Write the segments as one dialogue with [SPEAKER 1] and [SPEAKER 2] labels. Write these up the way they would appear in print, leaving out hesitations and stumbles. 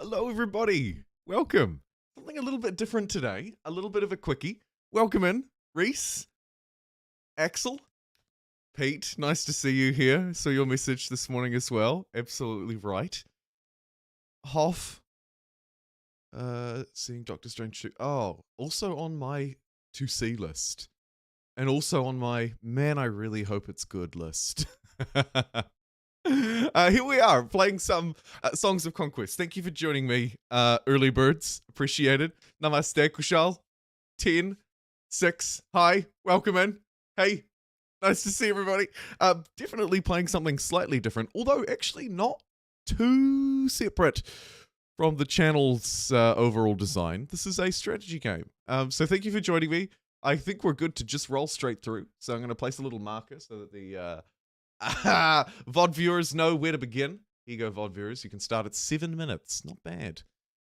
[SPEAKER 1] Hello, everybody. Welcome. Something a little bit different today. A little bit of a quickie. Welcome in, Reese, Axel, Pete. Nice to see you here. Saw your message this morning as well. Absolutely right. Hoff. Seeing Doctor Strange 2. Oh, also on my to see list. And also on my, man, I really hope it's good list. Here we are, playing some Songs of Conquest. Thank you for joining me, early birds. Appreciated. Namaste, Kushal. 10, 6, hi, welcome in. Hey, nice to see everybody. Definitely playing something slightly different, although actually not too separate from the channel's overall design. This is a strategy game. So thank you for joining me. I think we're good to just roll straight through. So I'm going to place a little marker so that the VOD viewers know where to begin. Here you go, VOD viewers. You can start at 7 minutes. Not bad.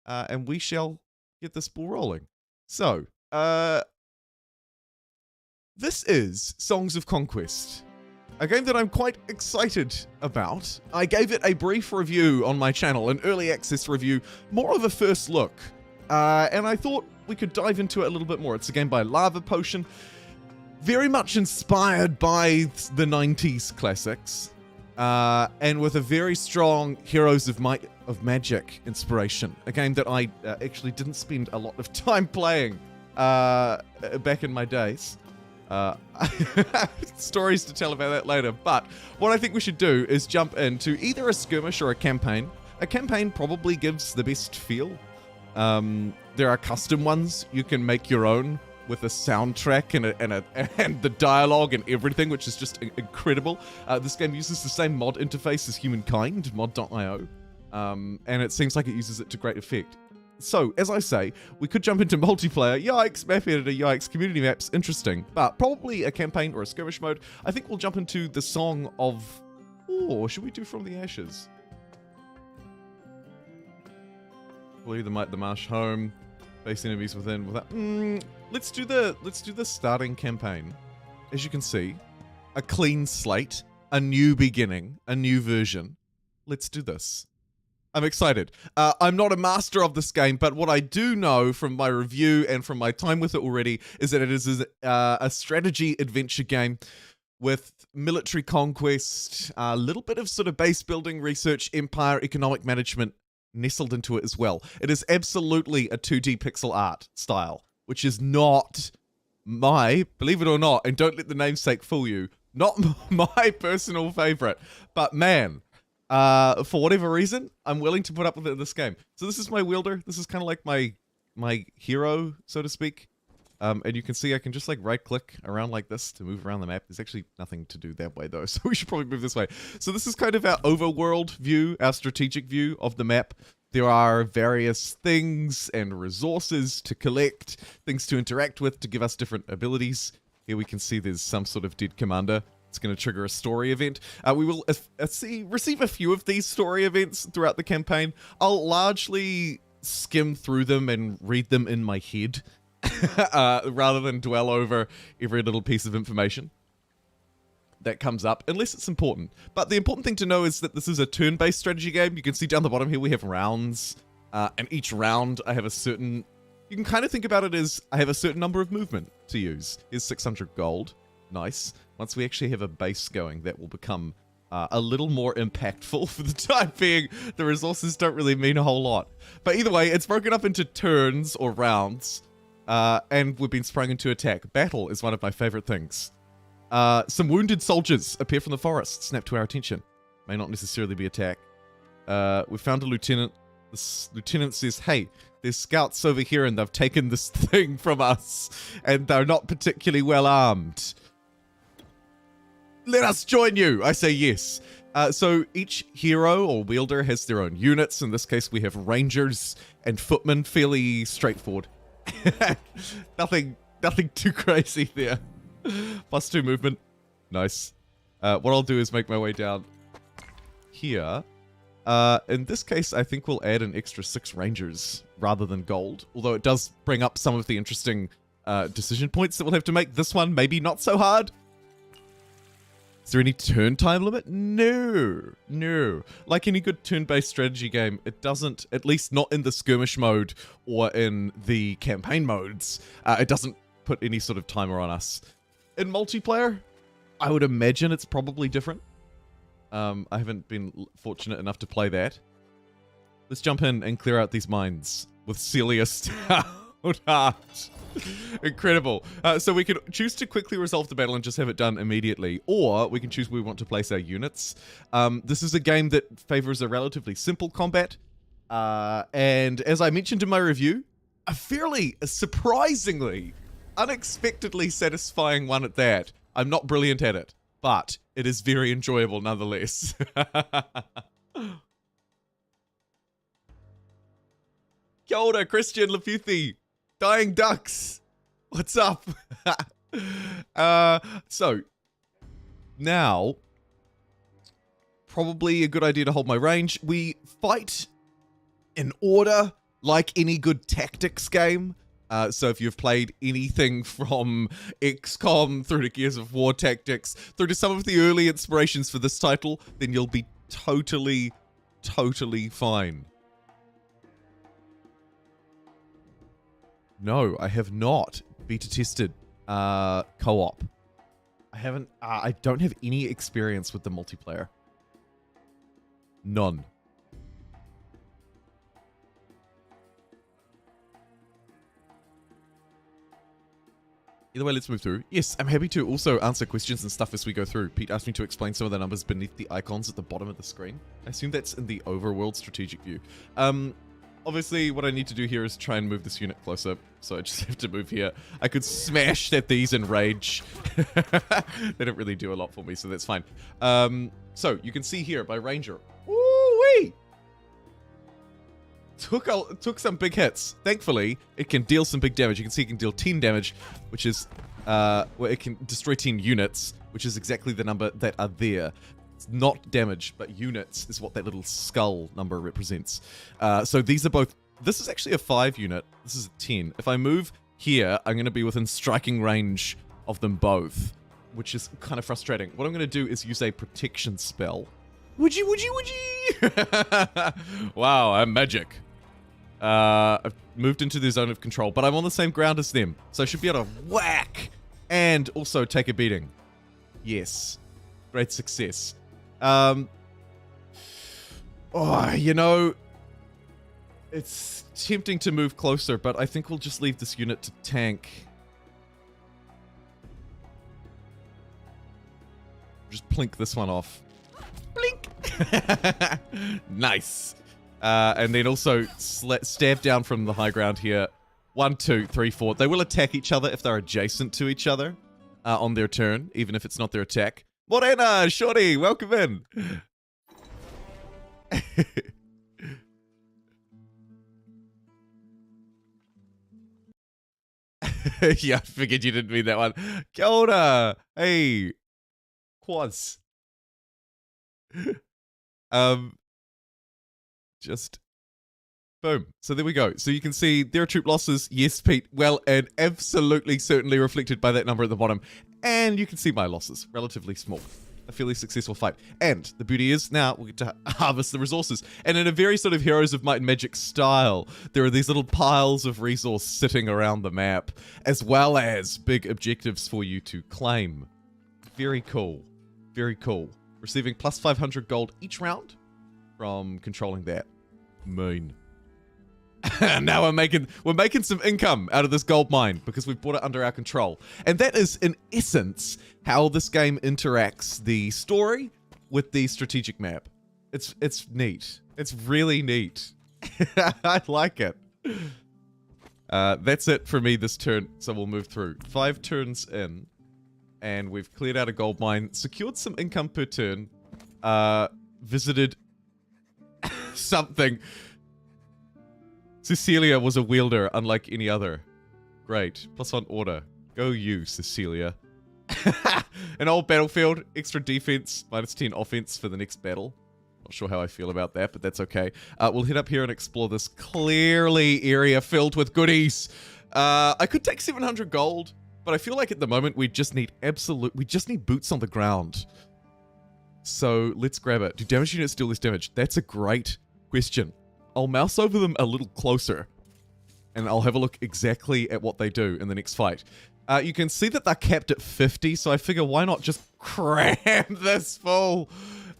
[SPEAKER 1] And we shall get this ball rolling. So, this is Songs of Conquest, a game that I'm quite excited about. I gave it a brief review on my channel, an early access review, more of a first look. And I thought we could dive into it a little bit more. It's a game by Lavapotion, very much inspired by the 90s classics, and with a very strong Heroes of Might of Magic inspiration. A game that I actually didn't spend a lot of time playing back in my days. Stories to tell about that later. But what I think we should do is jump into either a skirmish or a campaign. A campaign probably gives the best feel. There are custom ones you can make your own, with a soundtrack and the dialogue and everything, which is just incredible. This game uses the same mod interface as Humankind, mod.io, and it seems like it uses it to great effect. So, as I say, we could jump into multiplayer. Yikes, map editor, yikes, community maps, interesting, but probably a campaign or a skirmish mode. I think we'll jump into the Song of... Oh, should we do From the Ashes? Leave the Might, the Marsh home. Face enemies within. Let's do the starting campaign. As you can see, a clean slate, a new beginning, a new version. Let's do this. I'm excited. I'm not a master of this game, but what I do know from my review and from my time with it already is that it is a strategy adventure game with military conquest, a little bit of sort of base building, research, empire, economic management nestled into it as well. It is absolutely a 2D pixel art style, which is not my, believe it or not, and don't let the namesake fool you, not my personal favorite. But man, for whatever reason, I'm willing to put up with it in this game. So this is my wielder. This is kind of like my hero, so to speak. And you can see I can just like right click around like this to move around the map. There's actually nothing to do that way though, so we should probably move this way. So this is kind of our overworld view, our strategic view of the map. There are various things and resources to collect, things to interact with to give us different abilities. Here we can see there's some sort of dead commander. It's going to trigger a story event. We will receive a few of these story events throughout the campaign. I'll largely skim through them and read them in my head. Rather than dwell over every little piece of information that comes up, unless it's important. But the important thing to know is that this is a turn-based strategy game. You can see down the bottom here we have rounds, and each round I have a certain... You can kind of think about it as I have a certain number of movement to use. Here's 600 gold. Nice. Once we actually have a base going, that will become a little more impactful. For the time being, the resources don't really mean a whole lot. But either way, it's broken up into turns or rounds. And we've been sprung into attack. Battle is one of my favorite things. Some wounded soldiers appear from the forest, snap to our attention. May not necessarily be attack. We found a lieutenant. This lieutenant says, hey, there's scouts over here and they've taken this thing from us. And they're not particularly well armed. Let us join you. I say yes. So each hero or wielder has their own units. In this case, we have rangers and footmen. Fairly straightforward. nothing too crazy there. +2 movement. Nice. What I'll do is make my way down here. In this case, I think we'll add an extra 6 rangers rather than gold. Although it does bring up some of the interesting decision points that we'll have to make. This one, maybe not so hard. Is there any turn time limit? No, no. Like any good turn-based strategy game, it doesn't, at least not in the skirmish mode or in the campaign modes, it doesn't put any sort of timer on us. In multiplayer, I would imagine it's probably different. I haven't been fortunate enough to play that. Let's jump in and clear out these mines with Celia Stout Heart. Incredible. So we can choose to quickly resolve the battle and just have it done immediately, or we can choose where we want to place our units. This is a game that favors a relatively simple combat, and as I mentioned in my review, a surprisingly, unexpectedly satisfying one at that. I'm not brilliant at it, but it is very enjoyable nonetheless. Kia ora, Christian Lafuthi. Dying Ducks, what's up? So, now, probably a good idea to hold my range. We fight in order, like any good tactics game. So if you've played anything from XCOM through to Gears of War tactics, through to some of the early inspirations for this title, then you'll be totally fine. No, I have not beta tested co-op. I haven't. I don't have any experience with the multiplayer. None. Either way, let's move through. Yes, I'm happy to also answer questions and stuff as we go through. Pete asked me to explain some of the numbers beneath the icons at the bottom of the screen. I assume that's in the overworld strategic view. Obviously, what I need to do here is try and move this unit closer, so I just have to move here. I could smash at these in rage. They don't really do a lot for me, so that's fine. So, you can see here, my ranger. Woo-wee! Took some big hits. Thankfully, it can deal some big damage. You can see it can deal 10 damage, which is, well, it can destroy 10 units, which is exactly the number that are there. Not damage, but units is what that little skull number represents. So these are both... This is actually a 5 unit. This is a 10. If I move here, I'm going to be within striking range of them both, which is kind of frustrating. What I'm going to do is use a protection spell. Would you? Wow, I'm magic. I've moved into the zone of control, but I'm on the same ground as them, so I should be able to whack and also take a beating. Yes. Great success. Oh, you know, it's tempting to move closer, but I think we'll just leave this unit to tank. Just plink this one off. Blink! Nice. And then also stab down from the high ground here. 1, 2, 3, 4. They will attack each other if they're adjacent to each other on their turn, even if it's not their attack. Morena, shorty, welcome in. Yeah, I figured you didn't mean that one. Kia ora. Hey. Quads. Just boom. So there we go. So you can see there are troop losses. Yes, Pete. Well, and absolutely certainly reflected by that number at the bottom. And you can see my losses. Relatively small. A fairly successful fight. And the beauty is now we get to harvest the resources. And in a very sort of Heroes of Might and Magic style, there are these little piles of resource sitting around the map, as well as big objectives for you to claim. Very cool. Very cool. Receiving plus 500 gold each round from controlling that. Mean. Now we're making some income out of this gold mine because we've brought it under our control. And that is, in essence, how this game interacts the story with the strategic map. It's neat. It's really neat. I like it. That's it for me this turn, so we'll move through. 5 turns in, and we've cleared out a gold mine, secured some income per turn, visited something. Cecilia was a wielder, unlike any other. Great. +1 order. Go you, Cecilia. An old battlefield, extra defense, -10 offense for the next battle. Not sure how I feel about that, but that's okay. We'll head up here and explore this clearly area filled with goodies. I could take 700 gold, but I feel like at the moment we just need boots on the ground. So let's grab it. Do damage units deal less damage? That's a great question. I'll mouse over them a little closer, and I'll have a look exactly at what they do in the next fight. You can see that they're capped at 50, so I figure why not just cram this full?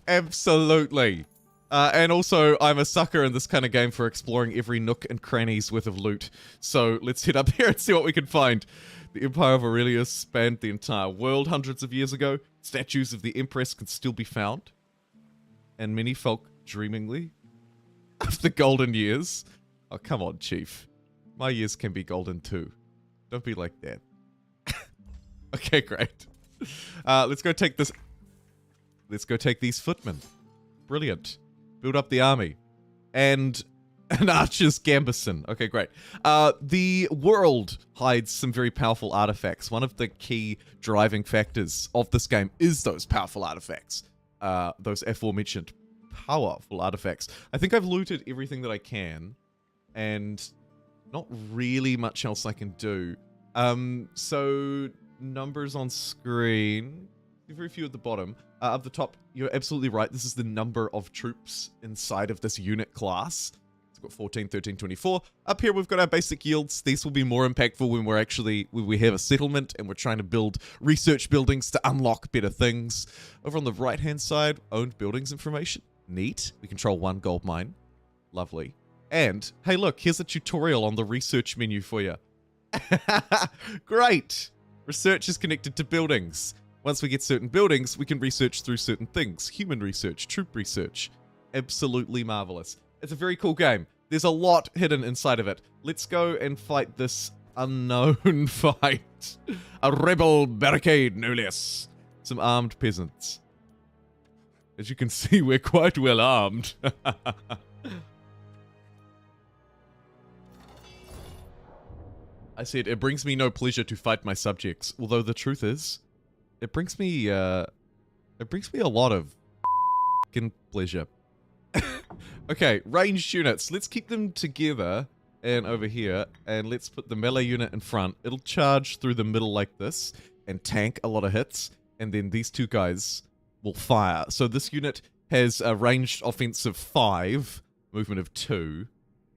[SPEAKER 1] Absolutely. And also, I'm a sucker in this kind of game for exploring every nook and cranny's worth of loot. So let's head up here and see what we can find. The Empire of Aurelius spanned the entire world hundreds of years ago. Statues of the Empress can still be found. And many folk dreamingly of the golden years. Oh, come on, Chief. My years can be golden too. Don't be like that. Okay, great. Let's go take this. Let's go take these footmen. Brilliant. Build up the army. And an archer's gambeson. Okay, great. The world hides some very powerful artifacts. One of the key driving factors of this game is those powerful artifacts. Those aforementioned powerful artifacts. I think I've looted everything that I can. And not really much else I can do. So numbers on screen. Very few at the bottom. Up the top, you're absolutely right. This is the number of troops inside of this unit class. It's got 14, 13, 24. Up here, we've got our basic yields. These will be more impactful when when we have a settlement and we're trying to build research buildings to unlock better things. Over on the right-hand side, owned buildings information. Neat. We control 1 gold mine. Lovely. And, hey, look, here's a tutorial on the research menu for you. Great. Research is connected to buildings. Once we get certain buildings, we can research through certain things. Human research, troop research. Absolutely marvelous. It's a very cool game. There's a lot hidden inside of it. Let's go and fight this unknown fight. A rebel barricade, no less. Some armed peasants. As you can see, we're quite well armed. I said, it brings me no pleasure to fight my subjects. Although the truth is, it brings me a lot of f***ing pleasure. Okay, ranged units. Let's keep them together and over here, and let's put the melee unit in front. It'll charge through the middle like this and tank a lot of hits, and then these two guys will fire. So this unit has a ranged offensive 5, movement of 2.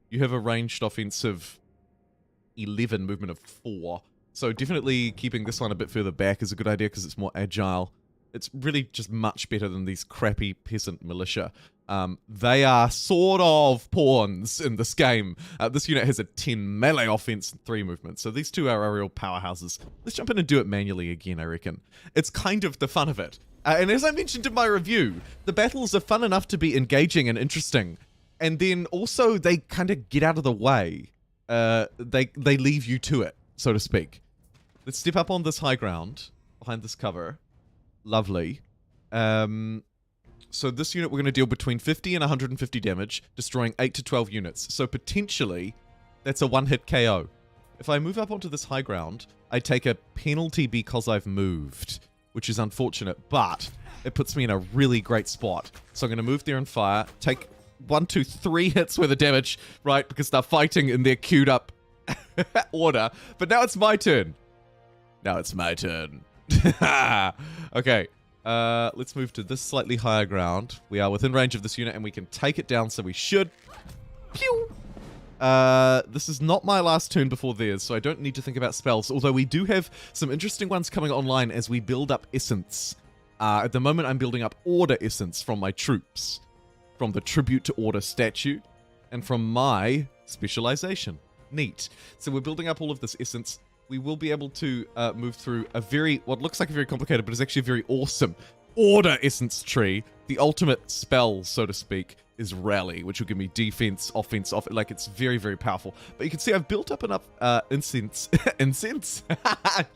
[SPEAKER 1] You have a ranged offensive 11, movement of 4. So definitely keeping this one a bit further back is a good idea because it's more agile. It's really just much better than these crappy peasant militia. They are sort of pawns in this game. This unit has a 10 melee offense and 3 movement. So these two are our real powerhouses. Let's jump in and do it manually again, I reckon. It's kind of the fun of it. And as I mentioned in my review, the battles are fun enough to be engaging and interesting. And then also they kind of get out of the way. They leave you to it, so to speak. Let's step up on this high ground, behind this cover. Lovely. So this unit we're going to deal between 50 and 150 damage, destroying 8 to 12 units. So potentially, that's a one-hit KO. If I move up onto this high ground, I take a penalty because I've moved, which is unfortunate, but it puts me in a really great spot. So I'm going to move there and fire, take 1, 2, 3 hits worth of damage, right, because they're fighting in their queued up order. But now it's my turn. Now it's my turn. Okay, let's move to this slightly higher ground. We are within range of this unit and we can take it down, so we should. Pew! This is not my last turn before theirs, so I don't need to think about spells, although we do have some interesting ones coming online as we build up essence. At the moment, I'm building up order essence from my troops, from the tribute to order statue, and from my specialization. Neat. So we're building up all of this essence. We will be able to move through what looks like a very complicated, but is actually a very awesome order essence tree. The ultimate spell, so to speak, is Rally, which will give me defense, offense, like it's very, very powerful. But you can see I've built up enough incense,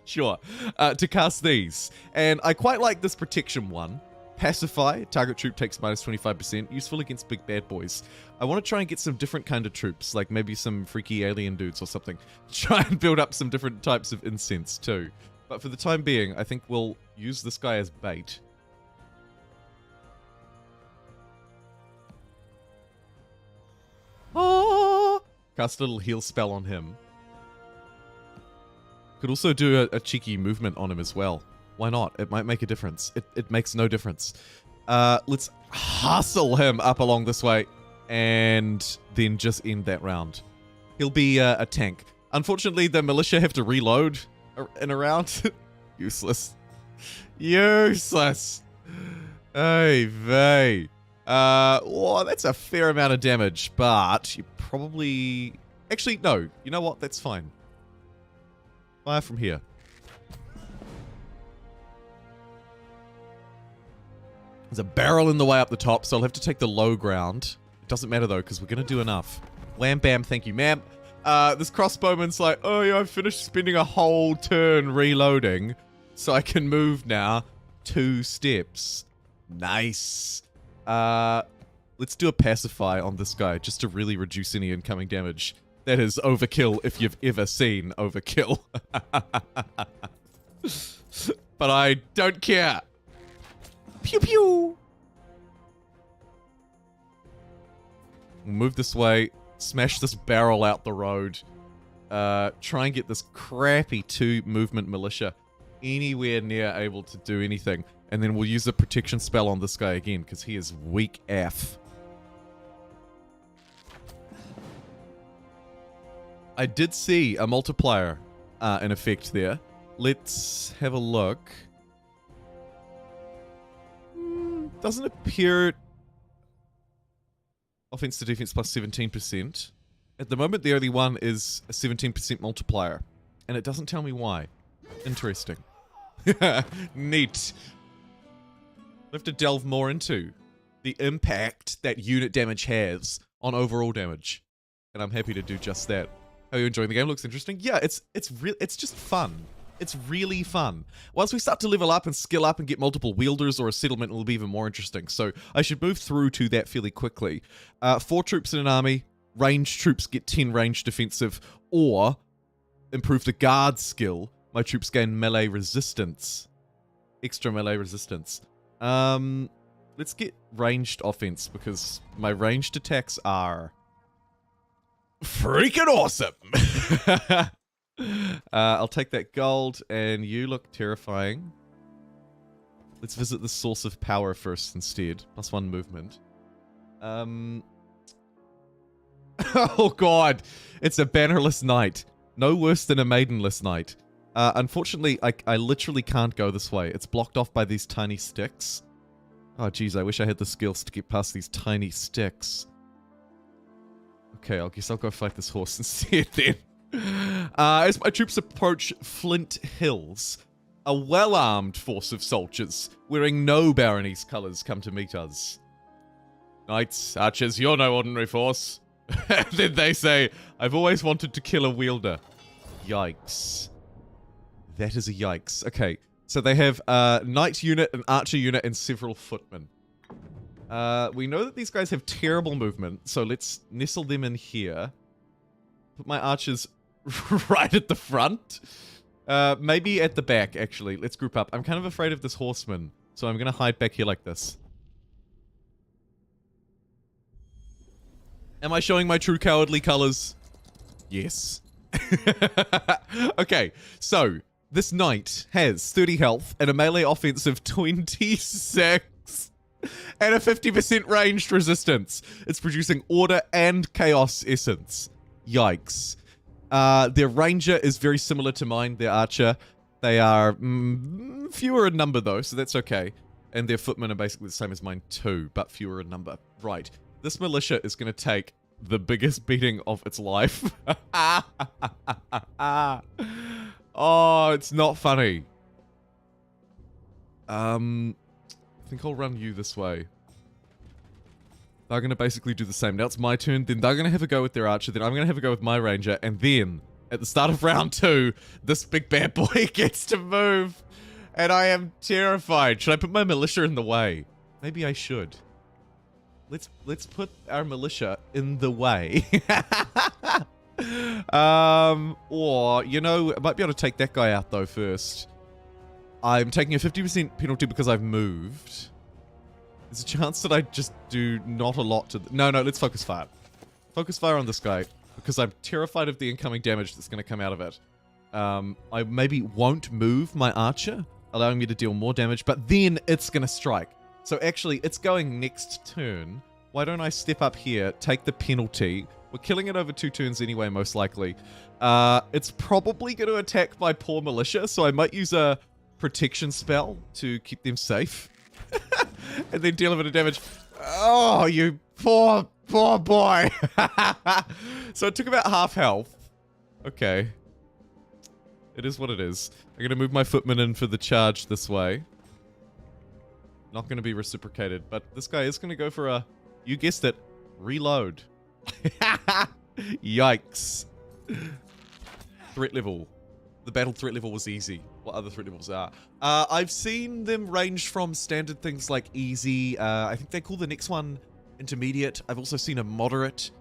[SPEAKER 1] sure, to cast these. And I quite like this protection one. Pacify, target troop takes minus 25%, useful against big bad boys. I want to try and get some different kind of troops, like maybe some freaky alien dudes or something. Try and build up some different types of incense too. But for the time being, I think we'll use this guy as bait. Oh! Cast a little heal spell on him. Could also do a cheeky movement on him as well. Why not? It might make a difference. It makes no difference. Let's hustle him up along this way and then just end that round. He'll be a tank. Unfortunately, the militia have to reload in a round. Useless. Useless. Hey, vey. Oh, that's a fair amount of damage, but you probably... Actually, no. You know what? That's fine. Fire from here. There's a barrel in the way up the top, so I'll have to take the low ground. It doesn't matter, though, because we're going to do enough. Wham, bam, thank you, ma'am. This crossbowman's like, oh, yeah, I finished spending a whole turn reloading, so I can move now 2 steps. Nice. Let's do a pacify on this guy, just to really reduce any incoming damage. That is overkill if you've ever seen overkill. But I don't care. Pew pew. We'll move this way. Smash this barrel out the road. Try and get this crappy 2 movement militia anywhere near able to do anything. And then we'll use a protection spell on this guy again, because he is weak AF. I did see a multiplier in effect there. Let's have a look. Doesn't appear... Offense to defense plus 17%. At the moment, the only one is a 17% multiplier. And it doesn't tell me why. Interesting. Neat. I have to delve more into the impact that unit damage has on overall damage. And I'm happy to do just that. How are you enjoying the game? Looks interesting. Yeah, it's just fun. It's really fun. Once we start to level up and skill up and get multiple wielders or a settlement, it'll be even more interesting. So I should move through to that fairly quickly. 4 troops in an army. Ranged troops get 10 ranged defensive. Or improve the guard skill. My troops gain melee resistance. Extra melee resistance. Let's get ranged offense because my ranged attacks are freaking awesome. I'll take that gold, and you look terrifying. Let's visit the source of power first instead. +1 movement. Oh god, it's a bannerless knight. No worse than a maidenless knight. Unfortunately, I literally can't go this way. It's blocked off by these tiny sticks. Oh geez, I wish I had the skills to get past these tiny sticks. Okay, I guess I'll go fight this horse instead then. As my troops approach Flint Hills, a well-armed force of soldiers wearing no barony's colours come to meet us. Knights, archers, you're no ordinary force. Then they say, I've always wanted to kill a wielder. Yikes. That is a yikes. Okay, so they have a knight unit, an archer unit, and several footmen. We know that these guys have terrible movement, so let's nestle them in here. Put my archers right at the front. Maybe at the back, actually. Let's group up. I'm kind of afraid of this horseman, so I'm going to hide back here like this. Am I showing my true cowardly colors? Yes. Okay, so this knight has 30 health and a melee offense of 26 and a 50% ranged resistance. It's producing order and chaos essence. Yikes. Their ranger is very similar to mine, their archer. They are fewer in number though, so that's okay. And their footmen are basically the same as mine too, but fewer in number. Right. This militia is going to take the biggest beating of its life. Oh, it's not funny. I think I'll run you this way. They're going to basically do the same. Now it's my turn, then they're going to have a go with their archer, then I'm going to have a go with my ranger, and then, at the start of round 2, this big bad boy gets to move. And I am terrified. Should I put my militia in the way? Maybe I should. Let's put our militia in the way. Or, you know, I might be able to take that guy out though first. I'm taking a 50% penalty because I've moved. There's a chance that I just do not a lot to... No, let's focus fire. Focus fire on this guy because I'm terrified of the incoming damage that's going to come out of it. I maybe won't move my archer, allowing me to deal more damage, but then it's going to strike. So actually, it's going next turn. Why don't I step up here, take the penalty? We're killing it over 2 turns anyway, most likely. It's probably going to attack my poor militia, so I might use a protection spell to keep them safe. And then deal a bit of damage. Oh, you poor boy. So it took about half health. Okay. It is what it is. I'm going to move my footmen in for the charge this way. Not going to be reciprocated, but this guy is going to go for a, you guessed it, reload. Yikes. Threat level. The battle threat level was easy. What other threat levels are? I've seen them range from standard things like easy. I think they call the next one intermediate. I've also seen a moderate,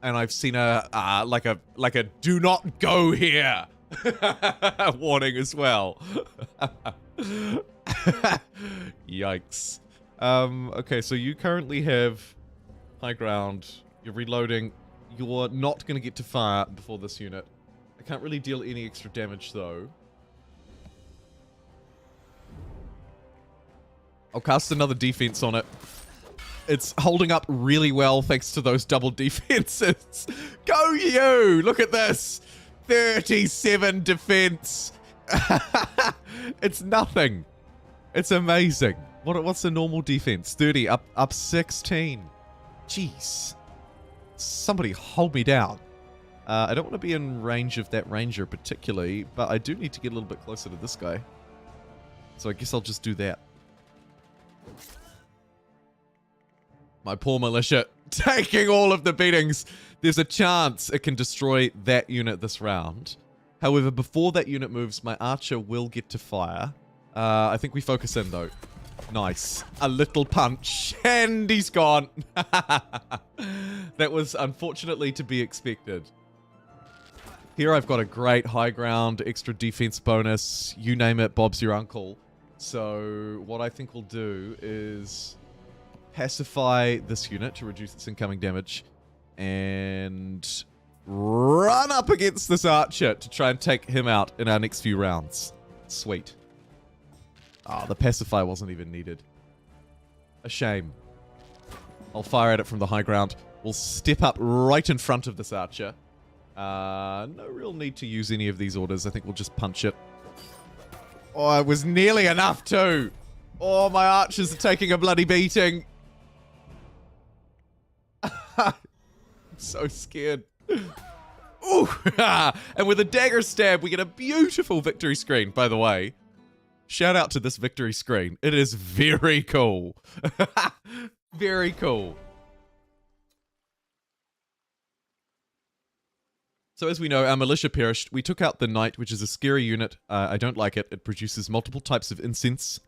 [SPEAKER 1] and I've seen a like a do not go here warning as well. Yikes. Okay, so you currently have high ground. You're reloading. You're not going to get to fire before this unit. I can't really deal any extra damage, though. I'll cast another defense on it. It's holding up really well thanks to those double defenses. Go you! Look at this! 37 defense! It's nothing. It's amazing. What's the normal defense? 30, up 16. Jeez. Somebody hold me down. I don't want to be in range of that ranger particularly, but I do need to get a little bit closer to this guy. So I guess I'll just do that. My poor militia taking all of the beatings. There's a chance it can destroy that unit this round. However, before that unit moves, my archer will get to fire. I think we focus in though. Nice. A little punch and he's gone. That was unfortunately to be expected. Here I've got a great high ground, extra defense bonus, you name it, Bob's your uncle. So what I think we'll do is pacify this unit to reduce its incoming damage and run up against this archer to try and take him out in our next few rounds. Sweet. Ah, the pacify wasn't even needed. A shame. I'll fire at it from the high ground. We'll step up right in front of this archer. No real need to use any of these orders. I think we'll just punch it. Oh, it was nearly enough too. Oh, my archers are taking a bloody beating. I'm so scared. Ooh. And with a dagger stab, we get a beautiful victory screen, by the way. Shout out to this victory screen. It is very cool. Very cool. So as we know, our militia perished. We took out the knight, which is a scary unit. I don't like it. It produces multiple types of essence.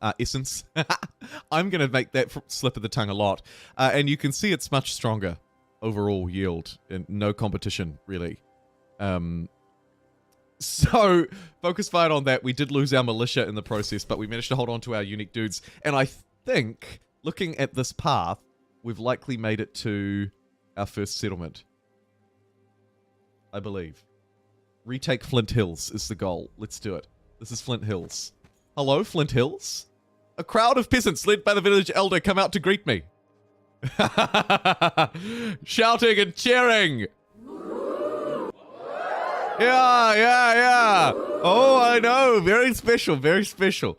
[SPEAKER 1] I'm going to make that slip of the tongue a lot. And you can see it's much stronger overall yield. And no competition, really. So, focus fired on that. We did lose our militia in the process, but we managed to hold on to our unique dudes. And I think, looking at this path, we've likely made it to our first settlement. I believe. Retake Flint Hills is the goal. Let's do it. This is Flint Hills. Hello, Flint Hills? A crowd of peasants led by the village elder come out to greet me. Shouting and cheering. Yeah. Oh, I know. Very special, very special.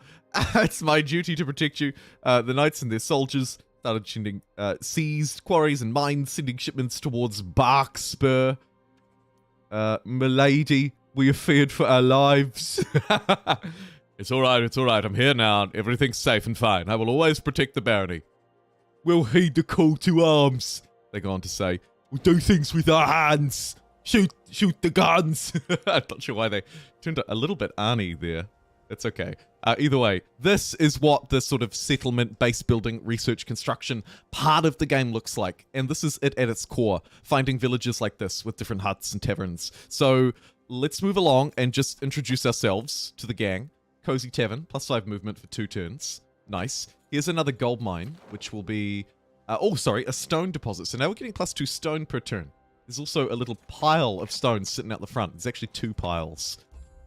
[SPEAKER 1] It's my duty to protect you. The knights and their soldiers started sending, seized quarries and mines, sending shipments towards Barkspur. Milady, we are feared for our lives. It's alright. I'm here now. Everything's safe and fine. I will always protect the barony. We'll heed the call to arms, they go on to say. We'll do things with our hands. Shoot the guns. I'm not sure why they turned a little bit Arnie there. It's okay. Either way, this is what the sort of settlement, base building, research, construction part of the game looks like. And this is it at its core. Finding villages like this with different huts and taverns. So let's move along and just introduce ourselves to the gang. Cozy Tavern, +5 movement for 2 turns. Nice. Here's another gold mine, which will be... a stone deposit. So now we're getting +2 stone per turn. There's also a little pile of stones sitting out the front. There's actually 2 piles.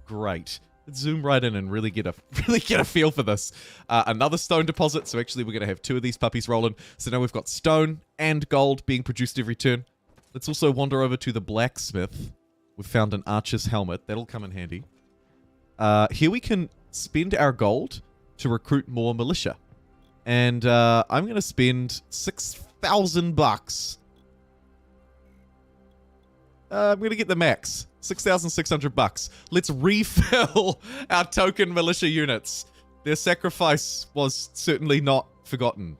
[SPEAKER 1] Great. Let's zoom right in and really get a feel for this. Another stone deposit, so actually we're going to have 2 of these puppies rolling. So now we've got stone and gold being produced every turn. Let's also wander over to the blacksmith. We've found an archer's helmet. That'll come in handy. Here we can spend our gold to recruit more militia. And I'm going to spend 6,000 bucks. I'm going to get the max. 6,600 bucks. Let's refill our token militia units. Their sacrifice was certainly not forgotten.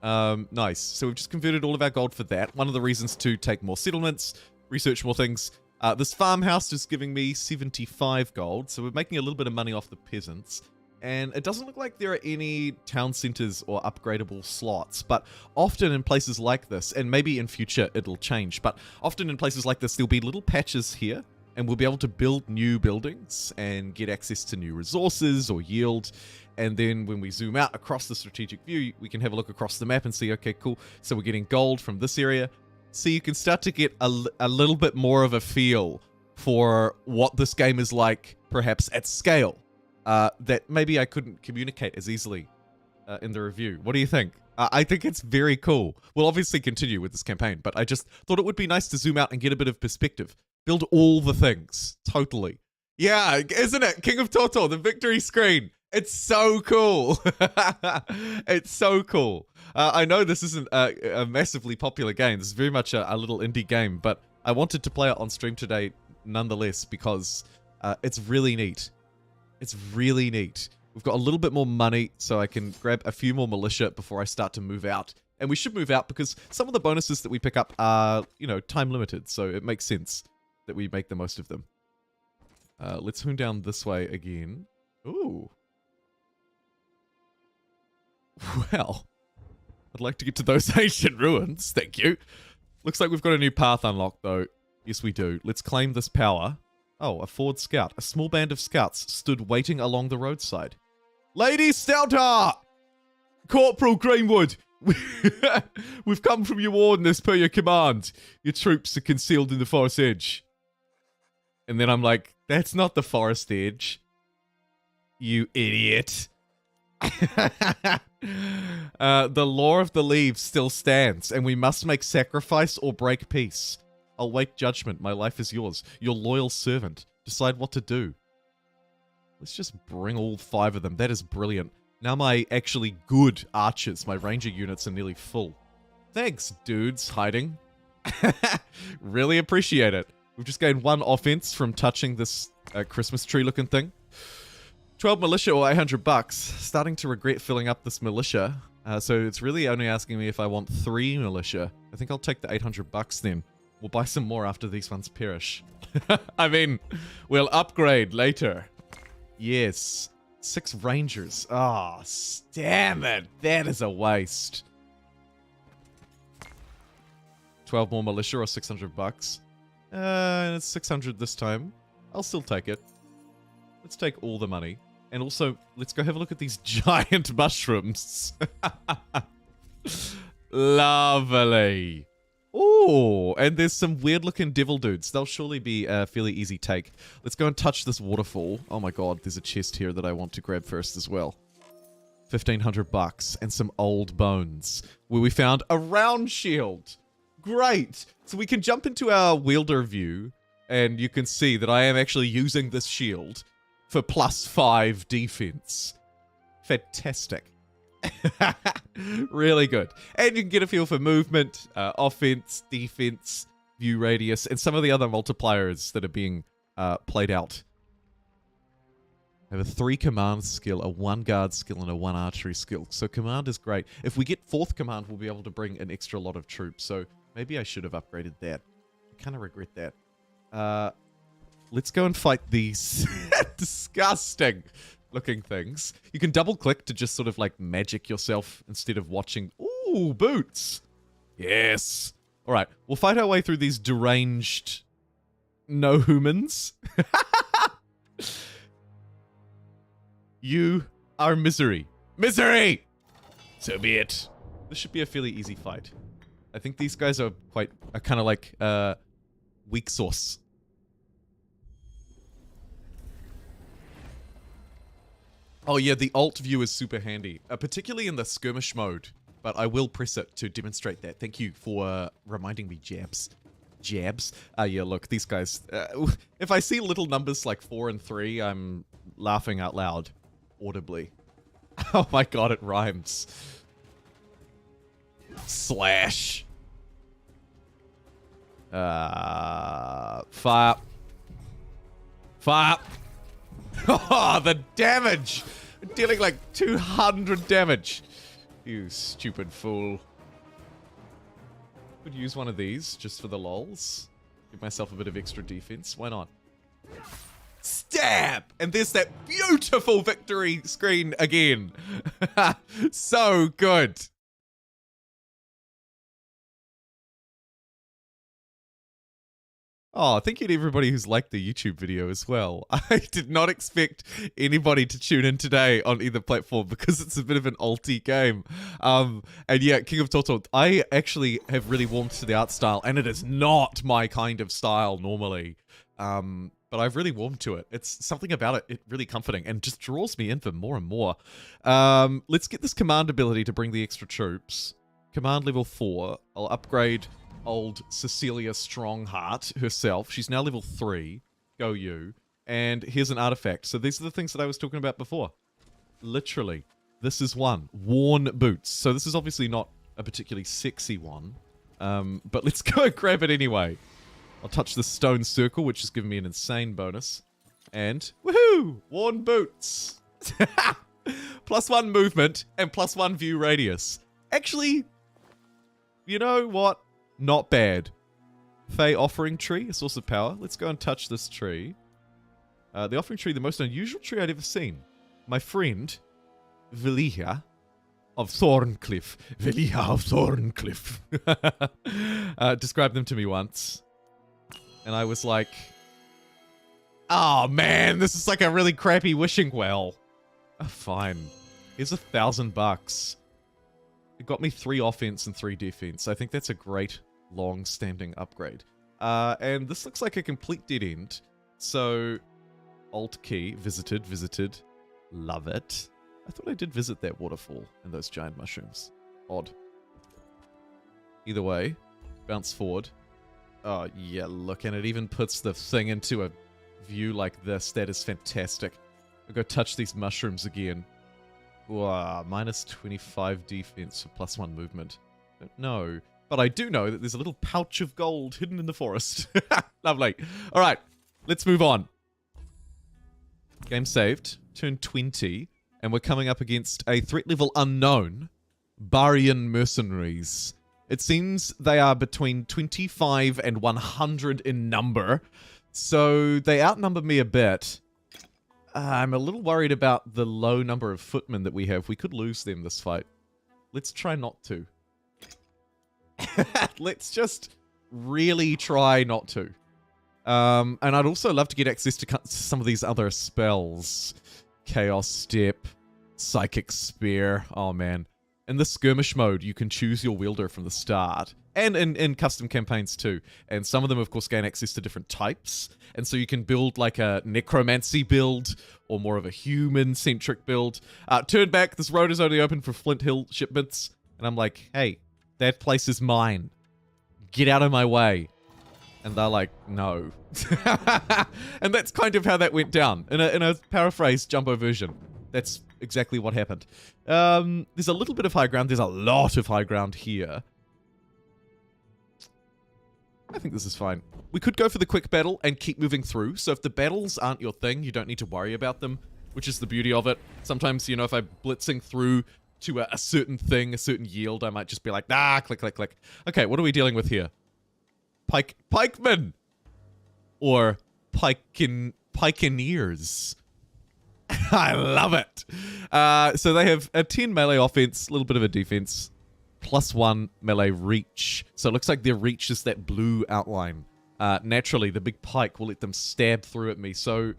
[SPEAKER 1] Nice. So we've just converted all of our gold for that. One of the reasons to take more settlements, research more things. This farmhouse is giving me 75 gold, so we're making a little bit of money off the peasants. And it doesn't look like there are any town centers or upgradable slots, but often in places like this, and maybe in future it'll change, but often in places like this, there'll be little patches here, and we'll be able to build new buildings and get access to new resources or yield. And then when we zoom out across the strategic view, we can have a look across the map and see, okay, cool. So we're getting gold from this area. So you can start to get a little bit more of a feel for what this game is like, perhaps at scale. That maybe I couldn't communicate as easily in the review. What do you think? I think it's very cool. We'll obviously continue with this campaign, but I just thought it would be nice to zoom out and get a bit of perspective. Build all the things. Totally. Yeah, isn't it? King of Toto, the victory screen. It's so cool. It's so cool. I know this isn't a massively popular game. This is very much a little indie game, but I wanted to play it on stream today nonetheless because it's really neat. It's really neat. We've got a little bit more money, so I can grab a few more militia before I start to move out. And we should move out because some of the bonuses that we pick up are, you know, time limited, so it makes sense that we make the most of them. Let's hoon down this way again. Ooh. Well, I'd like to get to those ancient ruins. Thank you. Looks like we've got a new path unlocked, though. Yes, we do. Let's claim this power. Oh, a forward scout. A small band of scouts stood waiting along the roadside. Lady Stoutheart! Corporal Greenwood! We've come from your warden as per your command. Your troops are concealed in the forest edge. And then I'm like, that's not the forest edge. You idiot. The law of the leaves still stands, and we must make sacrifice or break peace. I'll wait judgment. My life is yours. Your loyal servant. Decide what to do. Let's just bring all 5 of them. That is brilliant. Now my actually good archers, my ranger units, are nearly full. Thanks, dudes hiding. Really appreciate it. We've just gained 1 offense from touching this Christmas tree looking thing. 12 militia or 800 bucks. Starting to regret filling up this militia. So it's really only asking me if I want 3 militia. I think I'll take the 800 bucks then. We'll buy some more after these ones perish. I mean, we'll upgrade later. Yes. 6 rangers. Oh, damn it. That is a waste. 12 more militia or 600 bucks. It's 600 this time. I'll still take it. Let's take all the money. And also, let's go have a look at these giant mushrooms. Lovely. Oh, and there's some weird-looking devil dudes. They'll surely be a fairly easy take. Let's go and touch this waterfall. Oh my god, there's a chest here that I want to grab first as well. 1,500 bucks and some old bones, where we found a round shield. Great. So we can jump into our wielder view, and you can see that I am actually using this shield for +5 defense. Fantastic. Really good. And you can get a feel for movement, offense, defense, view radius, and some of the other multipliers that are being played out. I have a 3 command skill, a 1 guard skill, and a 1 archery skill. So command is great. If we get 4th command, we'll be able to bring an extra lot of troops. So maybe I should have upgraded that. I kind of regret that. Let's go and fight these disgusting looking things. You can double click to just sort of like magic yourself instead of watching. Ooh, boots. Yes. All right. We'll fight our way through these deranged no humans. You are misery. Misery! So be it. This should be a fairly easy fight. I think these guys are kind of like weak sauce. Oh yeah, the alt view is super handy, particularly in the skirmish mode. But I will press it to demonstrate that. Thank you for reminding me, Jabs. Jabs? Yeah, look, these guys... if I see little numbers like 4 and 3, I'm laughing out loud. Audibly. Oh my god, it rhymes. Slash. Fire. Fire. Oh, the damage! Dealing like 200 damage. You stupid fool. Could use one of these just for the lols. Give myself a bit of extra defense. Why not? Stab! And there's that beautiful victory screen again. So good. Oh, thank you to everybody who's liked the YouTube video as well. I did not expect anybody to tune in today on either platform because it's a bit of an alty game. And yeah, King of Toto, I actually have really warmed to the art style, and it is not my kind of style normally. But I've really warmed to it. It's something about it really comforting and just draws me in for more and more. Let's get this command ability to bring the extra troops. Command level 4. I'll upgrade old Cecilia Strongheart herself. She's now level 3. Go you. And here's an artifact. So these are the things that I was talking about before. Literally. This is one. Worn boots. So this is obviously not a particularly sexy one. But let's go grab it anyway. I'll touch the stone circle, which has given me an insane bonus. And, woohoo! Worn boots. +1 movement and +1 view radius. Actually, you know what? Not bad. Fey offering tree, a source of power. Let's go and touch this tree. The offering tree, the most unusual tree I'd ever seen. My friend, Velia of Thorncliffe. Velia of Thorncliffe. Described them to me once. And I was like, oh man, this is like a really crappy wishing well. Oh, fine. Here's $1,000. It got me 3 offense and 3 defense. I think that's a great long-standing upgrade. And this looks like a complete dead end. So, Alt key, visited. Love it. I thought I did visit that waterfall and those giant mushrooms. Odd. Either way, bounce forward. Oh, yeah, look, and it even puts the thing into a view like this. That is fantastic. I'll go touch these mushrooms again. Wow, minus 25 defense for +1 movement. No, but I do know that there's a little pouch of gold hidden in the forest. Lovely. All right, let's move on. Game saved. Turn 20. And we're coming up against a threat level unknown. Barian mercenaries. It seems they are between 25 and 100 in number. So they outnumber me a bit. I'm a little worried about the low number of footmen that we have. We could lose them this fight. Let's try not to. Let's just really try not to. And I'd also love to get access to some of these other spells. Chaos Step, Psychic Spear. Oh man. In the skirmish mode, you can choose your wielder from the start. And in custom campaigns too. And some of them, of course, gain access to different types. And so you can build like a necromancy build or more of a human-centric build. Turn back, this road is only open for Flint Hill shipments. And I'm like, hey, that place is mine. Get out of my way. And they're like, no. And that's kind of how that went down. In a paraphrased Jumbo version. That's exactly what happened. There's a little bit of high ground. There's a lot of high ground here. I think this is fine. We could go for the quick battle and keep moving through. So if the battles aren't your thing, you don't need to worry about them, which is the beauty of it. Sometimes, you know, if I'm blitzing through to a certain thing, a certain yield, I might just be like, ah, click, click, click. Okay, what are we dealing with here? Pikemen! Or pikeneers. I love it. So they have a 10 melee offense, a little bit of a defense, +1 melee reach. So it looks like their reach is that blue outline. Naturally, the big pike will let them stab through at me. So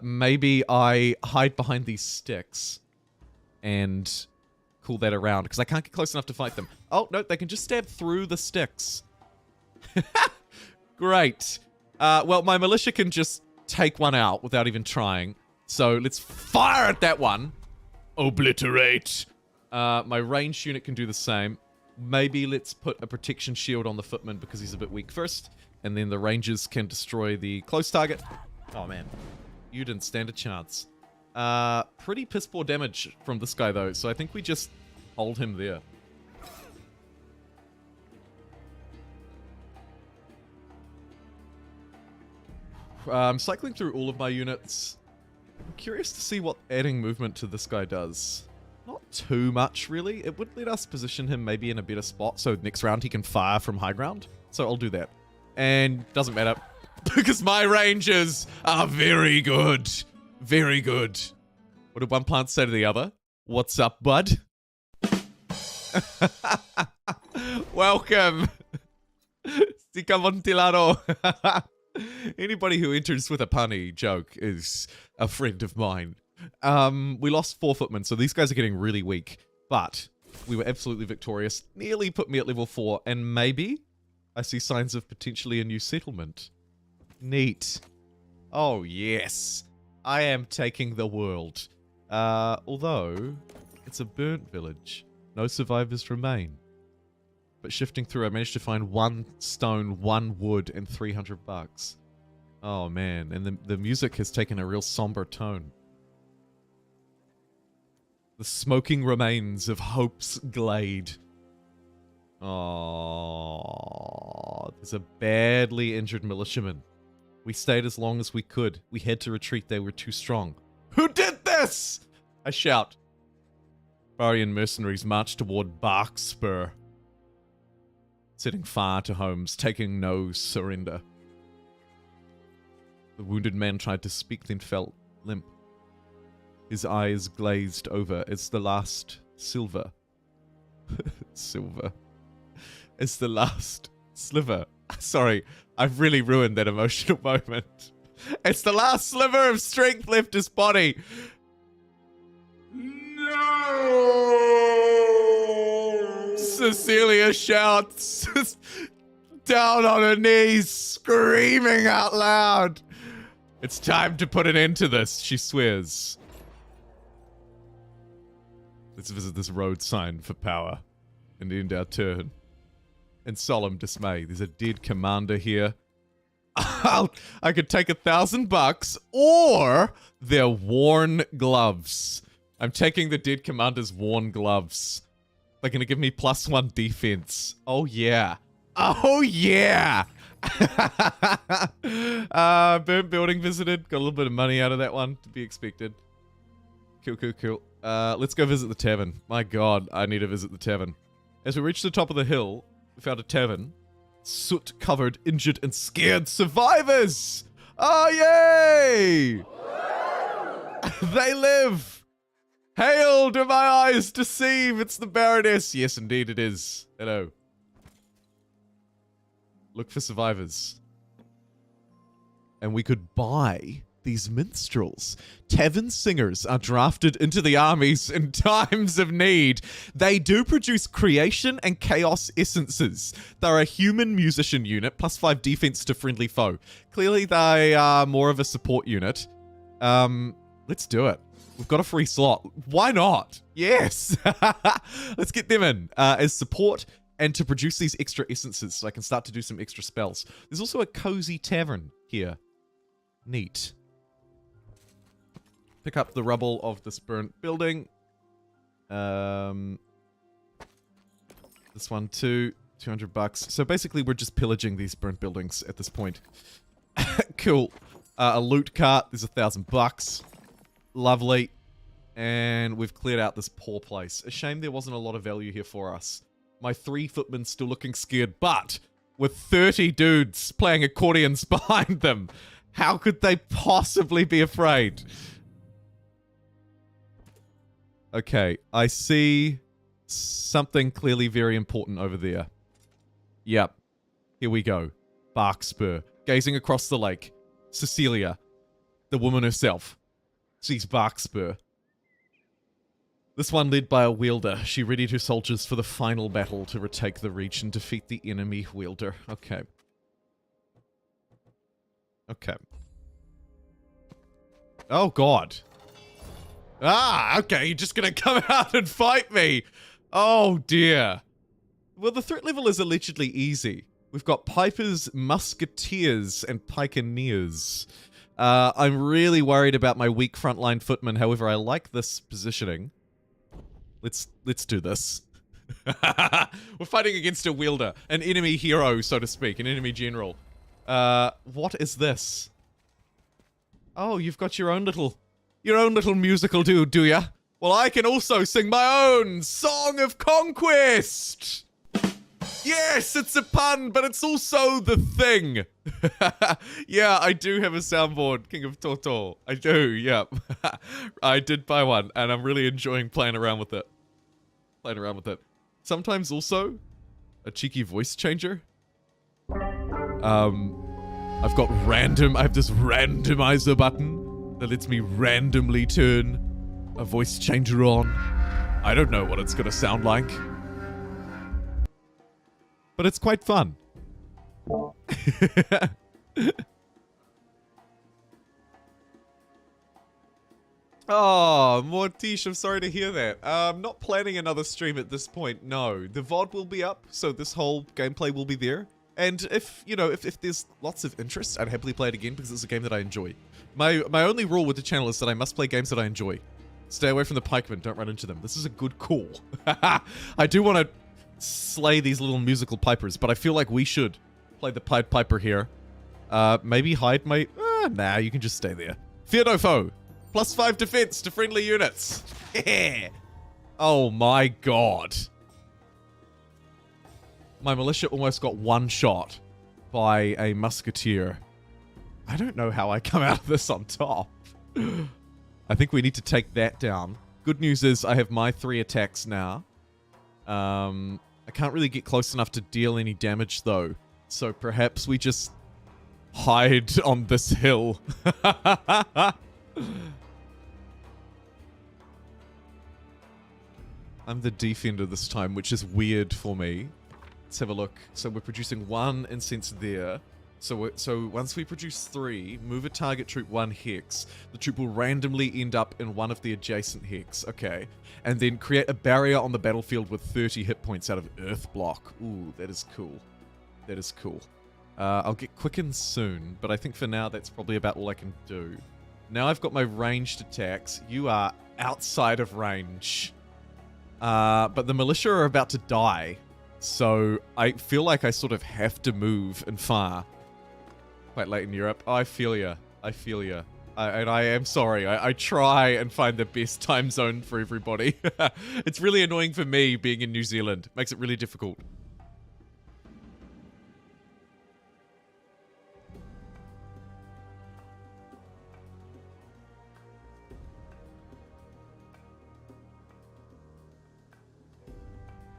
[SPEAKER 1] maybe I hide behind these sticks and cool that around because I can't get close enough to fight them. Oh, no, they can just stab through the sticks. Great. Well, my militia can just take one out without even trying. So let's fire at that one. Obliterate. My ranged unit can do the same. Maybe let's put a protection shield on the footman because he's a bit weak first. And then the rangers can destroy the close target. Oh, man. You didn't stand a chance. Pretty piss poor damage from this guy, though. So I think we just hold him there. I'm cycling through all of my units. I'm curious to see what adding movement to this guy does. Not too much, really. It would let us position him maybe in a better spot, so next round he can fire from high ground. So I'll do that. And doesn't matter, because my rangers are very good. Very good. What did one plant say to the other? What's up, bud? Welcome. Si camontilado. Anybody who enters with a punny joke is a friend of mine. We lost 4 footmen, so these guys are getting really weak. But we were absolutely victorious. Nearly put me at level 4, and maybe I see signs of potentially a new settlement. Neat. Oh, yes. I am taking the world. Although, it's a burnt village. No survivors remain. But shifting through, I managed to find 1 stone, 1 wood, and 300 bucks. Oh, man. And the music has taken a real somber tone. The smoking remains of Hope's Glade. Oh, there's a badly injured militiaman. We stayed as long as we could. We had to retreat. They were too strong. Who did this? I shout. Barian mercenaries march toward Barkspur, setting fire to homes, taking no surrender. The wounded man tried to speak, then felt limp. His eyes glazed over as the last silver. Silver. As the last sliver. Sorry, I've really ruined that emotional moment. It's the last sliver of strength left his body. No! Cecilia shouts, down on her knees, screaming out loud. It's time to put an end to this, she swears. Let's visit this road sign for power and end our turn. In solemn dismay, there's a dead commander here. I could take $1,000 or their worn gloves. I'm taking the dead commander's worn gloves. They're gonna give me +1 defense. Oh yeah. Oh yeah! Burnt building visited. Got a little bit of money out of that one, to be expected. Cool, cool, cool. Let's go visit the tavern. My god, I need to visit the tavern. As we reach the top of the hill, we found a tavern. Soot-covered, injured, and scared survivors! Oh, yay! They live! Hail, do my eyes deceive? It's the Baroness. Yes, indeed it is. Hello. Look for survivors. And we could buy these minstrels. Tavern singers are drafted into the armies in times of need. They do produce creation and chaos essences. They're a human musician unit, +5 defense to friendly foe. Clearly they are more of a support unit. Let's do it. We've got a free slot. Why not? Yes. Let's get them in as support and to produce these extra essences so I can start to do some extra spells. There's also a cozy tavern here. Neat. Pick up the rubble of this burnt building. This one too. $200. So basically we're just pillaging these burnt buildings at this point. Cool. A loot cart. There's $1,000. Lovely. And we've cleared out this poor place. A shame there wasn't a lot of value here for us. My 3 footmen still looking scared, but with 30 dudes playing accordions behind them, how could they possibly be afraid? Okay, I see something clearly very important over there. Yep. Here we go. Barkspur. Gazing across the lake. Cecilia, the woman herself, sees Barkspur. This one led by a wielder. She readied her soldiers for the final battle to retake the reach and defeat the enemy wielder. Okay. Okay. Oh, God. Ah, okay, you're just gonna come out and fight me. Oh, dear. Well, the threat level is allegedly easy. We've got Pipers, Musketeers, and Pikeneers. I'm really worried about my weak frontline footmen. However, I like this positioning. Let's do this. We're fighting against a wielder, an enemy hero, so to speak, an enemy general. What is this? Oh, you've got your own little musical dude, do ya? Well, I can also sing my own Song of Conquest. Yes, it's a pun, but it's also the thing. Yeah, I do have a soundboard, King of Toto. I do, yep. I did buy one, and I'm really enjoying playing around with it. Sometimes also, a cheeky voice changer. I've got I have this randomizer button that lets me randomly turn a voice changer on. I don't know what it's gonna sound like, but it's quite fun. Oh, Mortish, I'm sorry to hear that. I'm not planning another stream at this point, no. The VOD will be up, so this whole gameplay will be there. And if there's lots of interest, I'd happily play it again because it's a game that I enjoy. My only rule with the channel is that I must play games that I enjoy. Stay away from the pikemen, don't run into them. This is a good call. I do want to slay these little musical pipers, but I feel like we should play the Pied Piper here. Maybe hide my... nah, you can just stay there. Fear no foe. +5 defense to friendly units. Yeah. Oh my god. My militia almost got one shot by a musketeer. I don't know how I come out of this on top. I think we need to take that down. Good news is I have my 3 attacks now. I can't really get close enough to deal any damage though. So perhaps we just hide on this hill. I'm the defender this time, which is weird for me. Let's have a look. So we're producing 1 incense there. So once we produce 3, move a target troop 1 hex. The troop will randomly end up in one of the adjacent hex. Okay. And then create a barrier on the battlefield with 30 hit points out of Earth Block. Ooh, that is cool. That is cool. I'll get quicken soon, but I think for now that's probably about all I can do. Now I've got my ranged attacks. You are outside of range. But the militia are about to die. So I feel like I sort of have to move and fire. Quite late in Europe. Oh, I feel ya. I feel ya. And I am sorry. I try and find the best time zone for everybody. It's really annoying for me being in New Zealand. Makes it really difficult.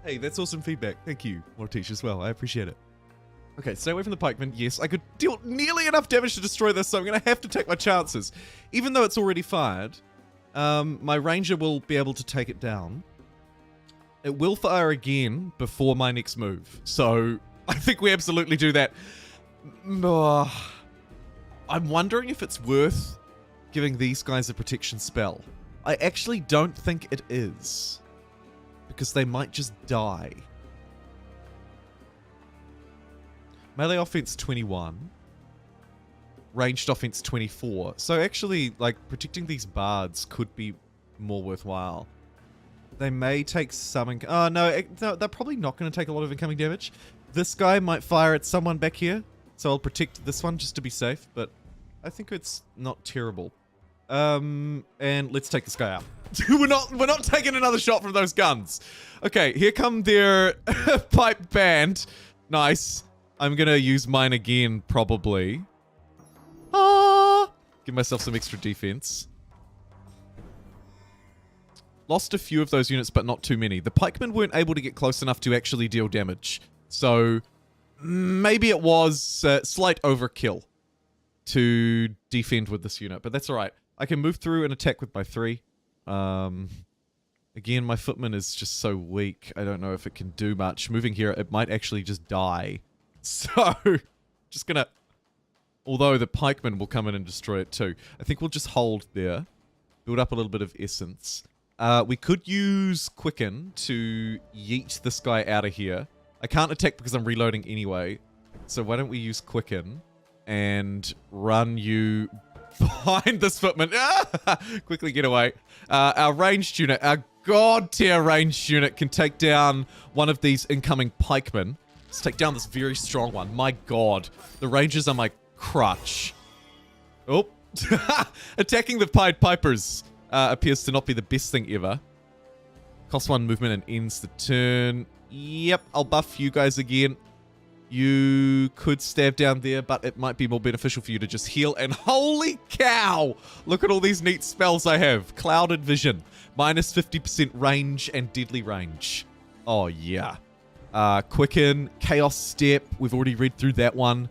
[SPEAKER 1] Hey, that's awesome feedback. Thank you, Mortish, as well. I appreciate it. Okay, stay away from the pikemen. Yes, I could deal nearly enough damage to destroy this, so I'm going to have to take my chances. Even though it's already fired, my ranger will be able to take it down. It will fire again before my next move. So, I think we absolutely do that. I'm wondering if it's worth giving these guys a protection spell. I actually don't think it is, because they might just die. Melee offense 21. Ranged offense 24. So actually, like, protecting these bards could be more worthwhile. They may take some... Oh, no, they're probably not going to take a lot of incoming damage. This guy might fire at someone back here, so I'll protect this one just to be safe, but I think it's not terrible. And let's take this guy out. we're not taking another shot from those guns. Okay, here come their pipe band. Nice. I'm gonna use mine again, probably. Give myself some extra defense. Lost a few of those units, but not too many. The pikemen weren't able to get close enough to actually deal damage. So, maybe it was slight overkill to defend with this unit, but that's alright. I can move through and attack with my 3. Again, my footman is just so weak. I don't know if it can do much. Moving here, it might actually just die. So, just gonna... Although the pikemen will come in and destroy it too. I think we'll just hold there. Build up a little bit of essence. We could use Quicken to yeet this guy out of here. I can't attack because I'm reloading anyway. So why don't we use Quicken and run you behind this footman. Quickly get away. Our ranged unit, our god tier ranged unit can take down one of these incoming pikemen. Let's take down this very strong one. My god. The rangers are my crutch. Oh. Attacking the Pied Pipers appears to not be the best thing ever. Costs 1 movement and ends the turn. Yep, I'll buff you guys again. You could stab down there, but it might be more beneficial for you to just heal. And holy cow! Look at all these neat spells I have. Clouded Vision. Minus 50% range and deadly range. Oh, yeah. Quicken. Chaos Step. We've already read through that one.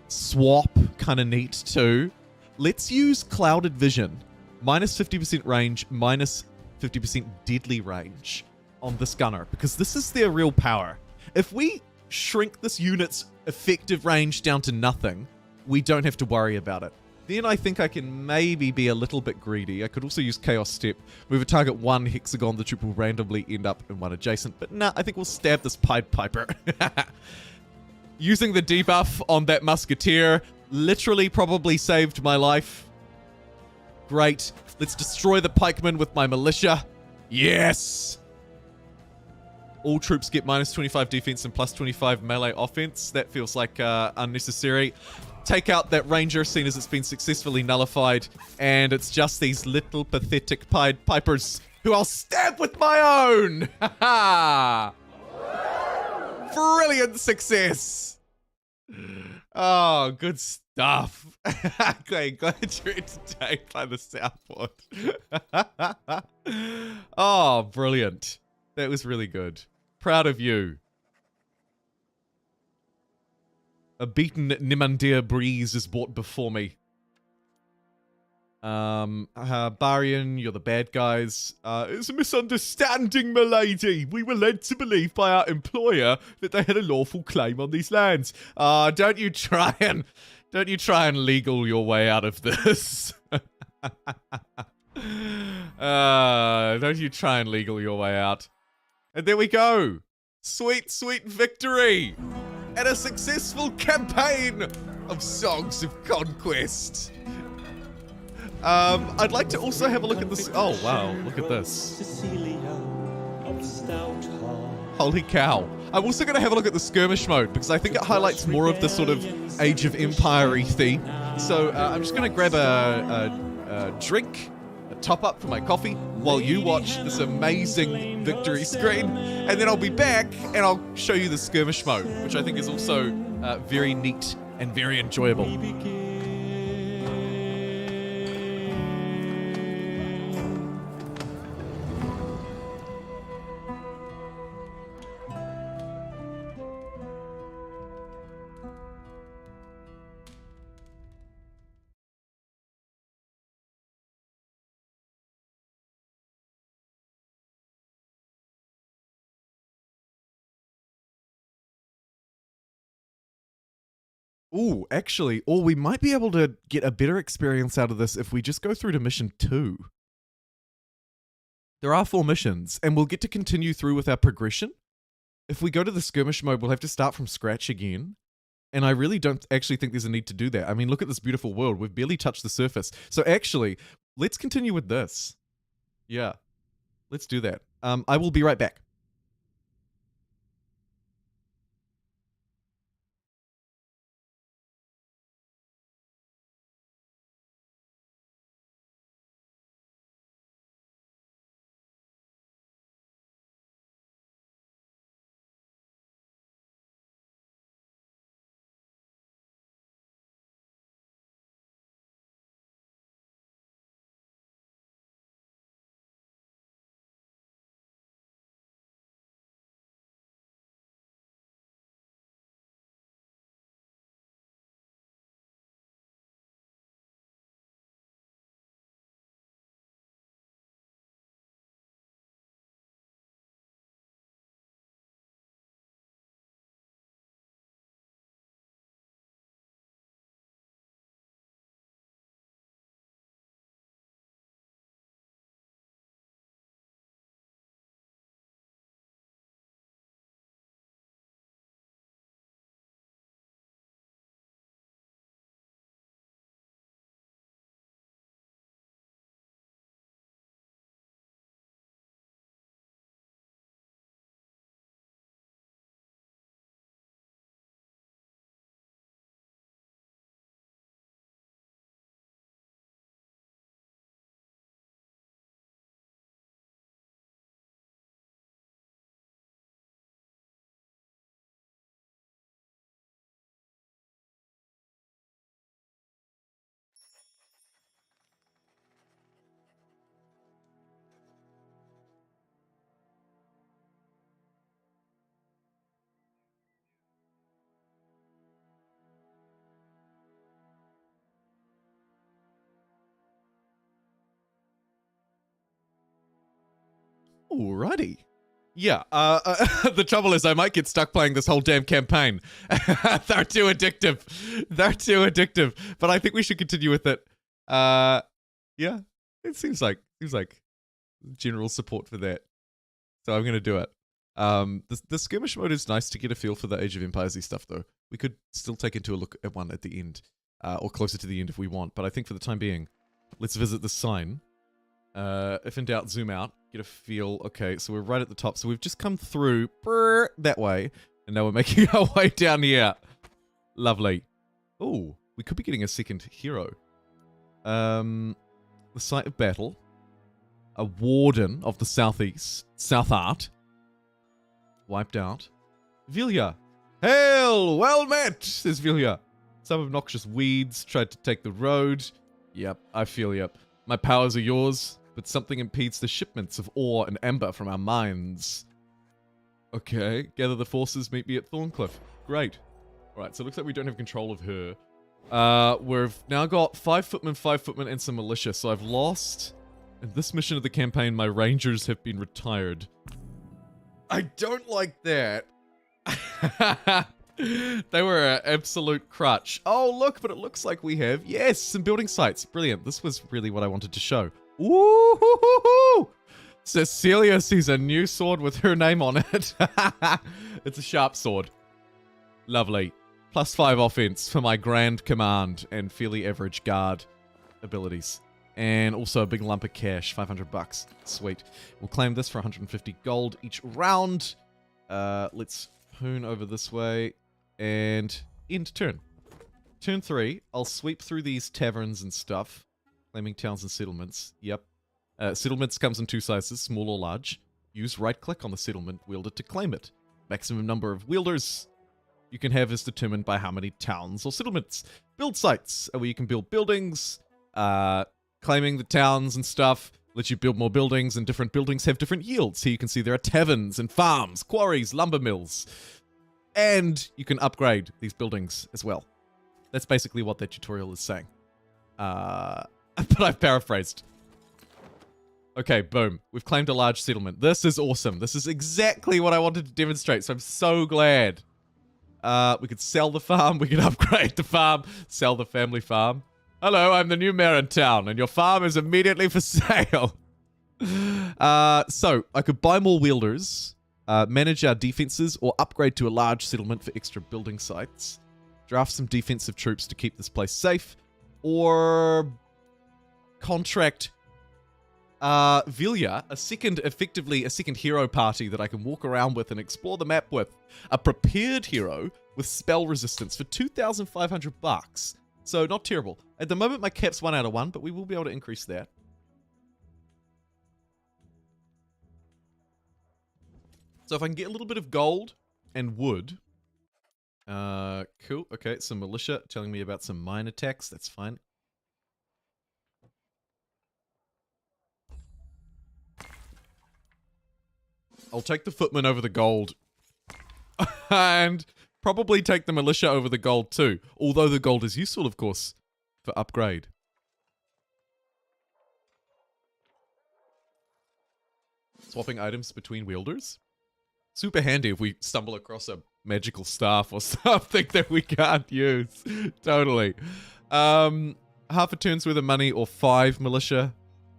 [SPEAKER 1] Swap. Kind of neat, too. Let's use Clouded Vision. Minus 50% range. Minus 50% deadly range on this gunner. Because this is their real power. If we shrink this unit's effective range down to nothing, we don't have to worry about it. Then I think I can maybe be a little bit greedy. I could also use Chaos Step. Move a target 1 hexagon, the troop will randomly end up in one adjacent. But nah, I think we'll stab this Pied Piper. Using the debuff on that musketeer literally probably saved my life. Great. Let's destroy the pikemen with my militia. Yes! All troops get minus 25 defense and plus 25 melee offense. That feels like unnecessary. Take out that ranger, seeing as it's been successfully nullified. And it's just these little pathetic Pied Pipers who I'll stab with my own! Ha Brilliant success! Oh, good stuff. Okay, glad you're entertained by the soundboard. Oh, brilliant. That was really good. Proud of you. A beaten Nimandir breeze is brought before me. Barian, you're the bad guys. It's a misunderstanding, milady. We were led to believe by our employer that they had a lawful claim on these lands. Don't you try and legal your way out of this. Don't you try and legal your way out. And there we go. Sweet, sweet victory. And a successful campaign of Songs of Conquest. I'd like to also have a look at this. Oh, wow. Look at this. Holy cow. I'm also going to have a look at the skirmish mode because I think it highlights more of the sort of Age of Empire-y theme. So I'm just going to grab a drink, a top up for my coffee while you watch this amazing victory screen. And then I'll be back and I'll show you the skirmish mode, which I think is also very neat and very enjoyable. Ooh, actually, or we might be able to get a better experience out of this if we just go through to mission 2. There are 4 missions, and we'll get to continue through with our progression. If we go to the skirmish mode, we'll have to start from scratch again. And I really don't actually think there's a need to do that. I mean, look at this beautiful world. We've barely touched the surface. So actually, let's continue with this. Yeah, let's do that. I will be right back. Alrighty. Yeah, the trouble is I might get stuck playing this whole damn campaign. They're too addictive. They're too addictive. But I think we should continue with it. Yeah, it seems like general support for that. So I'm going to do it. The skirmish mode is nice to get a feel for the Age of Empires-y stuff, though. We could still take into a look at one at the end, or closer to the end if we want. But I think for the time being, let's visit the sign. If in doubt, zoom out. Get a feel. Okay, so we're right at the top. So we've just come through that way, and now we're making our way down here. Lovely. Oh, we could be getting a second hero. The site of battle. A warden of the southeast. South Art. Wiped out. Vilya. Hail! Well met, says Vilya. Some obnoxious weeds tried to take the road. Yep, I feel yep. My powers are yours, but something impedes the shipments of ore and amber from our mines. Okay, gather the forces, meet me at Thorncliffe. Great. Alright, so it looks like we don't have control of her. We've now got 5 footmen, and some militia, so I've lost... In this mission of the campaign, my rangers have been retired. I don't like that. They were an absolute crutch. Oh, look, but it looks like we have, yes, some building sites. Brilliant. This was really what I wanted to show. Ooh, Cecilia sees a new sword with her name on it. It's a sharp sword. Lovely. +5 offense for my grand command and fairly average guard abilities. And also a big lump of cash, 500 bucks. Sweet. We'll claim this for 150 gold each round. Let's hoon over this way and end turn. Turn 3, I'll sweep through these taverns and stuff, claiming towns and settlements. Yep. Settlements comes in 2 sizes, small or large. Use right-click on the settlement wielder to claim it. Maximum number of wielders you can have is determined by how many towns or settlements. Build sites, where you can build buildings, claiming the towns and stuff lets you build more buildings, and different buildings have different yields. Here you can see there are taverns and farms, quarries, lumber mills. And you can upgrade these buildings as well. That's basically what that tutorial is saying. But I've paraphrased. Okay, boom. We've claimed a large settlement. This is awesome. This is exactly what I wanted to demonstrate, so I'm so glad. We could sell the farm, we could upgrade the farm, sell the family farm. Hello, I'm the new mayor in town, and your farm is immediately for sale. So, I could buy more wielders, manage our defenses, or upgrade to a large settlement for extra building sites. Draft some defensive troops to keep this place safe, or contract Vilya, effectively a second hero party that I can walk around with and explore the map with. A prepared hero with spell resistance for 2,500 bucks. So, not terrible. At the moment, my cap's 1 out of 1, but we will be able to increase that. So, if I can get a little bit of gold and wood. Cool. Okay, some militia telling me about some mine attacks. That's fine. I'll take the footmen over the gold. And probably take the militia over the gold too. Although the gold is useful, of course, for upgrade. Swapping items between wielders. Super handy if we stumble across a magical staff or something that we can't use. Totally. Half a turn's worth of money or 5 militia.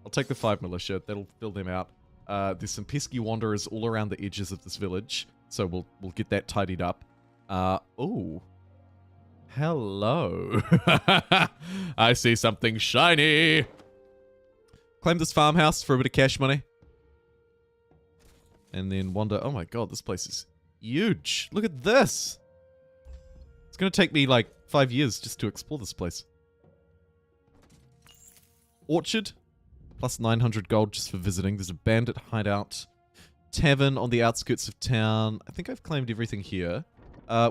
[SPEAKER 1] I'll take the 5 militia. That'll fill them out. There's some pesky wanderers all around the edges of this village, so we'll get that tidied up. Oh. Hello. I see something shiny. Claim this farmhouse for a bit of cash money. And then wander. Oh my god, this place is huge. Look at this. It's going to take me like 5 years just to explore this place. Orchard. Plus 900 gold just for visiting. There's a bandit hideout. Tavern on the outskirts of town. I think I've claimed everything here.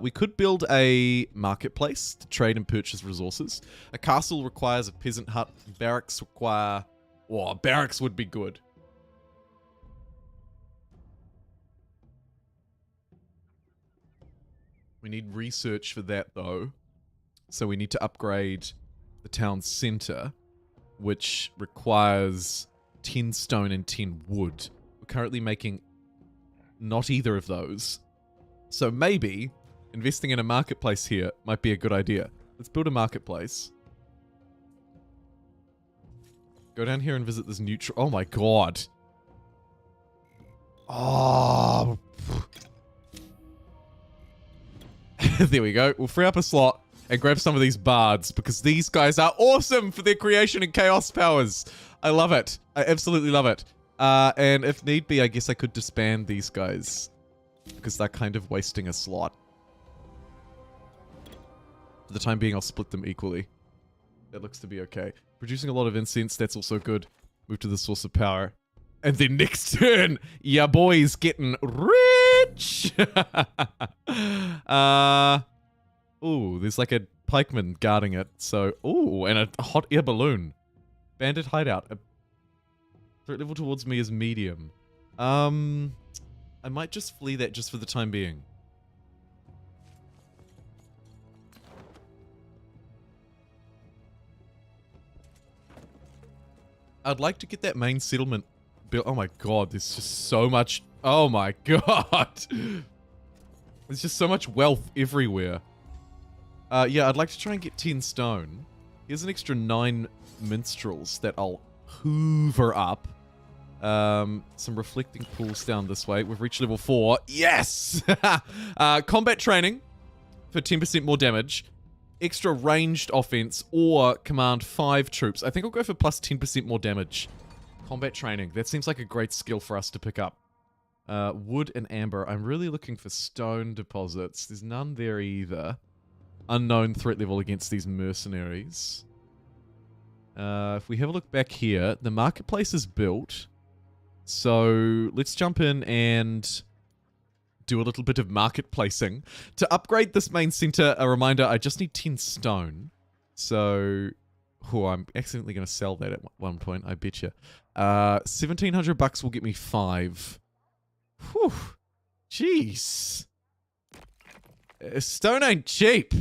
[SPEAKER 1] We could build a marketplace to trade and purchase resources. A castle requires a peasant hut. Barracks require... Oh, barracks would be good. We need research for that, though. So we need to upgrade the town center, which requires 10 stone and 10 wood. currently making not either of those. So maybe investing in a marketplace here might be a good idea. Let's build a marketplace. Go down here and visit this neutral... Oh my god. Oh. There we go. We'll free up a slot and grab some of these bards because these guys are awesome for their creation and chaos powers. I love it. I absolutely love it. And if need be, I guess I could disband these guys because they're kind of wasting a slot. For the time being, I'll split them equally. That looks to be okay. Producing a lot of incense, that's also good. Move to the source of power. And then next turn, ya boy's getting rich! Ooh, there's like a pikeman guarding it. So, ooh, and a hot air balloon. Bandit hideout. A threat level towards me is medium. I might just flee that just for the time being. I'd like to get that main settlement built. Oh my god, there's just so much. Oh my god. There's just so much wealth everywhere. Yeah, I'd like to try and get 10 stone. Here's an extra 9 minstrels that I'll hoover up. Some reflecting pools down this way. We've reached level 4. Yes! Combat training for 10% more damage. Extra ranged offense or command 5 troops. I think I'll go for plus 10% more damage. Combat training. That seems like a great skill for us to pick up. Wood and amber. I'm really looking for stone deposits. There's none there either. Unknown threat level against these mercenaries. If we have a look back here, the marketplace is built. So let's jump in and do a little bit of marketplacing. To upgrade this main center, a reminder, I just need 10 stone. So, oh, I'm accidentally going to sell that at one point, I bet you. 1,700 bucks will get me 5. Whew. Jeez. Stone ain't cheap.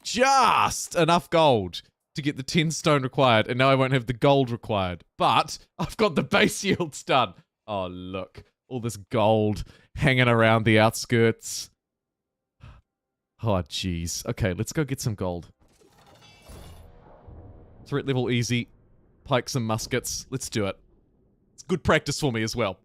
[SPEAKER 1] Just enough gold to get the 10 stone required, and now I won't have the gold required. But I've got the base yields done. Oh, look. All this gold hanging around the outskirts. Oh, jeez. Okay, let's go get some gold. Threat level easy. Pikes and muskets. Let's do it. It's good practice for me as well.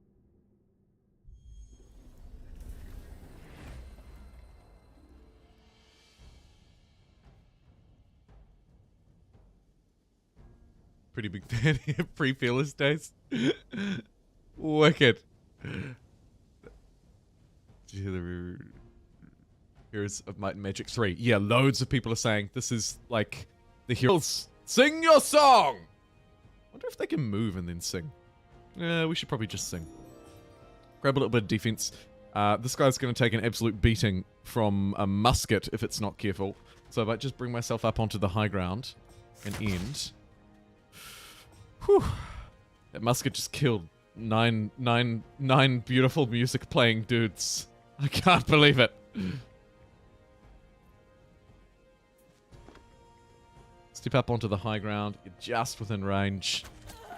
[SPEAKER 1] Pretty big fan here. Pre-fearless days. Wicked. Heroes of Might and Magic 3. Yeah, loads of people are saying this is like the heroes. Sing your song! Wonder if they can move and then sing. Yeah, we should probably just sing. Grab a little bit of defense. This guy's going to take an absolute beating from a musket if it's not careful. So I might just bring myself up onto the high ground and end. Whew. That musket just killed nine beautiful music playing dudes. I can't believe it. Step up onto the high ground, just within range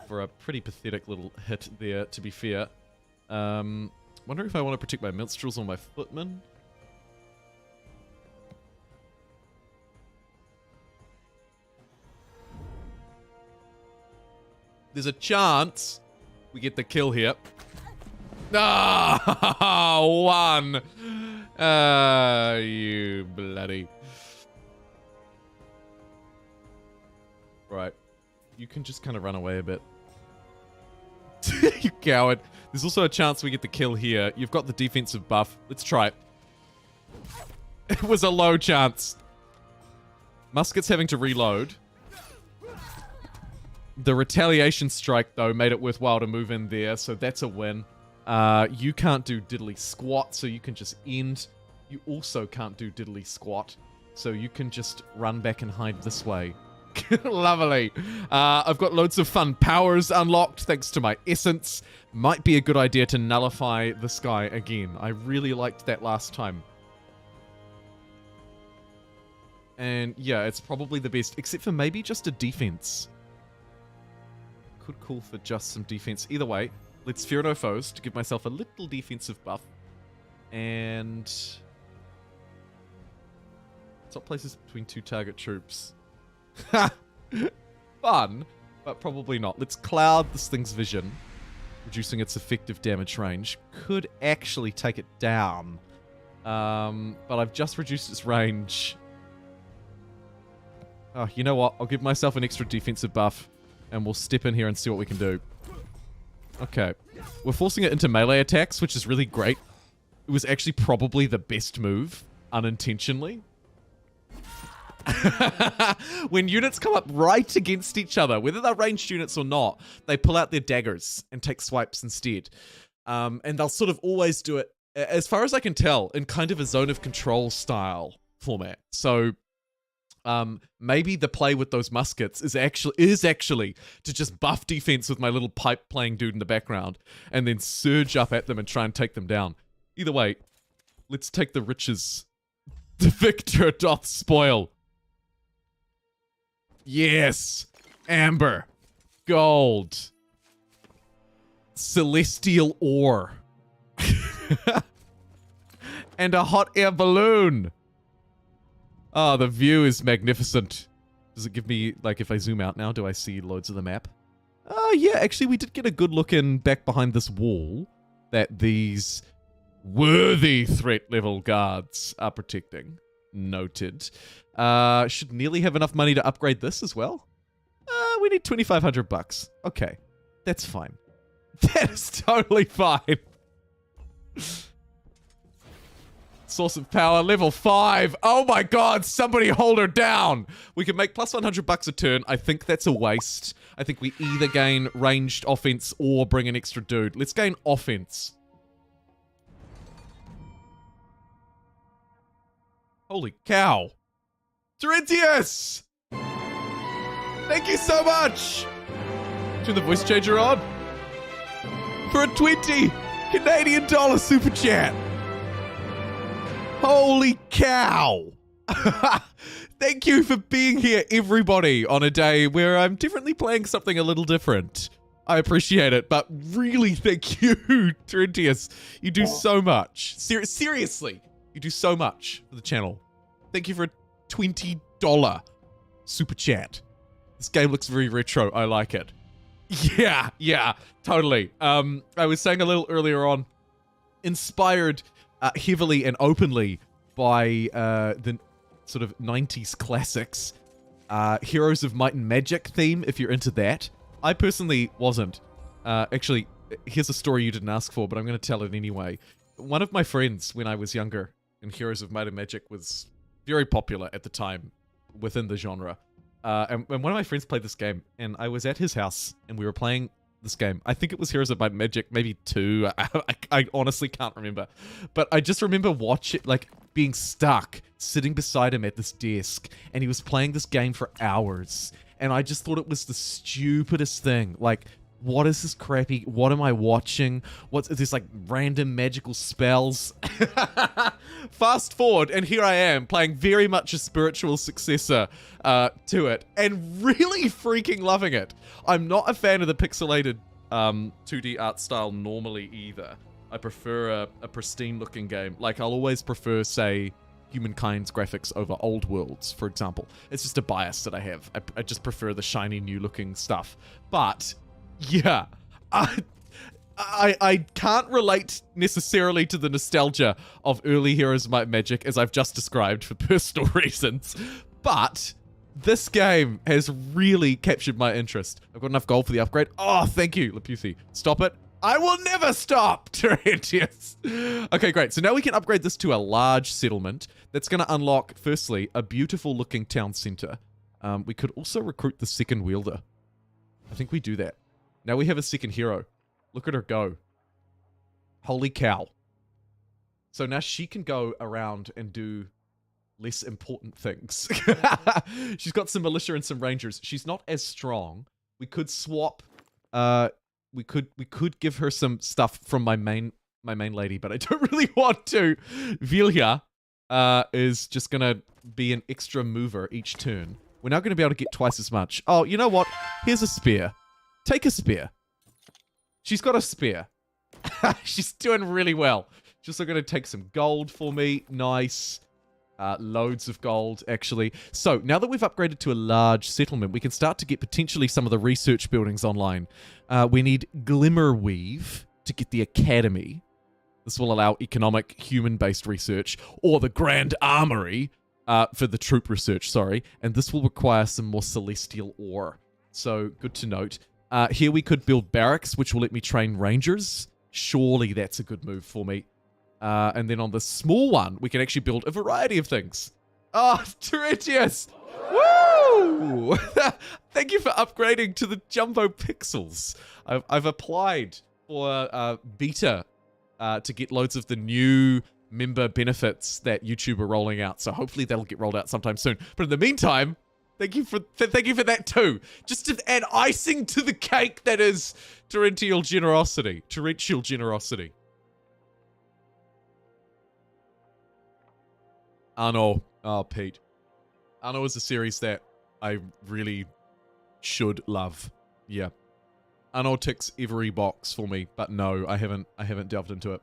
[SPEAKER 1] for a pretty pathetic little hit there, to be fair. Wonder if I want to protect my minstrels or my footmen. There's a chance we get the kill here. Ah, one. You bloody. Right. You can just kind of run away a bit. You coward. There's also a chance we get the kill here. You've got the defensive buff. Let's try it. It was a low chance. Musket's having to reload. The retaliation strike, though, made it worthwhile to move in there, so that's a win. You can't do diddly squat, so you can just end. You also can't do diddly squat, so you can just run back and hide this way. Lovely. I've got loads of fun powers unlocked thanks to my essence. Might be a good idea to nullify this guy again. I really liked that last time. And yeah, it's probably the best, except for maybe just a defense. Could call for just some defense. Either way, Let's fear no foes to give myself a little defensive buff. And... swap places between 2 target troops. Fun, but probably not. Let's cloud this thing's vision. Reducing its effective damage range. Could actually take it down. But I've just reduced its range. Oh, you know what? I'll give myself an extra defensive buff. And we'll step in here and see what we can do. Okay. We're forcing it into melee attacks, which is really great. It was actually probably the best move, unintentionally. When units come up right against each other, whether they're ranged units or not, they pull out their daggers and take swipes instead. And they'll sort of always do it, as far as I can tell, in kind of a zone of control style format. So maybe the play with those muskets is actually to just buff defense with my little pipe playing dude in the background and then surge up at them and try and take them down. Either way, let's take the riches. The victor doth spoil. Yes! Amber. Gold. Celestial ore. And a hot air balloon. Oh, the view is magnificent. Does it give me, like, if I zoom out now, do I see loads of the map? Yeah, actually, we did get a good look in back behind this wall that these worthy threat level guards are protecting. Noted. Should nearly have enough money to upgrade this as well. We need 2,500 bucks. Okay, that's fine. That is totally fine. Source of power, level 5. Oh my god, somebody hold her down. We can make plus 100 bucks a turn. I think that's a waste. I think we either gain ranged offense or bring an extra dude. Let's gain offense. Holy cow. Terentius! Thank you so much! Turn the voice changer on. For a 20 Canadian dollar super chat. Holy cow! Thank you for being here, everybody, on a day where I'm definitely playing something a little different. I appreciate it, but really thank you, Terentius. You do so much. Seriously, you do so much for the channel. Thank you for a $20 super chat. This game looks very retro. I like it. Yeah, totally. I was saying a little earlier on, inspired heavily and openly by the sort of 90s classics, Heroes of Might and Magic theme, if you're into that. I personally wasn't. Actually, here's a story you didn't ask for, but I'm going to tell it anyway. One of my friends, when I was younger, in Heroes of Might and Magic was very popular at the time within the genre. And one of my friends played this game, and I was at his house, and we were playing this game. I think it was Heroes of Might and Magic, maybe 2. I honestly can't remember. But I just remember being stuck, sitting beside him at this desk, and he was playing this game for hours. And I just thought it was the stupidest thing. Like, what is this crappy? What am I watching? What's this, like, random magical spells? Fast forward, and here I am, playing very much a spiritual successor to it, and really freaking loving it. I'm not a fan of the pixelated 2D art style normally either. I prefer a pristine-looking game. Like, I'll always prefer, say, Humankind's graphics over Old World's, for example. It's just a bias that I have. I just prefer the shiny, new-looking stuff. But yeah, I can't relate necessarily to the nostalgia of early Heroes of Might and Magic, as I've just described for personal reasons, but this game has really captured my interest. I've got enough gold for the upgrade. Oh, thank you, Laputhi. Stop it. I will never stop, Terentius. Okay, great. So now we can upgrade this to a large settlement that's going to unlock, firstly, a beautiful-looking town center. We could also recruit the second wielder. I think we do that. Now we have a second hero. Look at her go. Holy cow. So now she can go around and do less important things. She's got some militia and some rangers. She's not as strong. We could swap. We could give her some stuff from my main lady, but I don't really want to. Vilja is just gonna be an extra mover each turn. We're now gonna be able to get twice as much. Oh, you know what? Here's a spear. Take a spear. She's got a spear. She's doing really well. She's also going to take some gold for me. Nice. Loads of gold, actually. So, now that we've upgraded to a large settlement, we can start to get potentially some of the research buildings online. We need Glimmerweave to get the academy. This will allow economic, human-based research, or the Grand Armory for the troop research, sorry. And this will require some more celestial ore. So, good to note. Here we could build barracks, which will let me train rangers. Surely that's a good move for me. And then on the small one, we can actually build a variety of things. Oh, Terentius! Woo! Thank you for upgrading to the Jumbo Pixels. I've applied for beta to get loads of the new member benefits that YouTube are rolling out. So hopefully that'll get rolled out sometime soon. But in the meantime, thank you for that too. Just to add icing to the cake that is torrential generosity. Torrential generosity. Anno. Oh, Pete. Anno is a series that I really should love. Yeah. Anno ticks every box for me, but no, I haven't delved into it.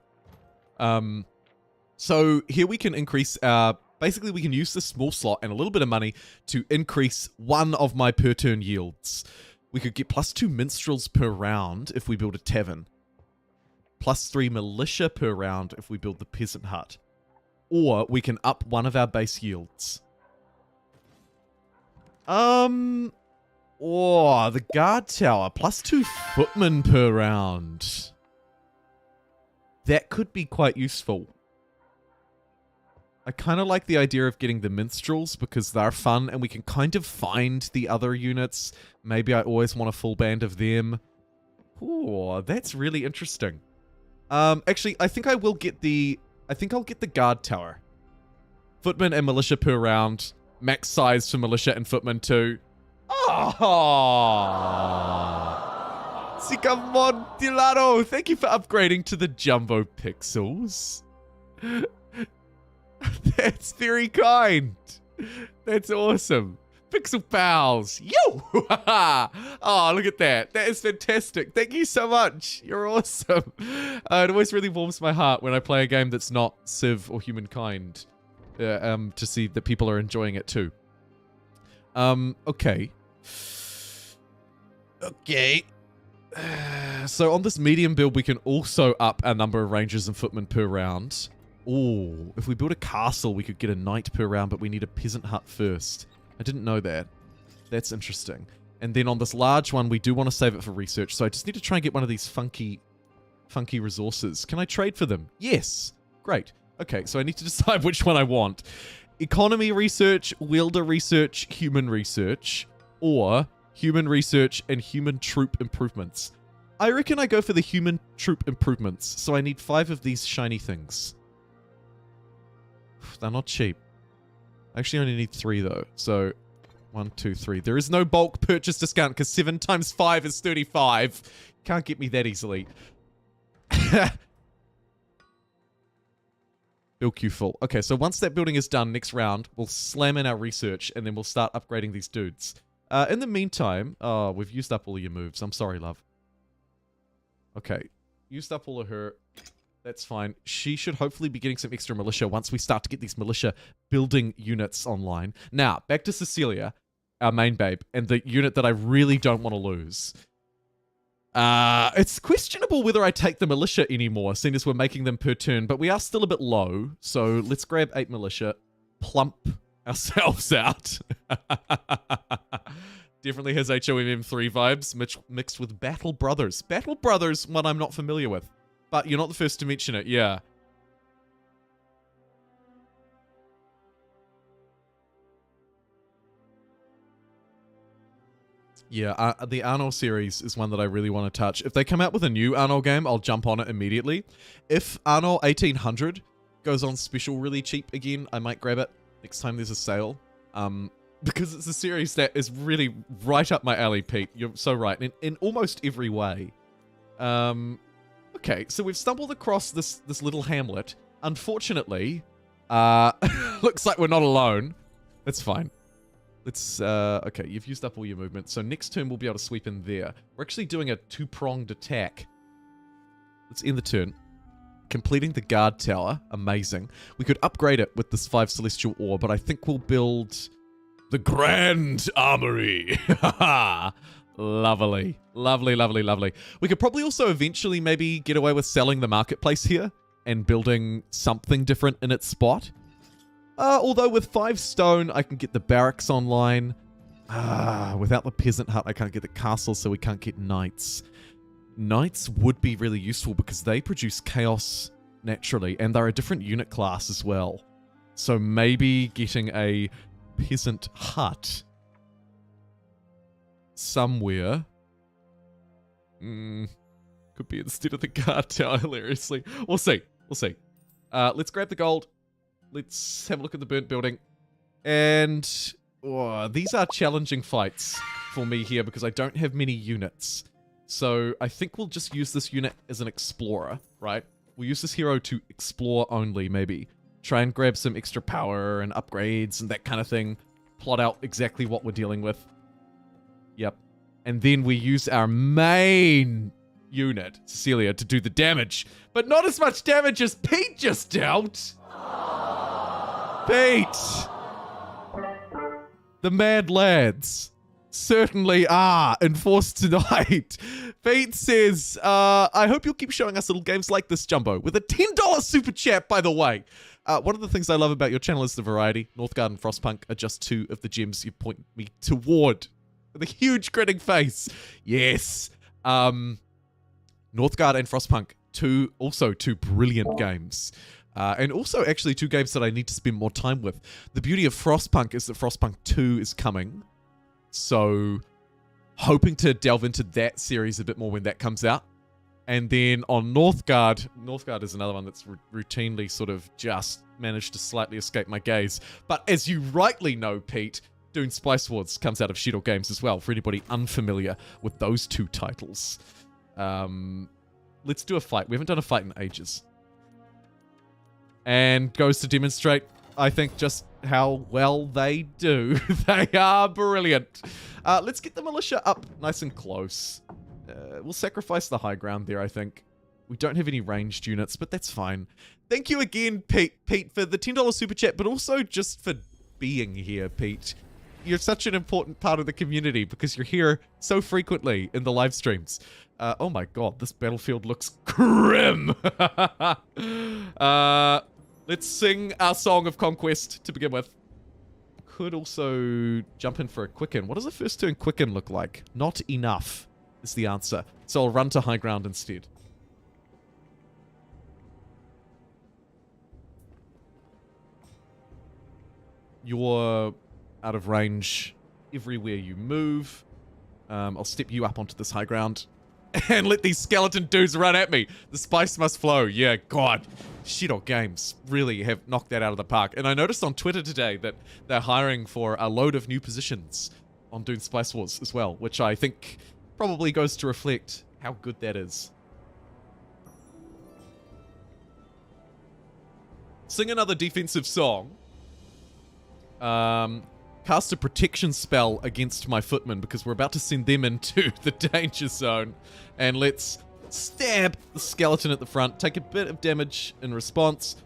[SPEAKER 1] So here we can increase our... Basically, we can use this small slot and a little bit of money to increase one of my per turn yields. We could get +2 minstrels per round if we build a tavern. +3 militia per round if we build the peasant hut. Or we can up one of our base yields. The guard tower. +2 footmen per round. That could be quite useful. I kind of like the idea of getting the minstrels because they're fun and we can kind of find the other units. Maybe I always want a full band of them. Ooh, that's really interesting. Actually, I think I'll get the guard tower. Footmen and militia per round. Max size for militia and footmen too. Oh! Sicamontilado, thank you for upgrading to the Jumbo Pixels. That's very kind. That's awesome. Pixel Pals. Yo! Oh, look at that. That is fantastic. Thank you so much. You're awesome. It always really warms my heart when I play a game that's not Civ or Humankind. To see that people are enjoying it too. Okay. Okay. So on this medium build, we can also up our number of rangers and footmen per round. Ooh, if we build a castle, we could get a knight per round, but we need a peasant hut first. I didn't know that. That's interesting. And then on this large one, we do want to save it for research, so I just need to try and get one of these funky resources. Can I trade for them? Yes. Great. Okay, so I need to decide which one I want. Economy research, wielder research, human research, or human research and human troop improvements. I reckon I go for the human troop improvements, so I need 5 of these shiny things. They're not cheap. I actually only need 3 though. So 1, 2, 3. There is no bulk purchase discount because 7 times 5 is 35. Can't get me that easily. Build queue full. Okay, so once that building is done, next round, we'll slam in our research and then we'll start upgrading these dudes. In the meantime, oh, we've used up all of your moves. I'm sorry, love. Okay, used up all of her. That's fine. She should hopefully be getting some extra militia once we start to get these militia building units online. Now, back to Cecilia, our main babe, and the unit that I really don't want to lose. It's questionable whether I take the militia anymore, seeing as we're making them per turn, but we are still a bit low, so let's grab 8 militia, plump ourselves out. Definitely has HOMM 3 vibes, mixed with Battle Brothers. Battle Brothers, one I'm not familiar with. But you're not the first to mention it, yeah. Yeah, the Arnold series is one that I really want to touch. If they come out with a new Arnold game, I'll jump on it immediately. If Arnold 1800 goes on special really cheap again, I might grab it next time there's a sale. Because it's a series that is really right up my alley, Pete. You're so right, in almost every way. Okay, so we've stumbled across this little hamlet. Unfortunately, looks like we're not alone. That's fine. Let's, okay, you've used up all your movement. So next turn we'll be able to sweep in there. We're actually doing a 2-pronged attack. Let's end the turn. Completing the guard tower. Amazing. We could upgrade it with this 5 celestial ore, but I think we'll build the Grand Armory. Lovely. Lovely, lovely, lovely. We could probably also eventually maybe get away with selling the marketplace here and building something different in its spot. Although with 5 stone, I can get the barracks online. Without the peasant hut, I can't get the castle, so we can't get knights. Knights would be really useful because they produce chaos naturally, and they're a different unit class as well. So maybe getting a peasant hut somewhere could be instead of the guard tower, hilariously. We'll see. We'll see. Let's grab the gold. Let's have a look at the burnt building. And these are challenging fights for me here because I don't have many units. So I think we'll just use this unit as an explorer, right? We'll use this hero to explore only, maybe. Try and grab some extra power and upgrades and that kind of thing. Plot out exactly what we're dealing with. Yep. And then we use our main unit, Cecilia, to do the damage. But not as much damage as Pete just dealt. Pete! The Mad Lads certainly are enforced tonight. Pete says, I hope you'll keep showing us little games like this, Jumbo, with a $10 super chat, by the way. One of the things I love about your channel is the variety. Northgard and Frostpunk are just 2 of the gems you point me toward. With a huge grinning face. Yes. Northgard and Frostpunk, also two brilliant games. And also actually 2 games that I need to spend more time with. The beauty of Frostpunk is that Frostpunk 2 is coming. So, hoping to delve into that series a bit more when that comes out. And then on Northgard is another one that's routinely sort of just managed to slightly escape my gaze. But as you rightly know, Pete, Dune Spice Wars comes out of Shadow Games as well, for anybody unfamiliar with those 2 titles. Let's do a fight. We haven't done a fight in ages. And goes to demonstrate, I think, just how well they do. They are brilliant. Let's get the militia up nice and close. We'll sacrifice the high ground there, I think. We don't have any ranged units, but that's fine. Thank you again, Pete, for the $10 super chat, but also just for being here, Pete. You're such an important part of the community because you're here so frequently in the live streams. Oh my god, this battlefield looks grim. Let's sing our Song of Conquest to begin with. Could also jump in for a quicken. What does a first turn quicken look like? Not enough is the answer. So I'll run to high ground instead. You're out of range everywhere you move. I'll step you up onto this high ground and let these skeleton dudes run at me. The spice must flow. Yeah, God. Shadow Games really have knocked that out of the park. And I noticed on Twitter today that they're hiring for a load of new positions on Dune Spice Wars as well, which I think probably goes to reflect how good that is. Sing another defensive song. Cast a protection spell against my footmen because we're about to send them into the danger zone. And let's stab the skeleton at the front, take a bit of damage in response.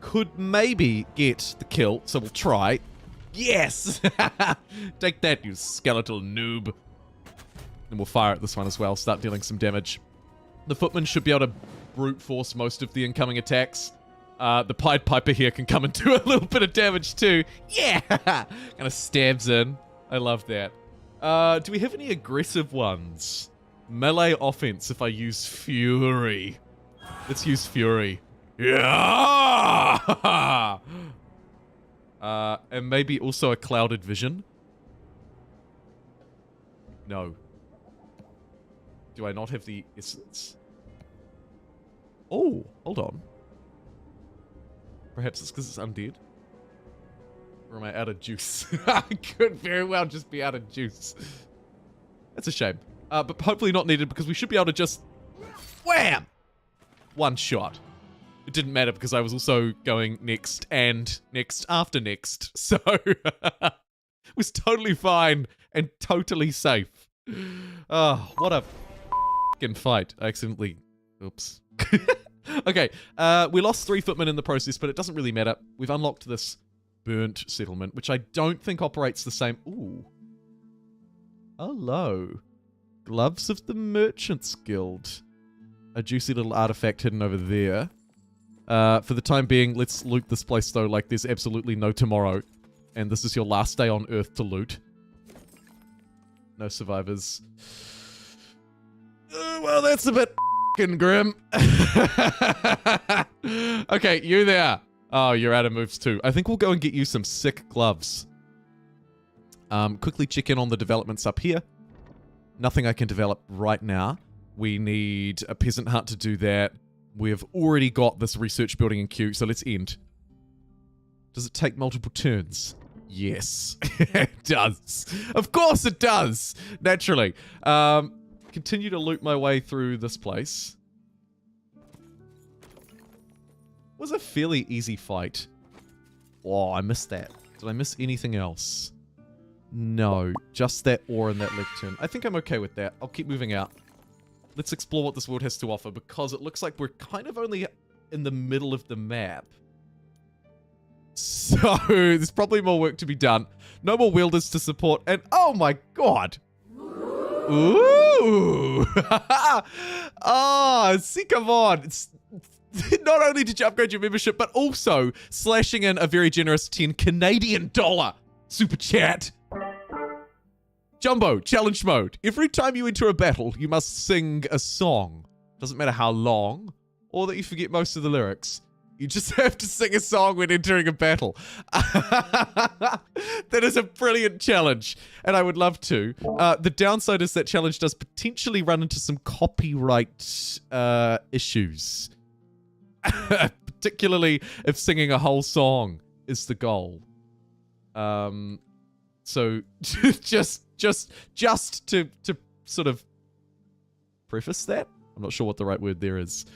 [SPEAKER 1] Could maybe get the kill, so we'll try. Yes! Take that, you skeletal noob. And we'll fire at this one as well, start dealing some damage. The footmen should be able to brute force most of the incoming attacks. The Pied Piper here can come and do a little bit of damage too. Yeah! Kind of stabs in. I love that. Do we have any aggressive ones? Melee offense if I use Fury. Let's use Fury. Yeah! And maybe also a Clouded Vision. No. Do I not have the essence? Oh, hold on. Perhaps it's because it's undead? Or am I out of juice? I could very well just be out of juice. That's a shame. But hopefully not needed because we should be able to just... Wham! One shot. It didn't matter because I was also going next and next after next. So it was totally fine and totally safe. Oh, what a f***ing fight. I accidentally... Oops. Okay, we lost 3 footmen in the process, but it doesn't really matter. We've unlocked this burnt settlement, which I don't think operates the same. Ooh. Hello. Gloves of the Merchants Guild. A juicy little artifact hidden over there. For the time being, let's loot this place though like there's absolutely no tomorrow. And this is your last day on Earth to loot. No survivors. Well, that's a bit f***ing grim. Okay, you there. Oh, you're out of moves too. I think we'll go and get you some sick gloves. Quickly check in on the developments up here. Nothing I can develop right now. We need a peasant hut to do that. We've already got this research building in queue, so let's end. Does it take multiple turns? Yes, it does. Of course it does. Naturally. Continue to loot my way through this place. Was a fairly easy fight. Oh, I missed that. Did I miss anything else? No, just that ore and that lectern. I think I'm okay with that. I'll keep moving out. Let's explore what this world has to offer, because it looks like we're kind of only in the middle of the map. So, there's probably more work to be done. No more wielders to support, and oh my god! Ooh! Oh, see, come on! It's, not only did you upgrade your membership, but also slashing in a very generous 10 Canadian dollar super chat. Jumbo, challenge mode. Every time you enter a battle, you must sing a song. Doesn't matter how long, or that you forget most of the lyrics. You just have to sing a song when entering a battle. That is a brilliant challenge, and I would love to. The downside is that challenge does potentially run into some copyright issues. Particularly if singing a whole song is the goal. So just to sort of preface that, I'm not sure what the right word there is.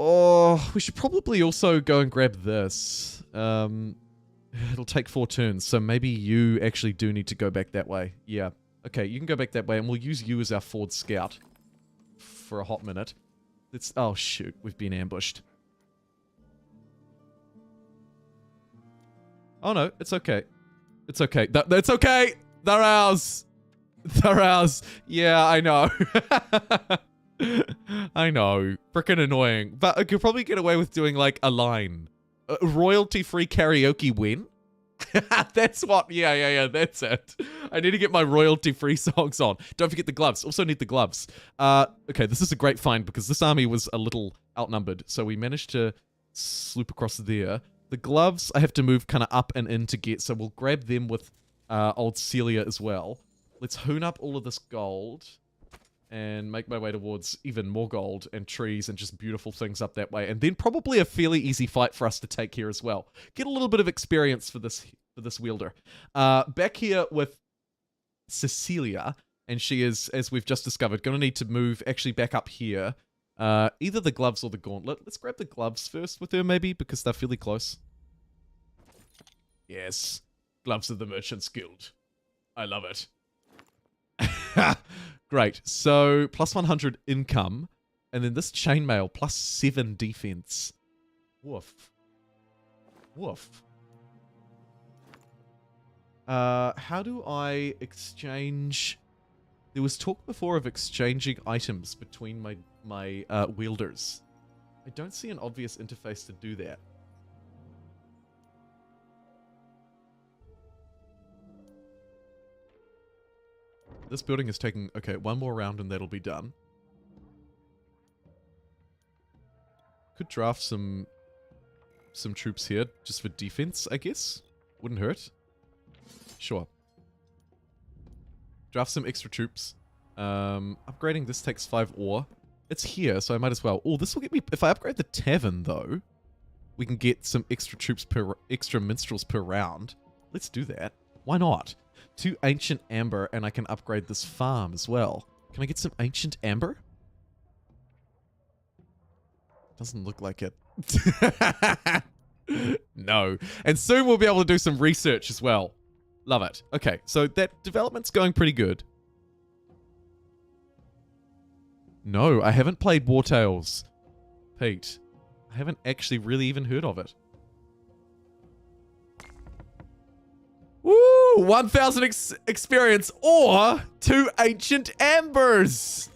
[SPEAKER 1] Oh, we should probably also go and grab this. It'll take 4 turns, so maybe you actually do need to go back that way. Yeah. Okay, you can go back that way, and we'll use you as our forward scout for a hot minute. Let's. Oh shoot, we've been ambushed. Oh no, it's okay. It's okay. That's okay. They're ours. They're ours. Yeah, I know. I know. Frickin' annoying. But I could probably get away with doing like a line. Royalty-free karaoke win? That's what. Yeah, that's it. I need to get my royalty-free songs on. Don't forget the gloves. Also need the gloves. Okay, this is a great find because this army was a little outnumbered. So we managed to sloop across there. The gloves I have to move kind of up and in to get, so we'll grab them with old Celia as well. Let's hoon up all of this gold and make my way towards even more gold and trees and just beautiful things up that way. And then probably a fairly easy fight for us to take here as well. Get a little bit of experience for this wielder. Back here with Cecilia, and she is, as we've just discovered, going to need to move actually back up here. Either the gloves or the gauntlet. Let's grab the gloves first with her, maybe, because they're fairly close. Yes. Gloves of the Merchants Guild. I love it. Great. So, plus 100 income. And then this chainmail, plus 7 defense. Woof. Woof. How do I exchange... There was talk before of exchanging items between my wielders. I don't see an obvious interface to do that. This building is taking... Okay, one more round and that'll be done. Could draft some troops here, just for defense, I guess. Wouldn't hurt. Sure. Draft some extra troops. Upgrading this takes 5 ore. It's here, so I might as well. Oh, this will get me... If I upgrade the tavern, though, we can get some extra troops extra minstrels per round. Let's do that. Why not? 2 ancient amber, and I can upgrade this farm as well. Can I get some ancient amber? Doesn't look like it. No. And soon we'll be able to do some research as well. Love it. Okay, so that development's going pretty good. No, I haven't played War Tales, Pete. I haven't actually really even heard of it. Woo! 1,000 experience or 2 ancient ambers.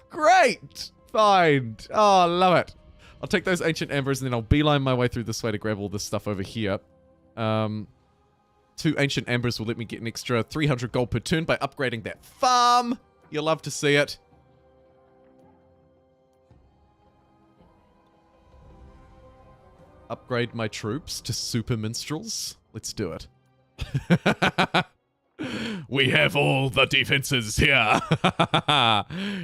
[SPEAKER 1] Great. Fine. Oh, love it. I'll take those ancient ambers and then I'll beeline my way through this way to grab all this stuff over here. 2 ancient ambers will let me get an extra 300 gold per turn by upgrading that farm. You'll love to see it. Upgrade my troops to super minstrels. Let's do it. We have all the defenses here.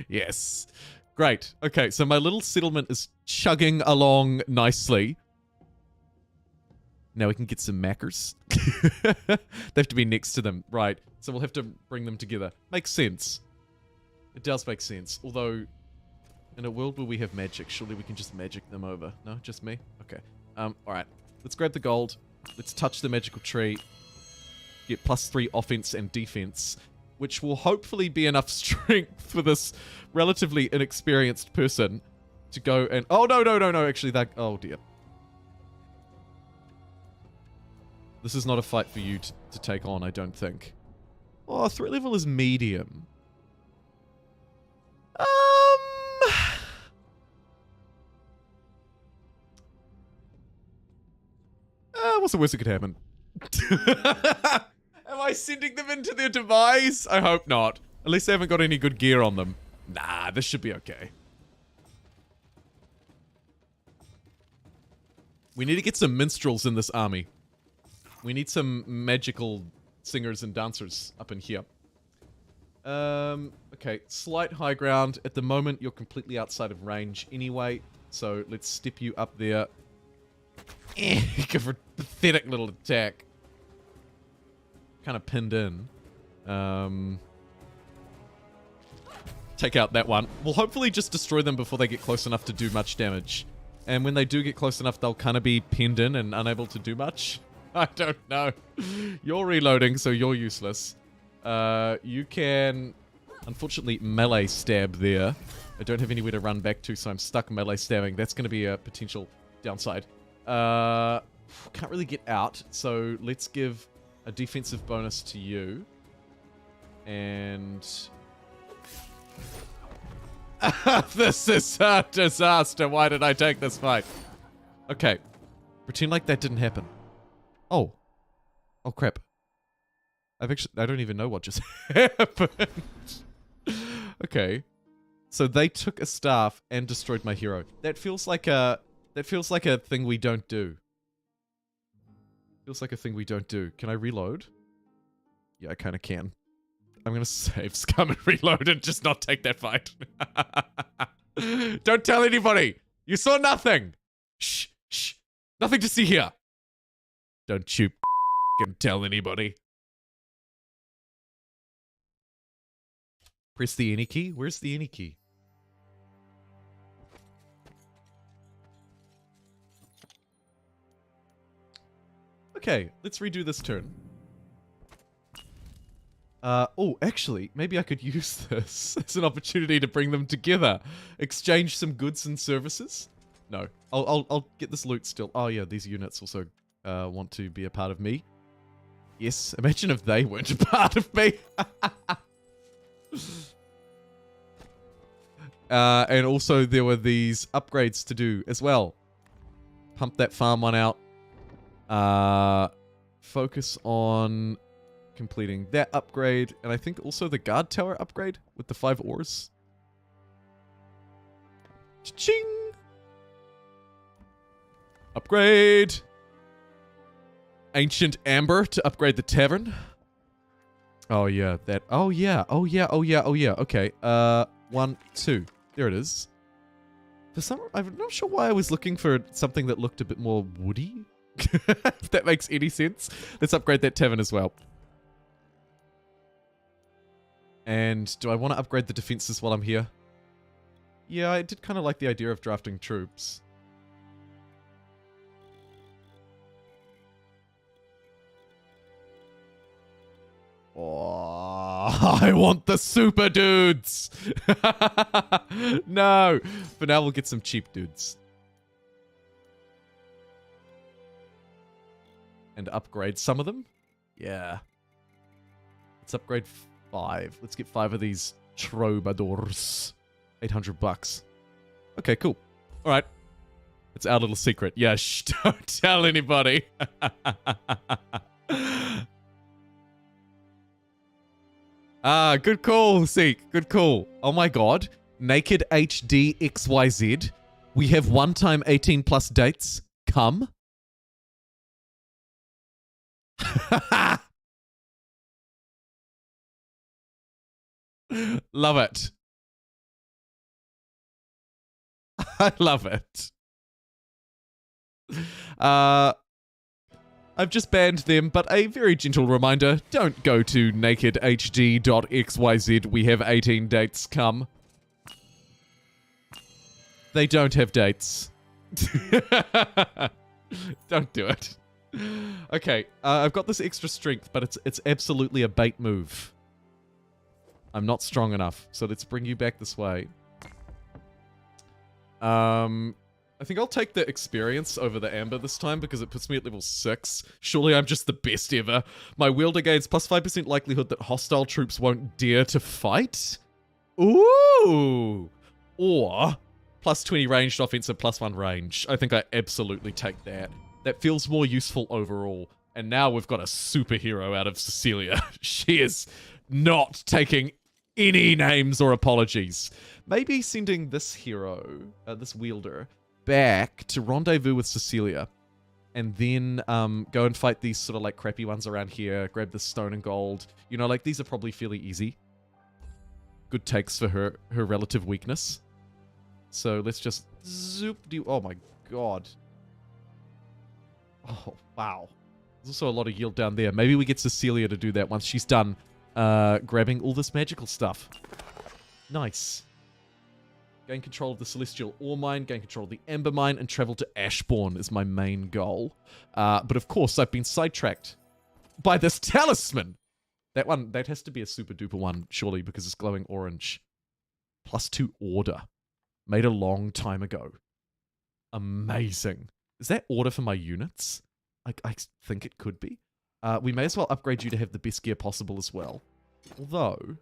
[SPEAKER 1] Yes. Great. Okay, so my little settlement is chugging along nicely. Now we can get some mackers. They have to be next to them. Right. So we'll have to bring them together. Makes sense. It does make sense. Although, in a world where we have magic, surely we can just magic them over. No? Just me? Okay. Alright. Let's grab the gold. Let's touch the magical tree. Get +3 offense and defense, which will hopefully be enough strength for this relatively inexperienced person to go and... Oh, no, actually that... Oh, dear. This is not a fight for you to take on, I don't think. Oh, threat level is medium. What's the worst that could happen? Am I sending them into their demise? I hope not. At least they haven't got any good gear on them. Nah, this should be okay. We need to get some minstrels in this army. We need some magical singers and dancers up in here. Okay, slight high ground. At the moment, you're completely outside of range anyway. So let's step you up there. Give her a pathetic little attack. Kind of pinned in. Take out that one. We'll hopefully just destroy them before they get close enough to do much damage. And when they do get close enough, they'll kind of be pinned in and unable to do much. I don't know. You're reloading, so you're useless. You can, unfortunately, melee stab there. I don't have anywhere to run back to, so I'm stuck melee stabbing. That's going to be a potential downside. Can't really get out, so let's give a defensive bonus to you. And... This is a disaster. Why did I take this fight? Okay. Pretend like that didn't happen. Oh. Oh, crap. I don't even know what just happened. Okay. So they took a staff and destroyed my hero. That feels like a thing we don't do. Feels like a thing we don't do. Can I reload? Yeah, I kind of can. I'm gonna save scum and reload and just not take that fight. Don't tell anybody! You saw nothing! Shh, shh. Nothing to see here. Don't you tell anybody. Press the any key? Where's the any key? Okay, let's redo this turn. Oh, actually, maybe I could use this as an opportunity to bring them together. Exchange some goods and services. No, I'll get this loot still. Oh yeah, these units also want to be a part of me. Yes, imagine if they weren't a part of me. And also there were these upgrades to do as well. Pump that farm one out. Focus on completing that upgrade, and I think also the guard tower upgrade with the 5 ores. Cha-ching! Upgrade! Ancient Amber to upgrade the tavern. Oh yeah, that. Oh yeah, oh yeah, oh yeah, oh yeah. Okay, 1, 2. There it is. For some, I'm not sure why I was looking for something that looked a bit more woody. If that makes any sense. Let's upgrade that tavern as well. And do I want to upgrade the defenses while I'm here? Yeah, I did kind of like the idea of drafting troops. Oh. I want the super dudes. No. For now, we'll get some cheap dudes. And upgrade some of them. Yeah. Let's upgrade 5. Let's get 5 of these troubadours. 800 bucks. Okay, cool. All right. It's our little secret. Yeah, shh, don't tell anybody. Ah, good call, Seek. Good call. Oh my god. Naked HD XYZ. We have one-time 18 plus dates. Come. Love it. I love it. I've just banned them, but a very gentle reminder, don't go to nakedhd.xyz. We have 18 dates come. They don't have dates. Don't do it. Okay, I've got this extra strength, but it's absolutely a bait move. I'm not strong enough, so let's bring you back this way. I think I'll take the experience over the amber this time because it puts me at level 6. Surely I'm just the best ever. My wielder gains plus 5% likelihood that hostile troops won't dare to fight. Ooh! Or plus 20 ranged offense and plus 1 range. I think I absolutely take that. That feels more useful overall. And now we've got a superhero out of Cecilia. She is not taking any names or apologies. Maybe sending this hero, this wielder, back to rendezvous with Cecilia, and then go and fight these sort of like crappy ones around here, grab the stone and gold. You know, like these are probably fairly easy. Good takes for her relative weakness. So let's just zoop do. Oh my god. Oh, wow. There's also a lot of yield down there. Maybe we get Cecilia to do that once she's done grabbing all this magical stuff. Nice. Gain control of the Celestial Ore Mine, gain control of the Ember Mine, and travel to Ashbourne is my main goal. But of course, I've been sidetracked by this talisman. That has to be a super duper one, surely, because it's glowing orange. +2 order. Made a long time ago. Amazing. Is that order for my units? I think it could be. We may as well upgrade you to have the best gear possible as well. Although...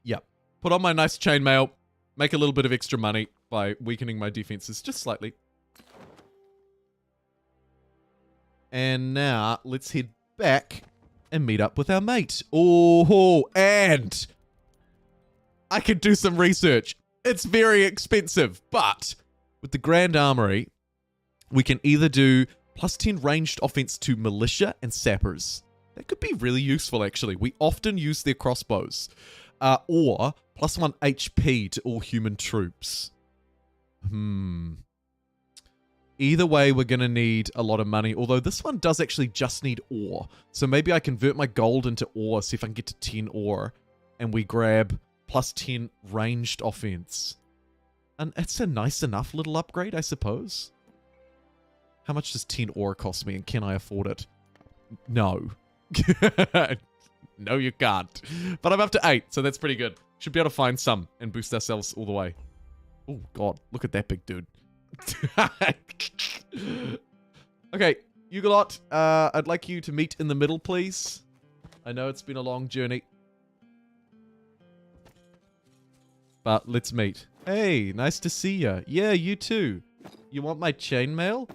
[SPEAKER 1] Yep. Put on my nice chainmail, make a little bit of extra money by weakening my defenses just slightly. And now, let's head back and meet up with our mate. Oh, and I could do some research. It's very expensive, but with the Grand Armory, we can either do +10 ranged offense to militia and sappers. That could be really useful, actually. We often use their crossbows. Or +1 HP to all human troops. Either way, we're going to need a lot of money, although this one does actually just need ore. So maybe I convert my gold into ore, see if I can get to 10 ore, and we grab +10 ranged offense. And it's a nice enough little upgrade, I suppose. How much does 10 ore cost me, and can I afford it? No. No, you can't. But I'm up to 8, so that's pretty good. Should be able to find some and boost ourselves all the way. Oh, God. Look at that big dude. Okay, Yugalot, I'd like you to meet in the middle, please. I know it's been a long journey. But let's meet. Hey, nice to see ya. Yeah, you too. You want my chainmail?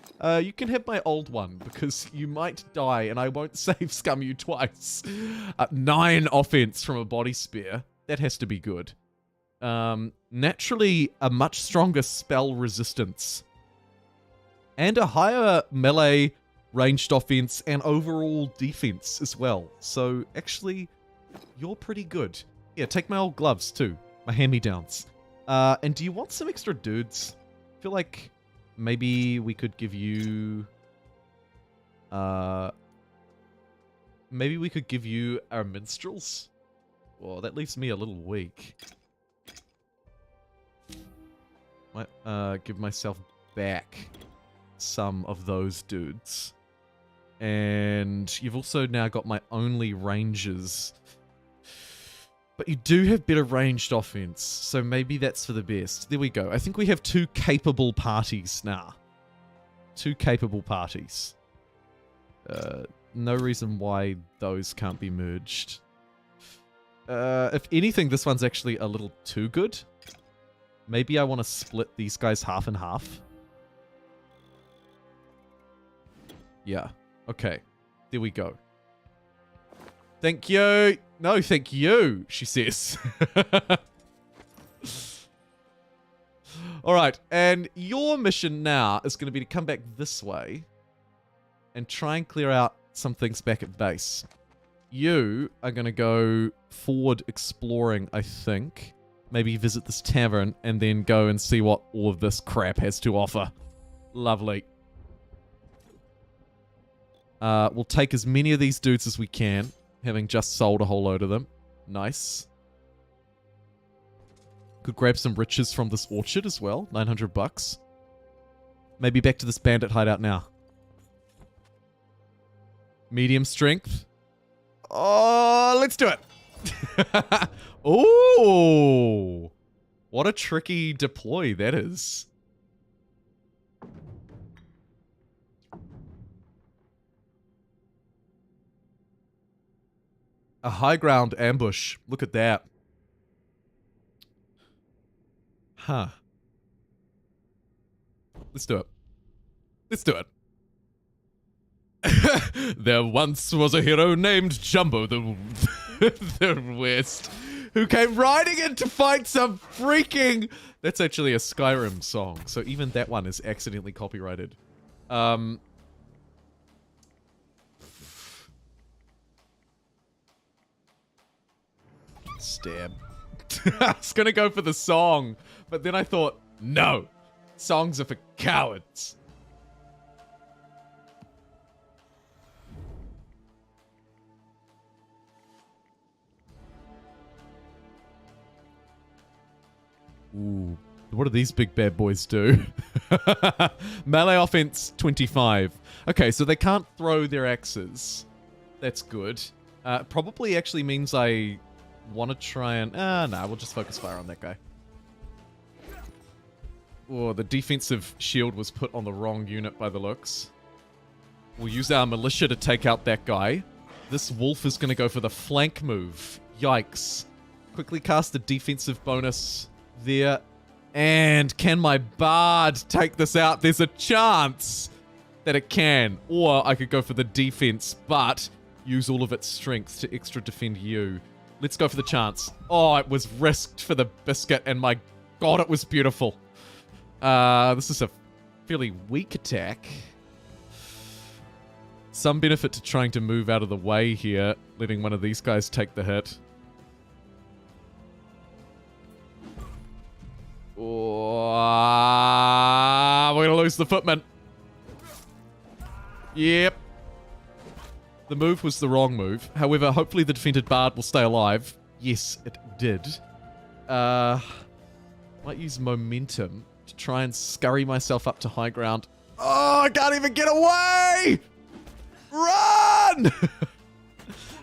[SPEAKER 1] You can have my old one, because you might die, and I won't save scum you twice. 9 offense from a body spear. That has to be good. Naturally, a much stronger spell resistance. And a higher melee ranged offense and overall defense as well. So, actually, you're pretty good. Yeah, take my old gloves, too. My hand-me-downs. And do you want some extra dudes? I feel like... maybe we could give you... maybe we could give you our minstrels? Well, that leaves me a little weak. Might give myself back some of those dudes. And you've also now got my only rangers. But you do have better ranged offense, so maybe that's for the best. There we go. I think we have 2 capable parties now. 2 capable parties. No reason why those can't be merged. If anything, this one's actually a little too good. Maybe I want to split these guys half and half. Yeah. Okay. There we go. Thank you. No, thank you, she says. All right. And your mission now is going to be to come back this way and try and clear out some things back at base. You are going to go forward exploring, I think. Maybe visit this tavern and then go and see what all of this crap has to offer. Lovely. We'll take as many of these dudes as we can, having just sold a whole load of them. Nice. Could grab some riches from this orchard as well. 900 bucks. Maybe back to this bandit hideout now. Medium strength. Oh, let's do it. Oh, what a tricky deploy that is. A high ground ambush. Look at that. Huh. Let's do it. Let's do it. There once was a hero named Jumbo the West, who came riding in to fight some freaking... That's actually a Skyrim song, so even that one is accidentally copyrighted. Stab. I was gonna go for the song, but then I thought, no, songs are for cowards. Ooh, what do these big bad boys do? Melee offense 25. Okay, so they can't throw their axes. That's good. Probably actually means I want to try and... nah, we'll just focus fire on that guy. Oh, the defensive shield was put on the wrong unit by the looks. We'll use our militia to take out that guy. This wolf is going to go for the flank move. Yikes. Quickly cast a defensive bonus there. And can my bard take this out? There's a chance that it can. Or I could go for the defense, but use all of its strength to extra defend you. Let's go for the chance. Oh, it was risked for the biscuit, and my god, it was beautiful. This is a fairly weak attack. Some benefit to trying to move out of the way here, letting one of these guys take the hit. Oh, we're gonna lose the footman. Yep. The move was the wrong move. However, hopefully the defeated bard will stay alive. Yes, it did. Might use momentum to try and scurry myself up to high ground. Oh, I can't even get away! Run!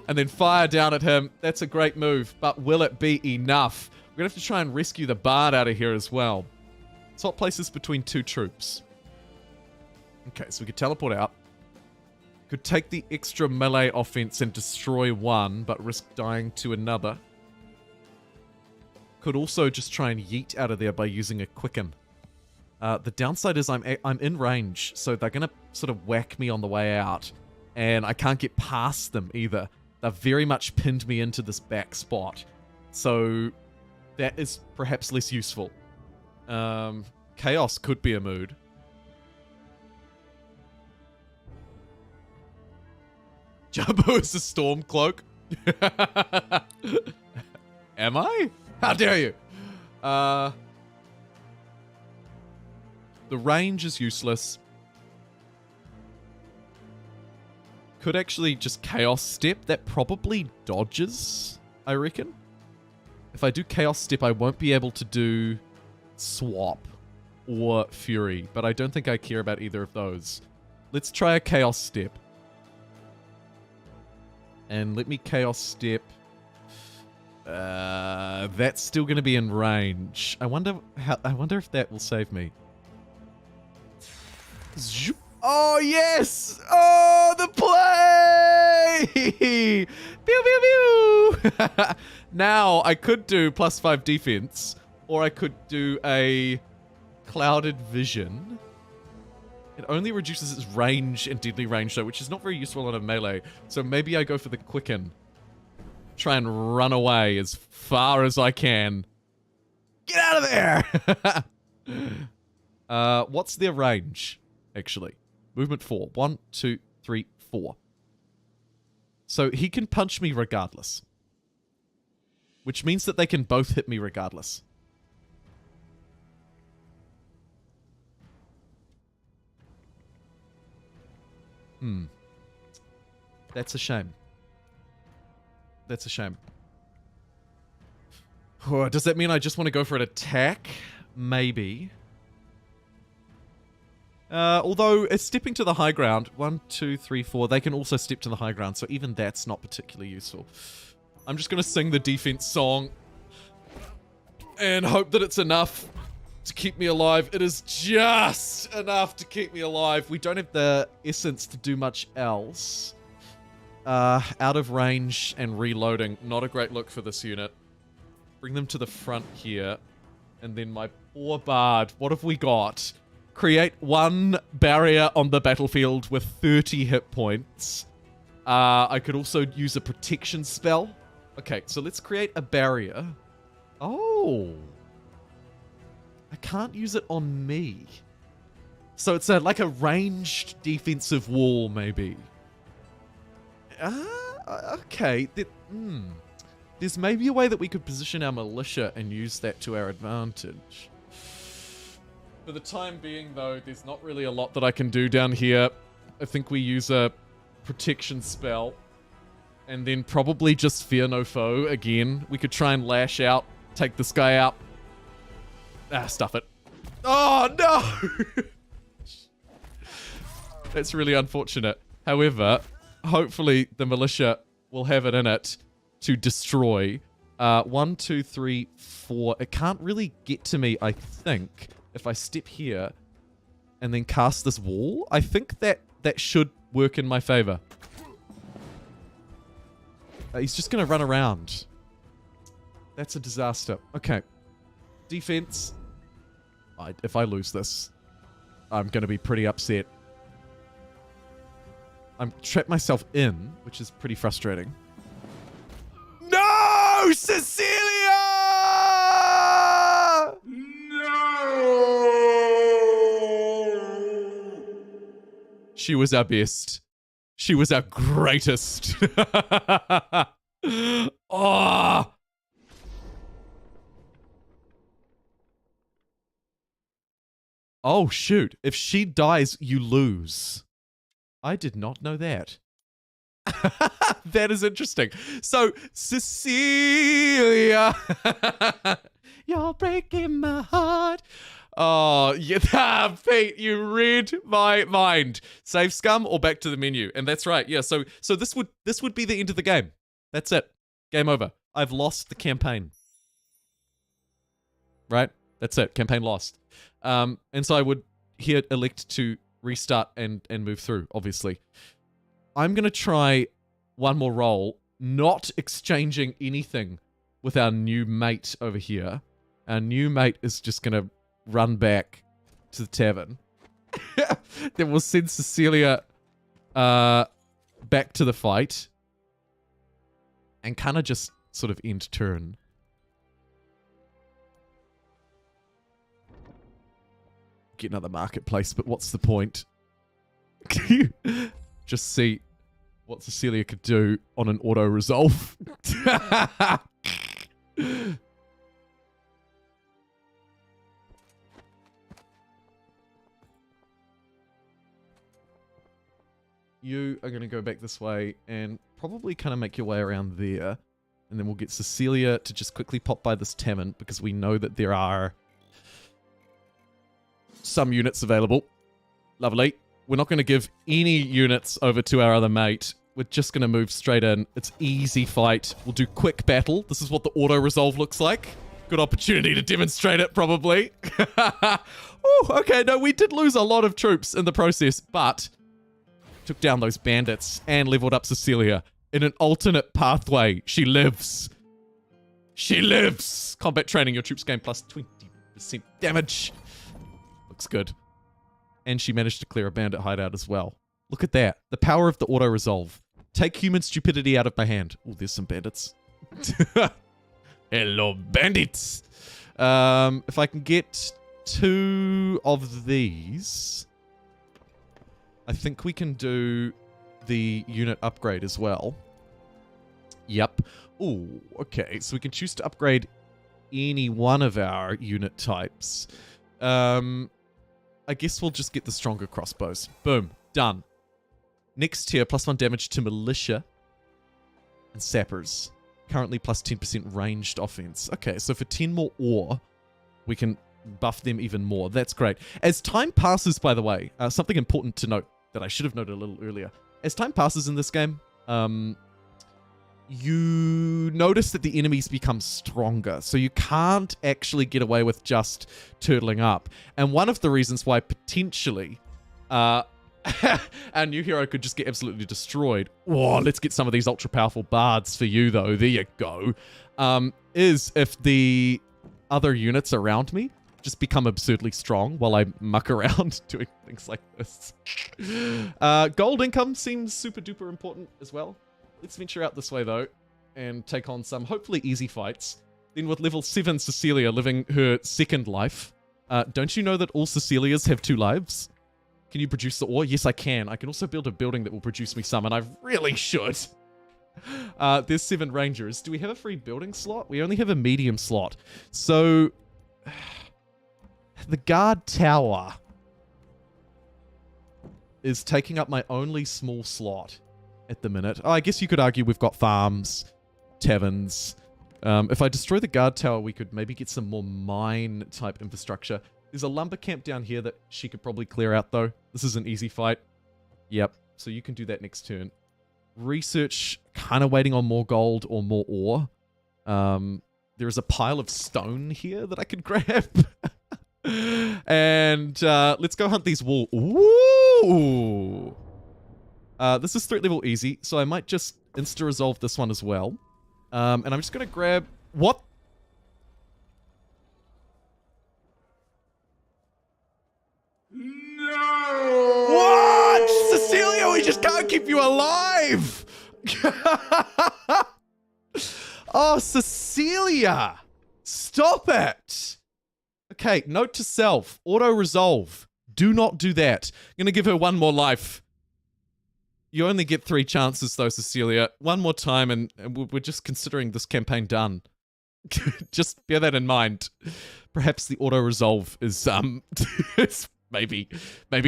[SPEAKER 1] And then fire down at him. That's a great move, but will it be enough? We're going to have to try and rescue the bard out of here as well. Swap places between 2 troops. Okay, so we could teleport out. Could take the extra melee offense and destroy one, but risk dying to another. Could also just try and yeet out of there by using a quicken. The downside is I'm in range, so they're going to sort of whack me on the way out. And I can't get past them either. They've very much pinned me into this back spot. So that is perhaps less useful. Chaos could be a mood. Jumbo is a storm cloak. Am I? How dare you? The range is useless. Could actually just Chaos Step. That probably dodges, I reckon. If I do Chaos Step, I won't be able to do Swap or Fury, but I don't think I care about either of those. Let's try a Chaos Step. And let me Chaos Step. That's still going to be in range. I wonder if that will save me. Zoop. Oh, yes! Oh, the play! Pew, pew, pew! Now, I could do +5 defense, or I could do a clouded vision. It only reduces its range and deadly range, though, which is not very useful on a melee. So maybe I go for the quicken. Try and run away as far as I can. Get out of there! What's their range, actually? Movement 4. 1, 2, 3, 4. So he can punch me regardless. Which means that they can both hit me regardless. That's a shame. That's a shame. Oh, does that mean I just want to go for an attack? Maybe. Although, it's stepping to the high ground. 1, 2, 3, 4. They can also step to the high ground, so even that's not particularly useful. I'm just going to sing the defense song and hope that it's enough to keep me alive. It is just enough to keep me alive. We don't have the essence to do much else. Out of range and reloading. Not a great look for this unit. Bring them to the front here. And then my poor bard. What have we got? Create 1 barrier on the battlefield with 30 hit points. I could also use a protection spell. Okay, so let's create a barrier. Oh. I can't use it on me. So it's like a ranged defensive wall, maybe. Okay. There's maybe a way that we could position our militia and use that to our advantage. For the time being, though, there's not really a lot that I can do down here. I think we use a protection spell. And then probably just Fear No Foe again. We could try and lash out, take this guy out. Stuff it. Oh, no! That's really unfortunate. However, hopefully the militia will have it in it to destroy. 1, 2, 3, 4. It can't really get to me, I think, if I step here and then cast this wall. I think that should work in my favor. He's just going to run around. That's a disaster. Okay. Defense. If I lose this, I'm going to be pretty upset. I'm trapped myself in, which is pretty frustrating. No! Cecilia! No! She was our best. She was our greatest. Oh! Oh, shoot. If she dies, you lose. I did not know that. That is interesting. So, Cecilia. You're breaking my heart. Oh, yeah, Pete, you read my mind. Save scum or back to the menu. And that's right. Yeah, so this would be the end of the game. That's it. Game over. I've lost the campaign. Right? That's it. Campaign lost. And so I would here elect to restart and move through, obviously. I'm going to try one more roll, not exchanging anything with our new mate over here. Our new mate is just going to run back to the tavern. Then we'll send Cecilia back to the fight and kind of just sort of end turn. Get another marketplace, but what's the point? Just see what Cecilia could do on an auto resolve. You are going to go back this way and probably kind of make your way around there. And then we'll get Cecilia to just quickly pop by this tavern because we know that there are some units available. Lovely. We're not going to give any units over to our other mate We're just going to move straight in. It's easy fight. We'll do quick battle. This is what the auto-resolve looks like. Good opportunity to demonstrate it, probably. Oh, okay, no, we did lose a lot of troops in the process, but took down those bandits and leveled up Cecilia in an alternate pathway. She lives. She lives. Combat training. Your troops gain plus 20% damage. Looks good. And she managed to clear a bandit hideout as well. Look at that. The power of the auto-resolve. Take human stupidity out of my hand. Oh, there's some bandits. Hello, bandits. If I can get 2 of these, I think we can do the unit upgrade as well. Yep. Oh, okay. So we can choose to upgrade any one of our unit types. I guess we'll just get the stronger crossbows. Boom. Done. Next tier, +1 damage to militia and sappers. Currently plus 10% ranged offense. Okay, so for 10 more ore, we can buff them even more. That's great. As time passes, by the way, something important to note that I should have noted a little earlier. As time passes in this game, you notice that the enemies become stronger. So you can't actually get away with just turtling up. And one of the reasons why potentially our new hero could just get absolutely destroyed. Oh, let's get some of these ultra powerful bards for you, though. There you go. Is if the other units around me just become absurdly strong while I muck around doing things like this. Gold income seems super duper important as well. Let's venture out this way, though, and take on some hopefully easy fights. Then with level 7 Cecilia living her second life. Don't you know that all Cecilias have 2 lives? Can you produce the ore? Yes, I can. I can also build a building that will produce me some, and I really should. There's 7 rangers. Do we have a free building slot? We only have a medium slot. So, the guard tower is taking up my only small slot at the minute. Oh, I guess you could argue we've got farms, taverns. If I destroy the guard tower, we could maybe get some more mine-type infrastructure. There's a lumber camp down here that she could probably clear out, though. This is an easy fight. Yep, so you can do that next turn. Research, kind of waiting on more gold or more ore. There is a pile of stone here that I could grab. And let's go hunt these wool. Ooh! This is threat level easy, so I might just insta-resolve this one as well. And I'm just going to grab... What? No! What? Cecilia, we just can't keep you alive! Oh, Cecilia! Stop it! Okay, note to self. Auto-resolve. Do not do that. I'm gonna give her 1 more life. You only get 3 chances, though, Cecilia. 1 more time, and we're just considering this campaign done. Just bear that in mind. Perhaps the auto-resolve is, it's maybe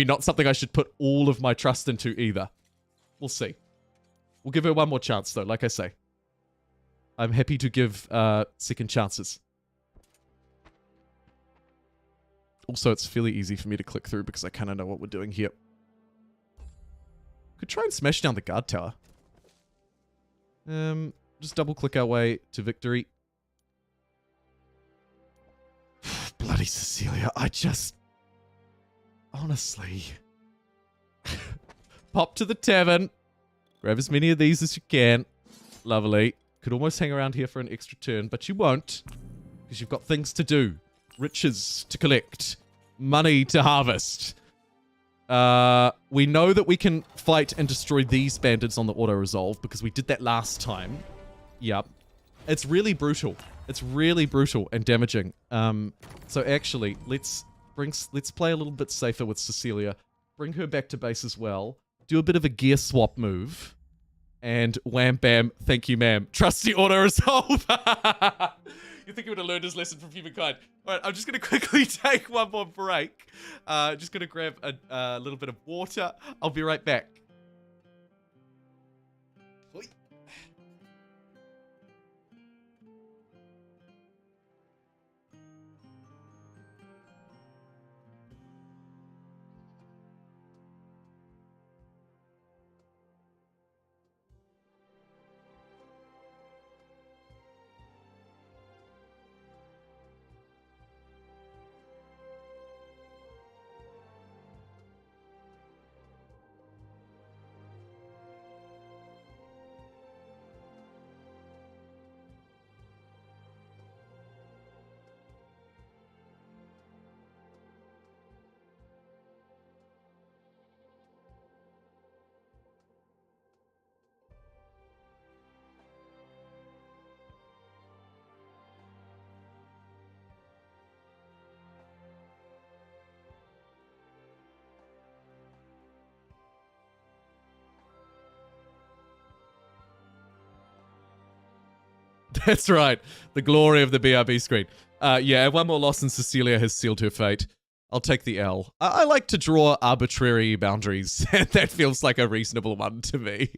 [SPEAKER 1] not something I should put all of my trust into either. We'll see. We'll give her 1 more chance, though, like I say. I'm happy to give second chances. Also, it's fairly easy for me to click through because I kind of know what we're doing here. Could try and smash down the guard tower. Just double click our way to victory. Bloody Cecilia, I just... Honestly. Pop to the tavern. Grab as many of these as you can. Lovely. Could almost hang around here for an extra turn, but you won't. Because you've got things to do. Riches to collect. Money to harvest. We know that we can fight and destroy these bandits on the auto-resolve because we did that last time. Yep. It's really brutal. It's really brutal and damaging. So actually, let's play a little bit safer with Cecilia. Bring her back to base as well. Do a bit of a gear swap move. And wham bam, thank you ma'am. Trusty auto-resolve. You think he would have learned his lesson from Humankind. Alright, I'm just going to quickly take 1 more break. Just going to grab a little bit of water. I'll be right back. That's right. The glory of the BRB screen. Yeah, one more loss and Cecilia has sealed her fate. I'll take the L. I like to draw arbitrary boundaries. That feels like a reasonable one to me.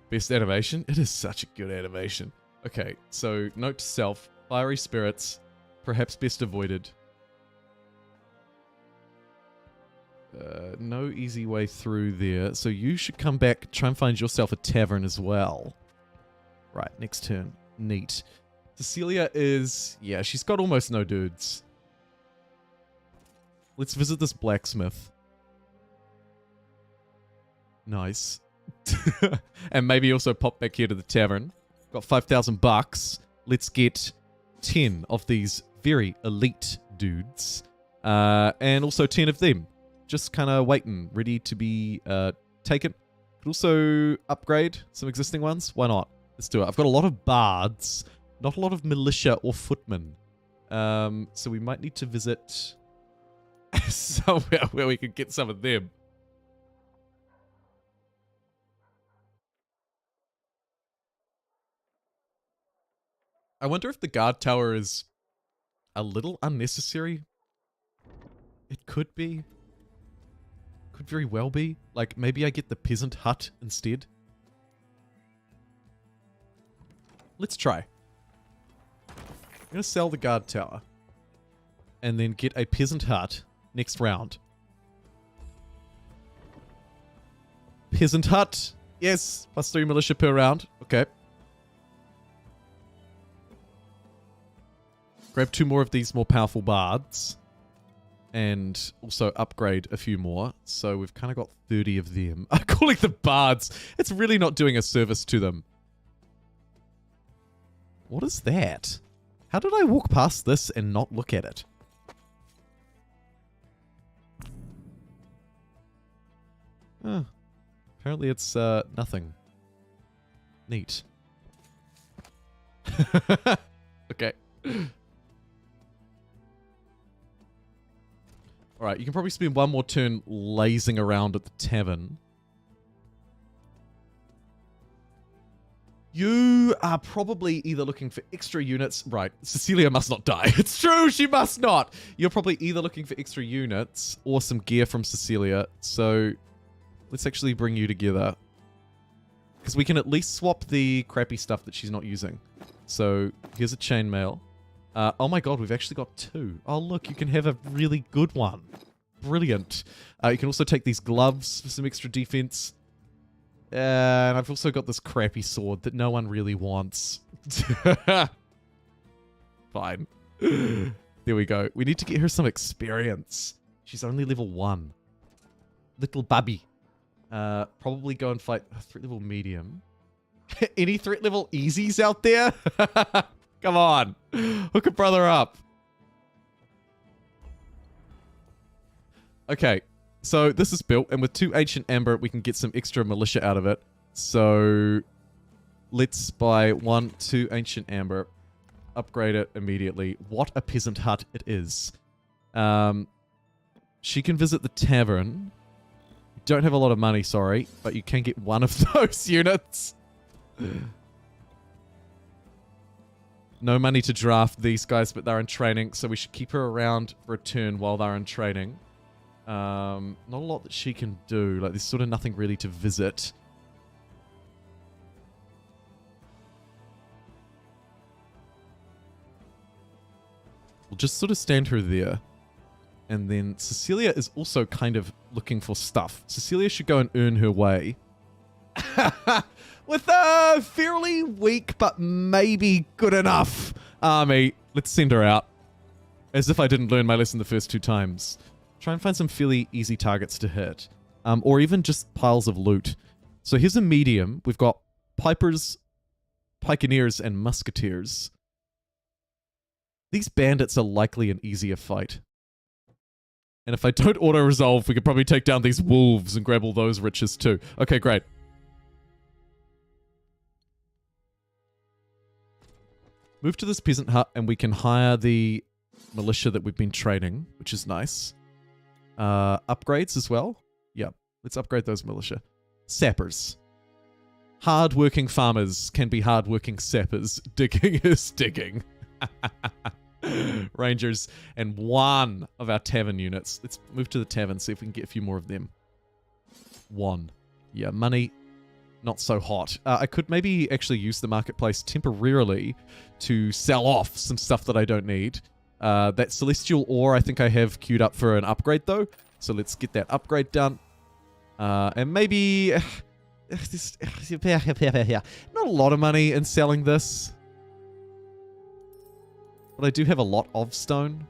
[SPEAKER 1] Best animation? It is such a good animation. Okay, so note to self. Fiery spirits. Perhaps best avoided. No easy way through there. So you should come back, try and find yourself a tavern as well. Right, next turn. Neat. Cecilia is... yeah, she's got almost no dudes. Let's visit this blacksmith. Nice. And maybe also pop back here to the tavern. Got 5,000 bucks. Let's get 10 of these very elite dudes. And also 10 of them. Just kind of waiting, ready to be taken. Could also upgrade some existing ones. Why not? Let's do it. I've got a lot of bards, not a lot of militia or footmen. So we might need to visit somewhere where we could get some of them. I wonder if the guard tower is a little unnecessary. It could be. Could very well be. Like, maybe I get the peasant hut instead. Let's try. I'm going to sell the guard tower. And then get a peasant hut next round. Peasant hut. Yes. +3 militia per round. Okay. Grab 2 more of these more powerful bards. And also upgrade a few more. So we've kind of got 30 of them. I'm calling them bards. It's really not doing a service to them. What is that? How did I walk past this and not look at it? Oh, apparently it's nothing. Neat. Okay. Alright, you can probably spend one more turn lazing around at the tavern. You are probably either looking for extra units. Right, Cecilia must not die. It's true, she must not. You're probably either looking for extra units or some gear from Cecilia. So let's actually bring you together. Because we can at least swap the crappy stuff that she's not using. So here's a chainmail. Oh my god, we've actually got 2. Oh look, you can have a really good one. Brilliant. You can also take these gloves for some extra defense. And I've also got this crappy sword that no one really wants. Fine. There we go. We need to get her some experience. She's only level 1. Little bubby. Probably go and fight a threat level medium. Any threat level easies out there? Come on. Hook a brother up. Okay. So this is built, and with 2 Ancient Amber, we can get some extra militia out of it. So let's buy 1, 2 Ancient Amber. Upgrade it immediately. What a peasant hut it is. She can visit the tavern. You don't have a lot of money, sorry, but you can get 1 of those units. No money to draft these guys, but they're in training, so we should keep her around for a turn while they're in training. Not a lot that she can do. Like, there's sort of nothing really to visit. We'll just sort of stand her there. And then Cecilia is also kind of looking for stuff. Cecilia should go and earn her way. With a fairly weak, but maybe good enough army. Let's send her out. As if I didn't learn my lesson the first 2 times. Try and find some fairly easy targets to hit. Or even just piles of loot. So here's a medium. We've got pipers, pikeneers, and musketeers. These bandits are likely an easier fight. And if I don't auto-resolve, we could probably take down these wolves and grab all those riches too. Okay, great. Move to this peasant hut and we can hire the militia that we've been training, which is nice. Upgrades as well. Yep. Let's upgrade those militia. Sappers. Hard-working farmers can be hard-working sappers. Digging is digging. Rangers and one of our tavern units. Let's move to the tavern, see if we can get a few more of them. One. Yeah, money, not so hot. I could maybe actually use the marketplace temporarily to sell off some stuff that I don't need. That celestial ore I think I have queued up for an upgrade though. So let's get that upgrade done. And maybe... not a lot of money in selling this. But I do have a lot of stone.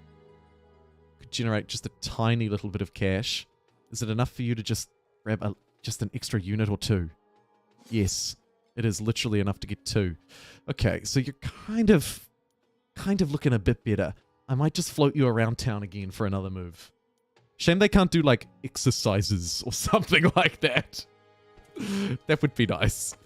[SPEAKER 1] Could generate just a tiny little bit of cash. Is it enough for you to just grab just an extra unit or two? Yes, it is literally enough to get 2. Okay, so you're kind of looking a bit better. I might just float you around town again for another move. Shame they can't do like exercises or something like that. That would be nice.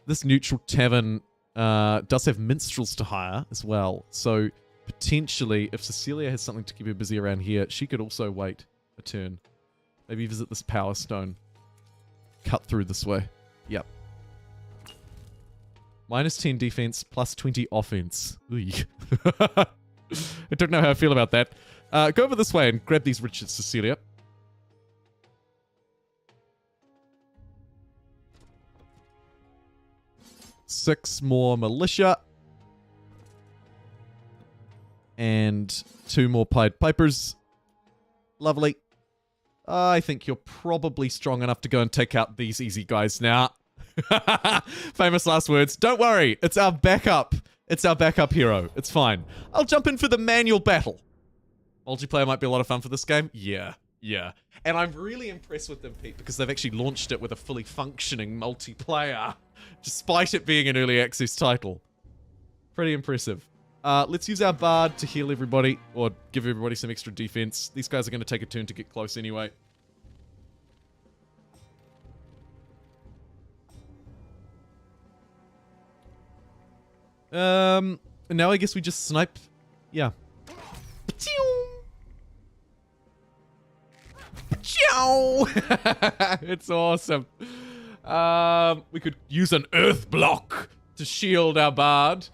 [SPEAKER 1] This neutral tavern does have minstrels to hire as well. So potentially, if Cecilia has something to keep her busy around here, she could also wait a turn. Maybe visit this power stone. Cut through this way. Yep. -10 defense, +20 offense. I don't know how I feel about that. Go over this way and grab these riches, Cecilia. Six more militia. And 2 more Pied Pipers. Lovely. I think you're probably strong enough to go and take out these easy guys now. Famous last words. Don't worry, it's our backup. It's our backup hero. It's fine. I'll jump in for the manual battle. Multiplayer might be a lot of fun for this game. Yeah. And I'm really impressed with them, Pete, because they've actually launched it with a fully functioning multiplayer, despite it being an early access title. Pretty impressive. Let's use our bard to heal everybody, or give everybody some extra defense. These guys are going to take a turn to get close anyway. And now I guess we just snipe. Yeah. It's awesome. We could use an earth block to shield our bard.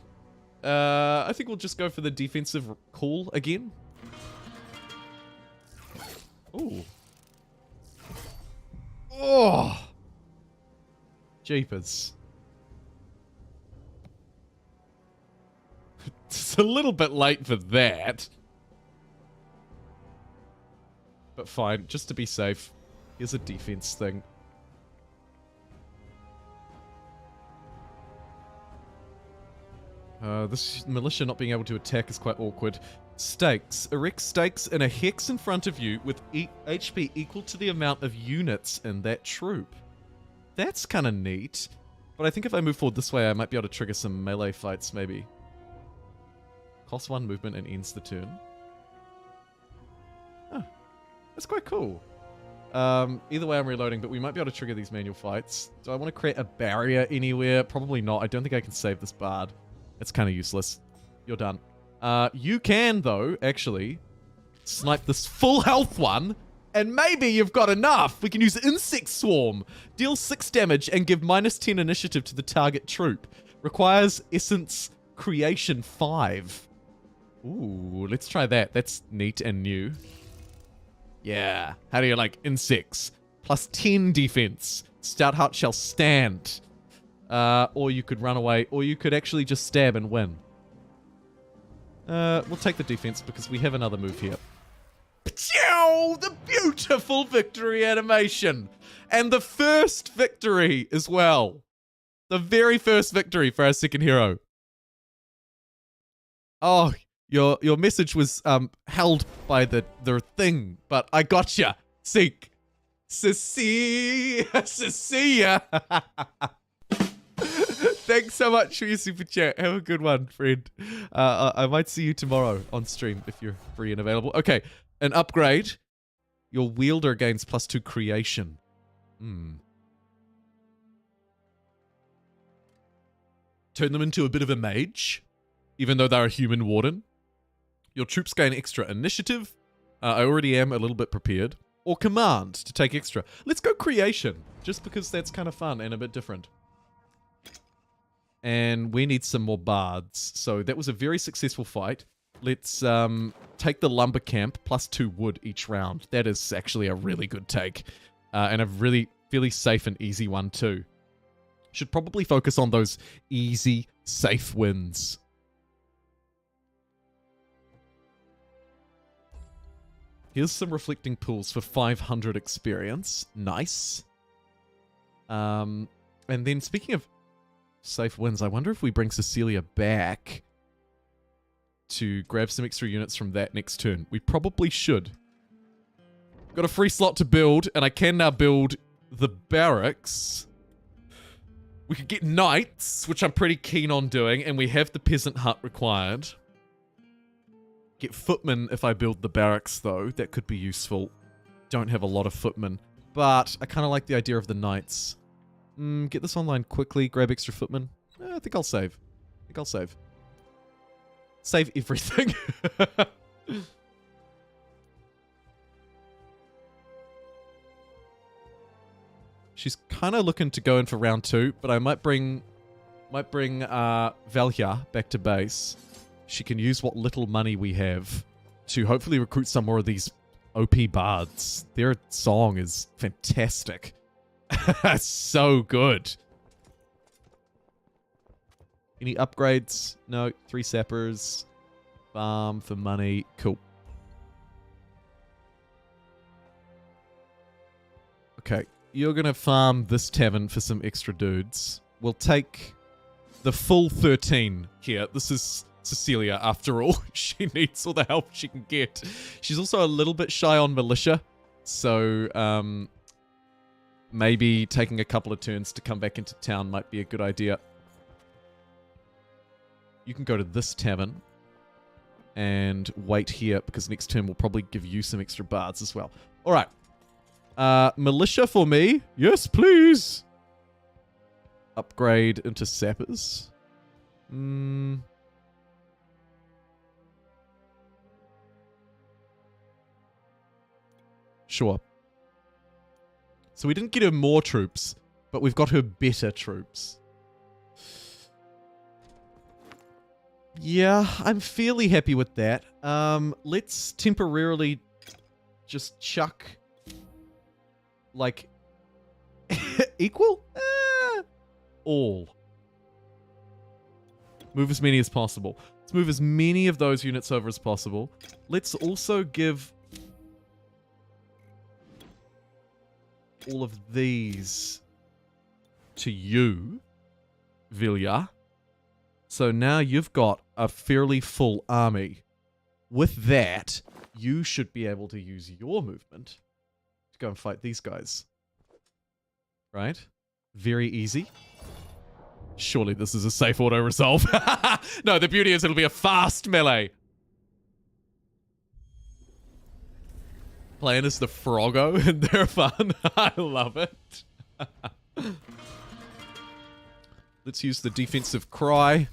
[SPEAKER 1] I think we'll just go for the defensive call again. Ooh. Oh. Jeepers. It's a little bit late for that. But fine, just to be safe. Here's a defense thing. This militia not being able to attack is quite awkward. Stakes. Erect stakes in a hex in front of you with HP equal to the amount of units in that troop. That's kind of neat. But I think if I move forward this way, I might be able to trigger some melee fights, maybe. Costs 1 movement and ends the turn. Oh, that's quite cool. Either way, I'm reloading, but we might be able to trigger these manual fights. Do I want to create a barrier anywhere? Probably not. I don't think I can save this bard. It's kind of useless. You're done. You can, though, actually, snipe this full health one, and maybe you've got enough. We can use Insect Swarm. Deal 6 damage and give -10 initiative to the target troop. Requires Essence Creation 5. Ooh, let's try that. That's neat and new. Yeah. How do you like insects? +10 defense. Stout Heart shall stand. Or you could run away, or you could actually just stab and win. We'll take the defense because we have another move here. Pachoo! The beautiful victory animation! And the first victory as well. The very first victory for our second hero. Oh, your message was held by the thing, but I gotcha. Seek. Cecilia. Thanks so much for your super chat. Have a good one, friend. I might see you tomorrow on stream if you're free and available. Okay, an upgrade. Your wielder gains +2 creation. Turn them into a bit of a mage, even though they're a human warden. Your troops gain extra initiative. I already am a little bit prepared. Or command to take extra. Let's go creation, just because that's kind of fun and a bit different. And we need some more bards. So that was a very successful fight. Let's take the lumber camp plus 2 wood each round. That is actually a really good take. And a really fairly safe and easy one too. Should probably focus on those easy, safe wins. Here's some reflecting pools for 500 experience. Nice. And then speaking of safe wins, I wonder if we bring Cecilia back to grab some extra units from that next turn. We probably should. Got a free slot to build, and I can now build the barracks. We could get knights, which I'm pretty keen on doing, and we have the peasant hut required. Get footmen if I build the barracks, though. That could be useful. Don't have a lot of footmen, but I kind of like the idea of the knights. Get this online quickly, grab extra footmen. I think I'll save. Save everything. She's kind of looking to go in for round 2, but I might bring Valhya back to base. She can use what little money we have to hopefully recruit some more of these OP bards. Their song is fantastic. So good. Any upgrades? No. 3 sappers. Farm for money. Cool. Okay. You're going to farm this tavern for some extra dudes. We'll take the full 13 here. This is Cecilia, after all. She needs all the help she can get. She's also a little bit shy on militia. So, maybe taking a couple of turns to come back into town might be a good idea. You can go to this tavern and wait here, because next turn we'll probably give you some extra bards as well. Alright. Militia for me. Yes, please. Upgrade into sappers. Sure. So we didn't get her more troops, but we've got her better troops. Yeah, I'm fairly happy with that. Let's temporarily just chuck, like, equal? All. Move as many as possible. Let's move as many of those units over as possible. Let's also give all of these to you, Vilya. So now you've got a fairly full army. With that, you should be able to use your movement to go and fight these guys. Right? Very easy. Surely this is a safe auto-resolve. No, the beauty is it'll be a fast melee. Playing as the Froggo, and they're fun. I love it. Let's use the defensive cry.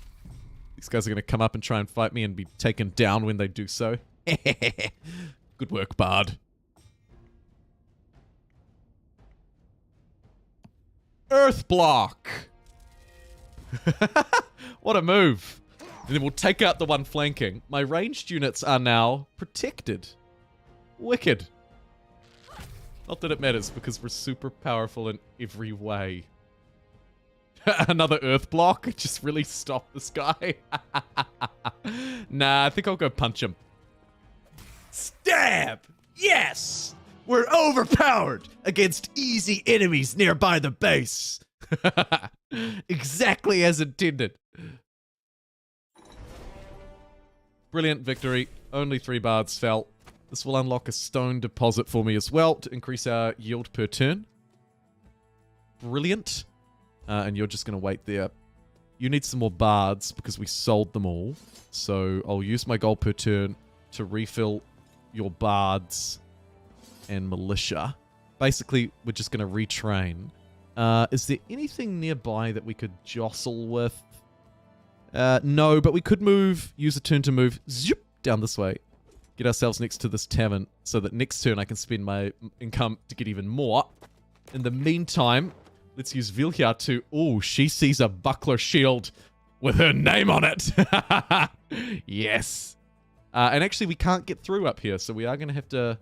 [SPEAKER 1] These guys are going to come up and try and fight me and be taken down when they do so. Good work, Bard. Earth block. What a move. And then we'll take out the one flanking. My ranged units are now protected. Wicked. Not that it matters, because we're super powerful in every way. Another earth block? Just really stop this guy. Nah, I think I'll go punch him. Stab! Yes! We're overpowered against easy enemies nearby the base. Exactly as intended. Brilliant victory. Only 3 bards fell. This will unlock a stone deposit for me as well to increase our yield per turn. Brilliant. And you're just going to wait there. You need some more bards because we sold them all. So I'll use my gold per turn to refill your bards and militia. Basically, we're just going to retrain. Is there anything nearby that we could jostle with? No, but we could move, use a turn to move zoop, down this way. get ourselves next to this tavern so that next turn I can spend my income to get even more. In the meantime, let's use Vilja to... Oh, she sees a buckler shield with her name on it. Yes. And actually, we can't get through up here, so we are going to have to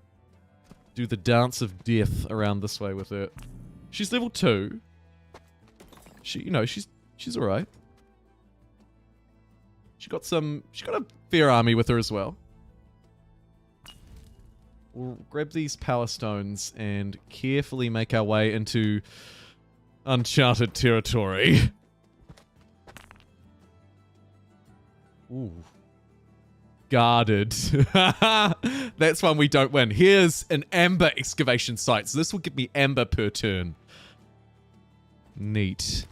[SPEAKER 1] do the dance of death around this way with her. She's level 2. She, you know, she's all right. She got a fair army with her as well. We'll grab these power stones and carefully make our way into uncharted territory. Ooh. Guarded. That's one we don't win. Here's an amber excavation site. So this will give me amber per turn. Neat.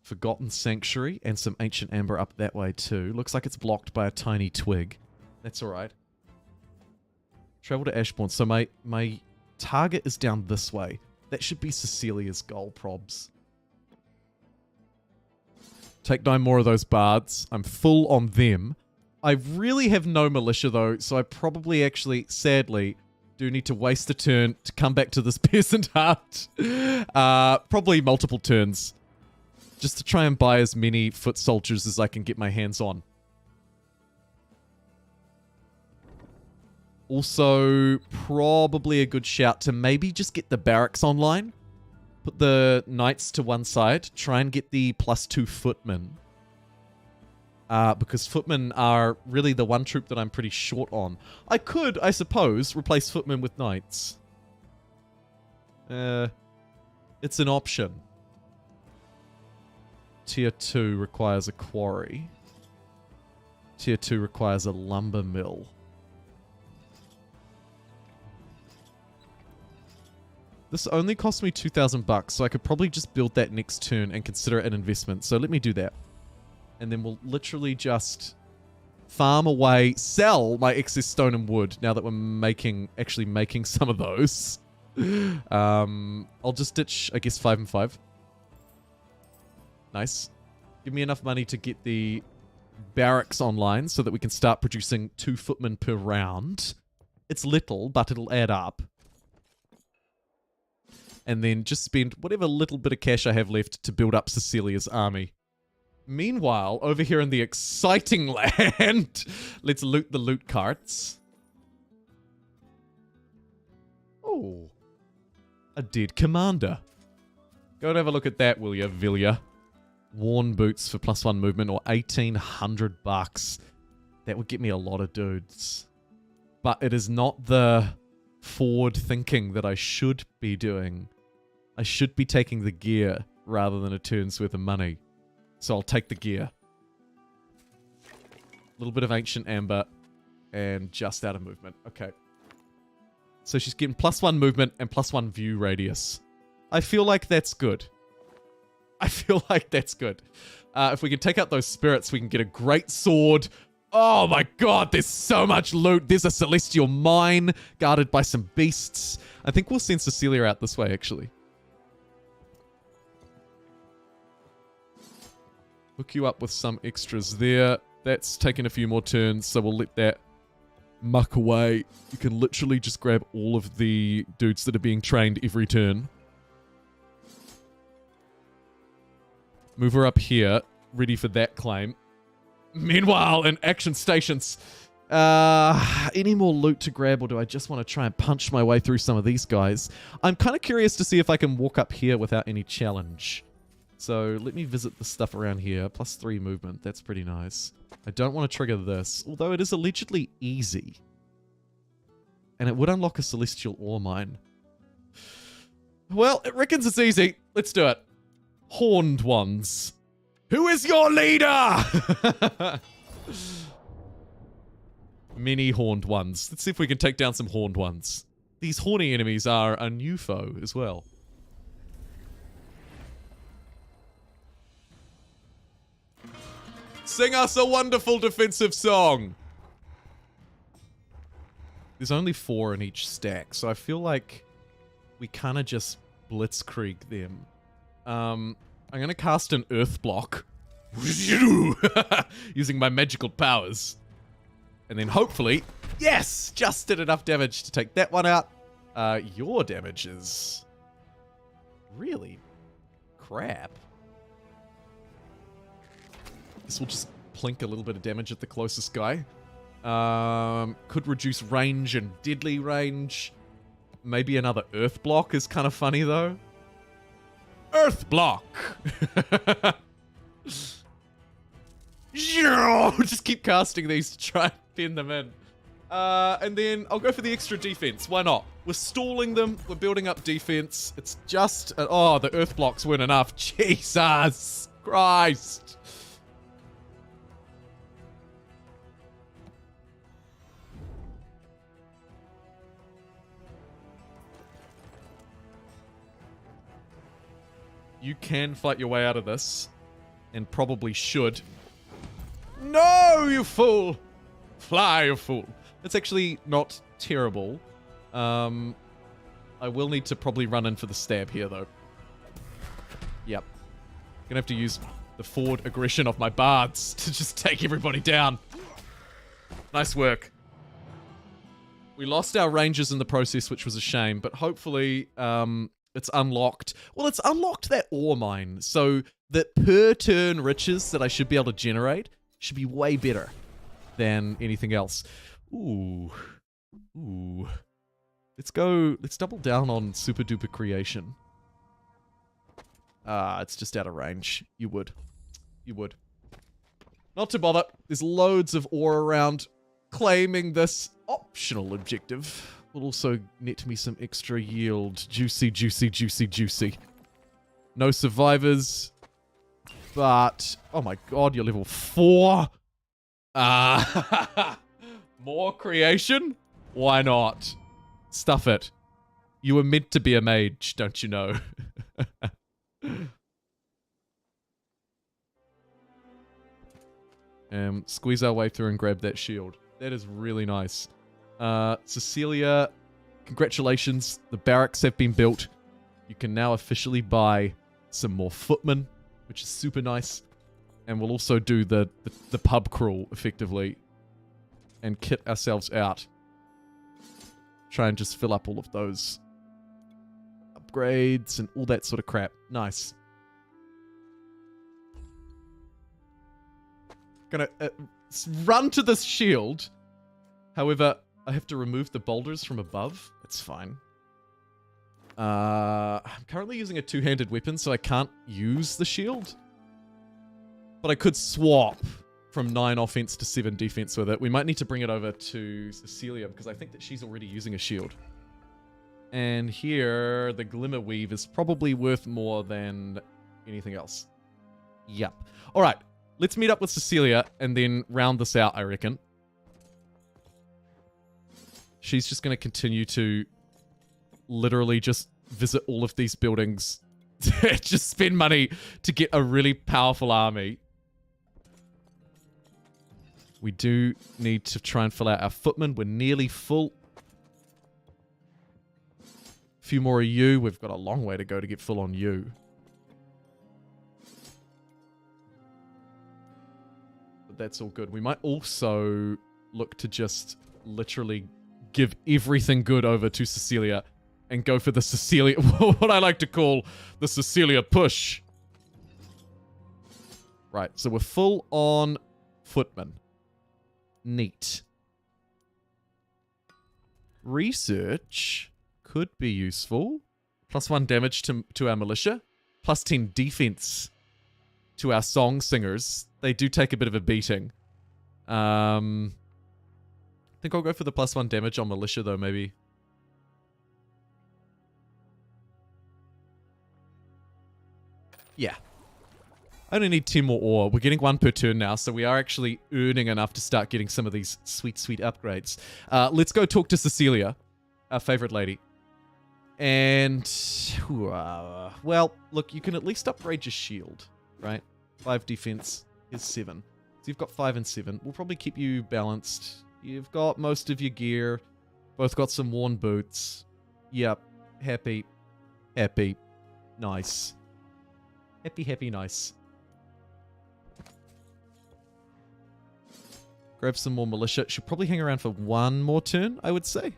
[SPEAKER 1] Forgotten Sanctuary and some ancient amber up that way too. Looks like it's blocked by a tiny twig. That's alright. Travel to Ashbourne. So my target is down this way. That should be Cecilia's goal, probs. Take 9 more of those bards. I'm full on them. I really have no militia though, so I probably actually, sadly, do need to waste a turn to come back to this peasant hut. Probably multiple turns. Just to try and buy as many foot soldiers as I can get my hands on. Also, probably a good shout to maybe just get the barracks online. Put the knights to one side. Try and get the +2 footmen. Because footmen are really the one troop that I'm pretty short on. I could, I suppose, replace footmen with knights. It's an option. Tier 2 requires a quarry. Tier 2 requires a lumber mill. This only cost me 2,000 bucks, so I could probably just build that next turn and consider it an investment. So let me do that. And then we'll literally just farm away, sell my excess stone and wood now that we're actually making some of those. I'll just ditch, I guess, 5 and 5. Nice. Give me enough money to get the barracks online so that we can start producing 2 footmen per round. It's little, but it'll add up. And then just spend whatever little bit of cash I have left to build up Cecilia's army. Meanwhile, over here in the exciting land, let's loot the loot carts. Oh, a dead commander. Go and have a look at that, will ya, Vilja? Worn boots for +1 movement, or 1,800 bucks. That would get me a lot of dudes. But it is not the forward thinking that I should be doing. I should be taking the gear rather than a turn's worth of money. So I'll take the gear. A little bit of ancient amber and just out of movement. Okay. So she's getting +1 movement and +1 view radius. I feel like that's good. I feel like that's good. If we can take out those spirits, we can get a great sword. Oh my god, there's so much loot. There's a celestial mine guarded by some beasts. I think we'll send Cecilia out this way, actually. Hook you up with some extras there. That's taken a few more turns, so we'll let that muck away. You can literally just grab all of the dudes that are being trained every turn. Move her up here, ready for that claim. Meanwhile, in action stations, any more loot to grab, or do I just want to try and punch my way through some of these guys? I'm kind of curious to see if I can walk up here without any challenge. So let me visit the stuff around here. +3 movement, that's pretty nice. I don't want to trigger this, although it is allegedly easy. And it would unlock a celestial ore mine. Well, it reckons it's easy. Let's do it. Horned ones. Who is your leader? Many horned ones. Let's see if we can take down some horned ones. These horny enemies are a new foe as well. Sing us a wonderful defensive song. There's only 4 in each stack, so I feel like we kind of just blitzkrieg them. I'm going to cast an earth block Using my magical powers. And then hopefully, yes, just did enough damage to take that one out. Your damage is really crap. This will just plink a little bit of damage at the closest guy. Could reduce range and deadly range. Maybe another earth block is kind of funny though. Earth block! Just keep casting these to try and pin them in. And then I'll go for the extra defense. Why not? We're stalling them. We're building up defense. It's just... oh, the earth blocks weren't enough. Jesus Christ. You can fight your way out of this. And probably should. No, you fool! Fly, you fool. It's actually not terrible. I will need to probably run in for the stab here, though. Yep. Gonna have to use the forward aggression of my bards to just take everybody down. Nice work. We lost our rangers in the process, which was a shame, but hopefully, it's unlocked. Well, it's unlocked that ore mine, so the per turn riches that I should be able to generate should be way better than anything else. Ooh. Ooh. Let's double down on super duper creation. It's just out of range. You would. Not to bother. There's loads of ore around. Claiming this optional objective will also net me some extra yield. Juicy, juicy, juicy, juicy. No survivors. But, oh my god, you're level 4. More creation? Why not? Stuff it. You were meant to be a mage, don't you know? Squeeze our way through and grab that shield. That is really nice. Cecilia, congratulations. The barracks have been built. You can now officially buy some more footmen, which is super nice. And we'll also do the pub crawl, effectively. And kit ourselves out. Try and just fill up all of those upgrades and all that sort of crap. Nice. Gonna run to this shield. However, I have to remove the boulders from above. That's fine. I'm currently using a two-handed weapon, so I can't use the shield. But I could swap from 9 offense to 7 defense with it. We might need to bring it over to Cecilia, because I think that she's already using a shield. And here, the Glimmer Weave is probably worth more than anything else. Yep. Alright, let's meet up with Cecilia and then round this out, I reckon. She's just going to continue to literally just visit all of these buildings. Just spend money to get a really powerful army. We do need to try and fill out our footmen. We're nearly full. A few more of you. We've got a long way to go to get full on you. But that's all good. We might also look to just literally give everything good over to Cecilia and go for the Cecilia, what I like to call the Cecilia push. Right, so we're full on footmen. Neat. Research could be useful. +1 damage to our militia. +10 defense to our song singers. They do take a bit of a beating. I think I'll go for the +1 damage on militia though, maybe. Yeah. I only need 10 more ore. We're getting 1 per turn now, so we are actually earning enough to start getting some of these sweet, sweet upgrades. Let's go talk to Cecilia, our favorite lady. And, well, look, you can at least upgrade your shield, right? 5 defense is 7. So you've got 5 and 7. We'll probably keep you balanced. You've got most of your gear. Both got some worn boots. Yep. Happy. Happy. Nice. Happy, happy, nice. Grab some more militia. Should probably hang around for one more turn, I would say.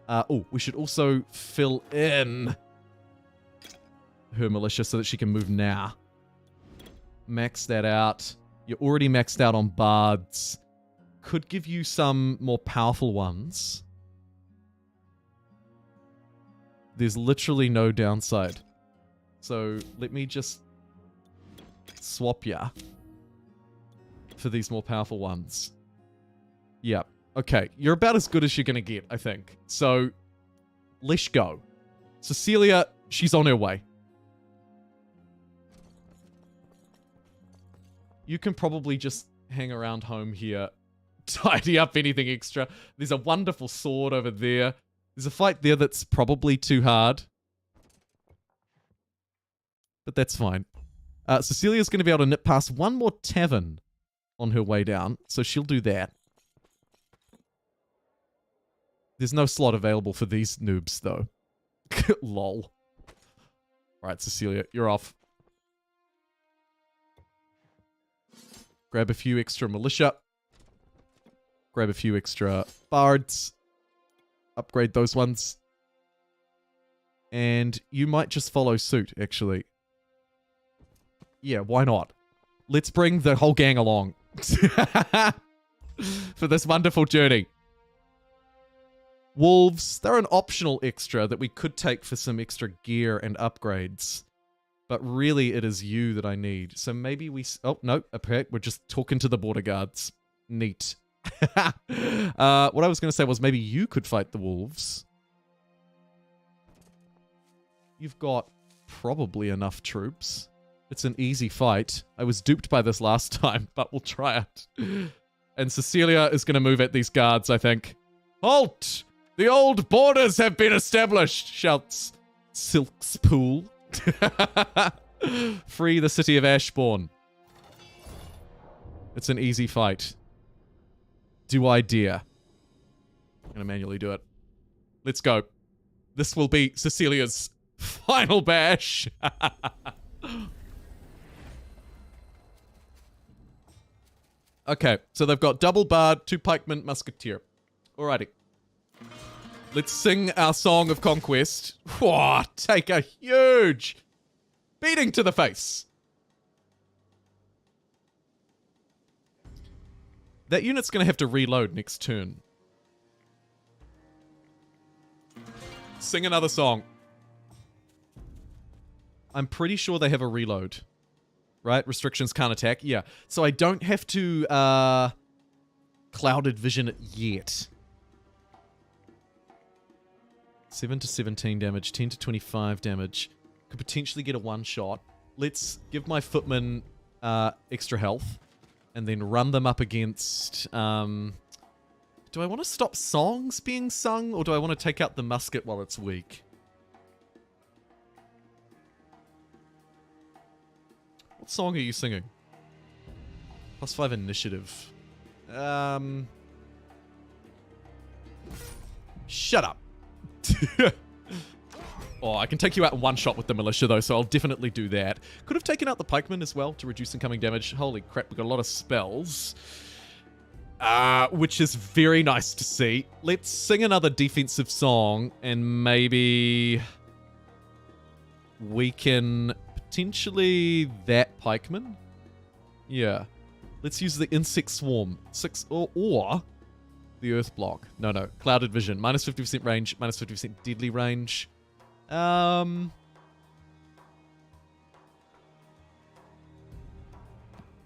[SPEAKER 1] Oh, we should also fill in her militia so that she can move now. Max that out. You're already maxed out on bards. Could give you some more powerful ones. There's literally no downside. So let me just swap ya for these more powerful ones. Yeah. Okay. You're about as good as you're going to get, I think. So let's go. Cecilia, she's on her way. You can probably just hang around home here, tidy up anything extra. There's a wonderful sword over there. There's a fight there that's probably too hard. But that's fine. Cecilia's going to be able to nip past one more tavern on her way down, so she'll do that. There's no slot available for these noobs, though. Lol. Alright, Cecilia, you're off. Grab a few extra militia. Grab a few extra bards. Upgrade those ones. And you might just follow suit, actually. Yeah, why not? Let's bring the whole gang along. For this wonderful journey. Wolves, they're an optional extra that we could take for some extra gear and upgrades. But really, it is you that I need. So maybe we... Oh, no. Okay, we're just talking to the border guards. Neat. What I was going to say was maybe you could fight the wolves. You've got probably enough troops. It's an easy fight. I was duped by this last time, but we'll try it. And Cecilia is going to move at these guards, I think. Halt! The old borders have been established, shouts Silk's Pool. Free the city of Ashbourne. It's an easy fight. Do I dare? I'm gonna manually do it. Let's go. This will be Cecilia's final bash. Okay, so they've got double bard, 2 pikemen, musketeer. Alrighty. Let's sing our Song of Conquest. Whoa, take a huge beating to the face. That unit's going to have to reload next turn. Sing another song. I'm pretty sure they have a reload. Right? Restrictions can't attack. Yeah. So I don't have to clouded vision it yet. 7 to 17 damage, 10 to 25 damage. Could potentially get a one-shot. Let's give my footmen extra health. And then run them up against... do I want to stop songs being sung? Or do I want to take out the musket while it's weak? What song are you singing? +5 initiative. Shut up. Oh, I can take you out in one shot with the militia, though, so I'll definitely do that. Could have taken out the pikemen as well to reduce incoming damage. Holy crap, we've got a lot of spells. Which is very nice to see. Let's sing another defensive song, and maybe we can potentially that pikeman? Yeah. Let's use the insect swarm. 6 or the earth block. No. Clouded vision. Minus 50% range, minus 50% deadly range. You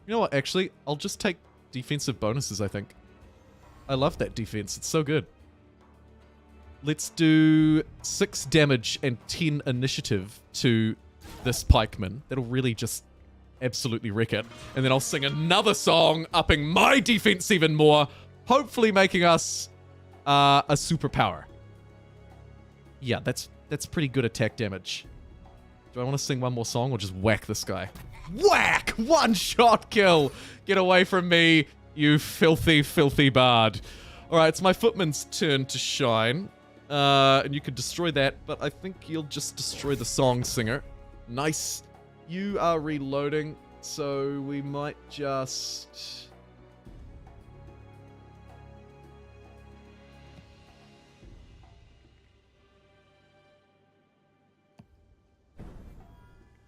[SPEAKER 1] know what, actually, I'll just take defensive bonuses, I think. I love that defense. It's so good. Let's do 6 damage and 10 initiative to this pikeman. That'll really just absolutely wreck it. And then I'll sing another song, upping my defense even more, hopefully making us a superpower. Yeah, that's pretty good attack damage. Do I want to sing one more song or just whack this guy? Whack! One shot kill! Get away from me, you filthy, filthy bard. Alright, it's my footman's turn to shine. And you could destroy that, but I think you'll just destroy the song singer. Nice. You are reloading. So we might just...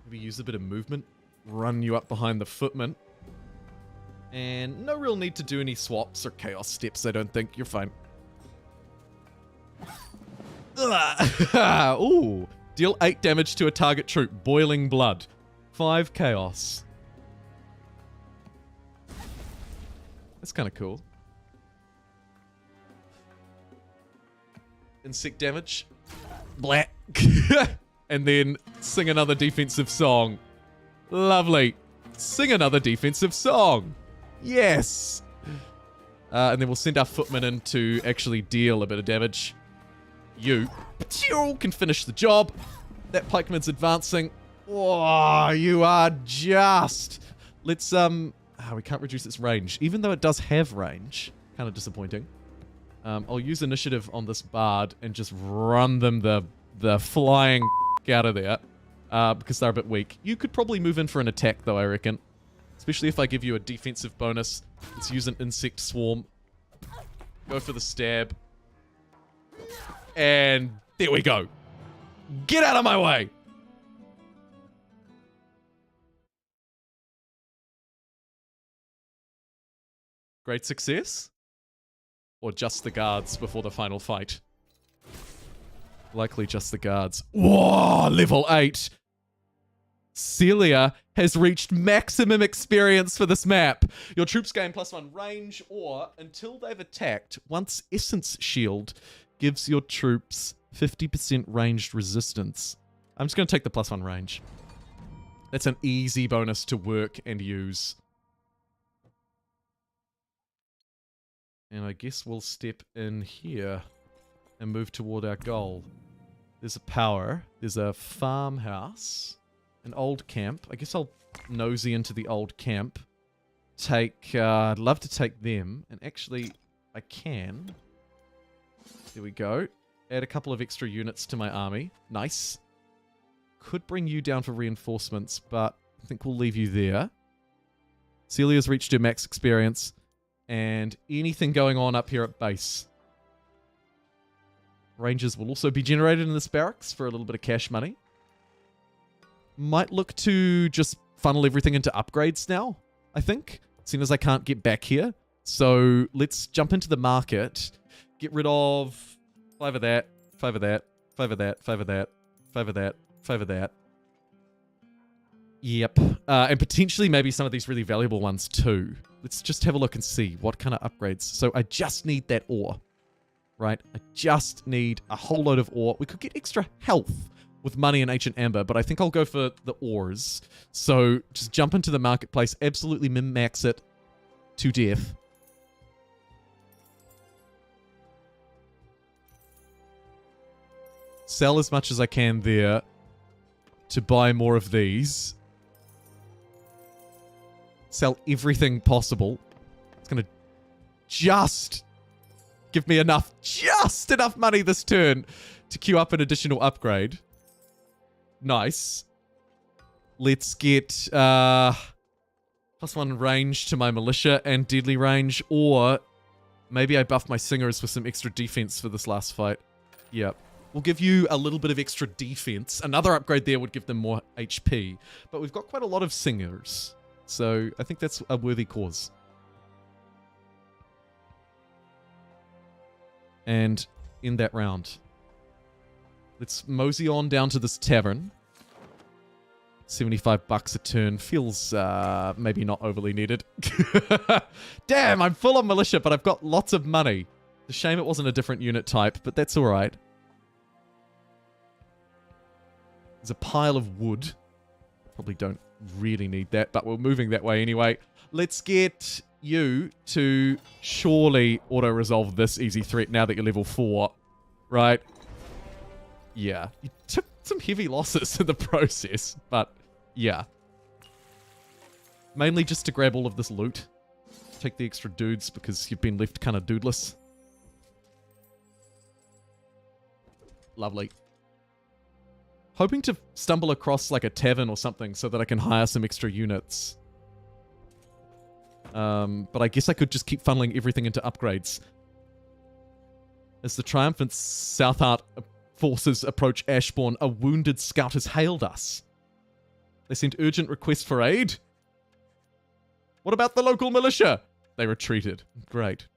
[SPEAKER 1] maybe use a bit of movement. Run you up behind the footman. And no real need to do any swaps or chaos steps, I don't think. You're fine. Ooh. Deal 8 damage to a target troop. Boiling blood. 5 chaos. That's kind of cool. Insect damage. Black. And then sing another defensive song. Lovely. Sing another defensive song. Yes. And then we'll send our footman in to actually deal a bit of damage. You can finish the job. That pikeman's advancing. Oh, you are just... Let's, we can't reduce its range. Even though it does have range. Kind of disappointing. I'll use initiative on this bard and just run them the flying out of there. Because they're a bit weak. You could probably move in for an attack, though, I reckon. Especially if I give you a defensive bonus. Let's use an insect swarm. Go for the stab. And there we go. Get out of my way! Great success? Or just the guards before the final fight? Likely just the guards. Whoa! Level 8! Celia has reached maximum experience for this map. Your troops gain +1 range, or until they've attacked, once Essence Shield gives your troops 50% ranged resistance. I'm just going to take the +1 range. That's an easy bonus to work and use. And I guess we'll step in here and move toward our goal. There's a power. There's a farmhouse. An old camp. I guess I'll nosy into the old camp. I'd love to take them. And actually, I can. There we go. Add a couple of extra units to my army. Nice. Could bring you down for reinforcements, but I think we'll leave you there. Celia's reached her max experience. And anything going on up here at base. Rangers will also be generated in this barracks for a little bit of cash money. Might look to just funnel everything into upgrades now, I think. Seeing as I can't get back here. So let's jump into the market. Get rid of 5 of that, 5 of that, 5 of that, 5 of that, 5 of that, 5 of that. Yep. And potentially maybe some of these really valuable ones too. Let's just have a look and see what kind of upgrades. So I just need that ore, right? I just need a whole load of ore. We could get extra health with money in Ancient Amber, but I think I'll go for the ores. So just jump into the marketplace, absolutely min-max it to death. Sell as much as I can there to buy more of these. Sell everything possible. It's going to just give me just enough money this turn to queue up an additional upgrade. Nice. Let's get +1 range to my militia and deadly range, or maybe I buff my singers with some extra defense for this last fight. Yep. We'll give you a little bit of extra defense. Another upgrade there would give them more HP, but we've got quite a lot of singers. So I think that's a worthy cause. And in that round, let's mosey on down to this tavern. 75 bucks a turn feels maybe not overly needed. Damn, I'm full on militia, but I've got lots of money. It's a shame it wasn't a different unit type, but that's all right. There's a pile of wood. Probably don't really need that, but we're moving that way anyway. Let's get you to surely auto-resolve this easy threat now that you're level 4, right? Yeah, you took some heavy losses in the process, but yeah. Mainly just to grab all of this loot. Take the extra dudes because you've been left kind of dudeless. Lovely. Hoping to stumble across like a tavern or something so that I can hire some extra units. But I guess I could just keep funneling everything into upgrades. As the triumphant Southheart forces approach Ashbourne, a wounded scout has hailed us. They sent urgent requests for aid. What about the local militia? They retreated. Great.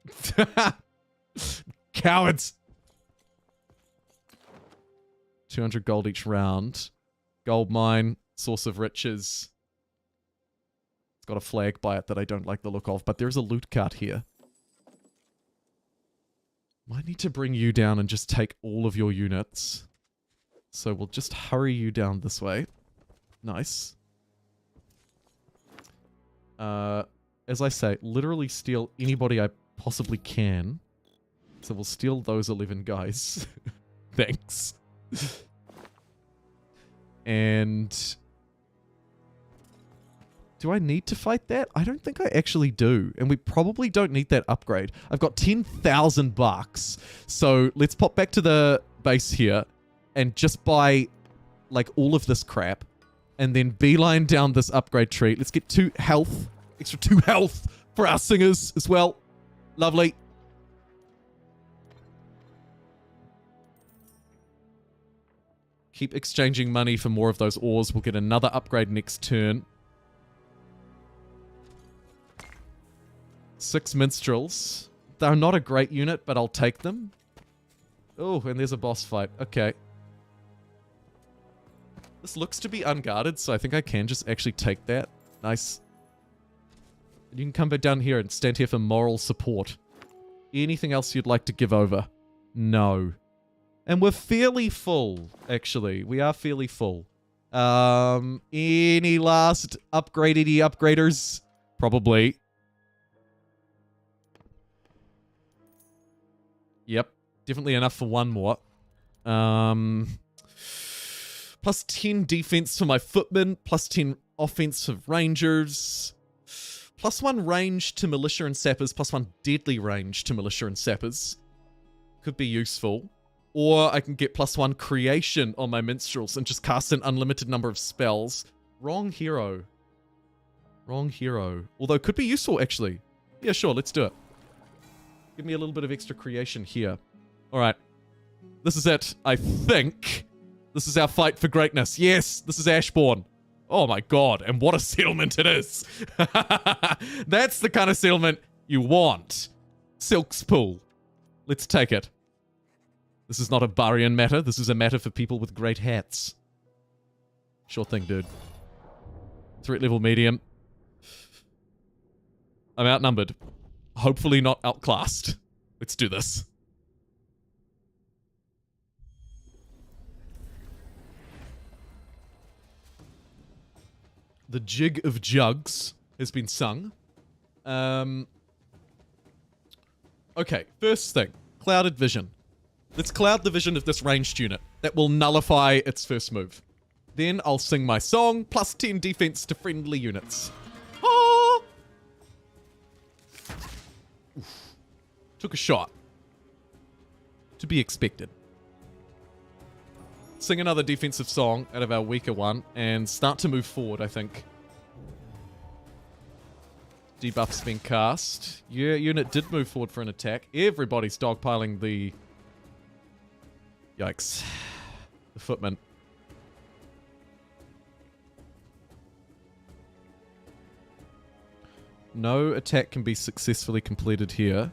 [SPEAKER 1] Cowards. 200 gold each round. Gold mine, source of riches. It's got a flag by it that I don't like the look of, but there's a loot cart here. Might need to bring you down and just take all of your units. So we'll just hurry you down this way. Nice. As I say, literally steal anybody I possibly can. So we'll steal those 11 guys. Thanks. And... do I need to fight that? I don't think I actually do. And we probably don't need that upgrade. I've got 10,000 bucks. So let's pop back to the base here and just buy like all of this crap. And then beeline down this upgrade tree. Let's get 2 health. Extra 2 health for our singers as well. Lovely. Keep exchanging money for more of those ores. We'll get another upgrade next turn. 6 minstrels. They're not a great unit, but I'll take them. Oh, and there's a boss fight. Okay. This looks to be unguarded, so I think I can just actually take that. Nice. You can come back down here and stand here for moral support. Anything else you'd like to give over? No. And we're fairly full, actually. We are fairly full. Any last upgraders? Probably. Yep. Definitely enough for one more. Plus 10 defense for my footmen. Plus 10 offense for rangers. Plus 1 range to militia and sappers. Plus 1 deadly range to militia and sappers. Could be useful. Or I can get plus 1 creation on my minstrels and just cast an unlimited number of spells. Wrong hero. Wrong hero. Although could be useful, actually. Yeah, sure, let's do it. Give me a little bit of extra creation here. Alright. This is it, I think. This is our fight for greatness. Yes, this is Ashbourne. Oh my god, and what a settlement it is. That's the kind of settlement you want. Silk's Pool. Let's take it. This is not a Barian matter. This is a matter for people with great hats. Sure thing, dude. Threat level medium. I'm outnumbered. Hopefully not outclassed. Let's do this. The Jig of Jugs has been sung. Okay, first thing. Clouded Vision. Let's cloud the vision of this ranged unit. That will nullify its first move. Then I'll sing my song, plus 10 defense to friendly units. Ah! Oof. Took a shot. To be expected. Sing another defensive song out of our weaker one, and start to move forward, I think. Debuff's been cast. Your unit did move forward for an attack. Everybody's dogpiling the... Yikes. The footman. No attack can be successfully completed here.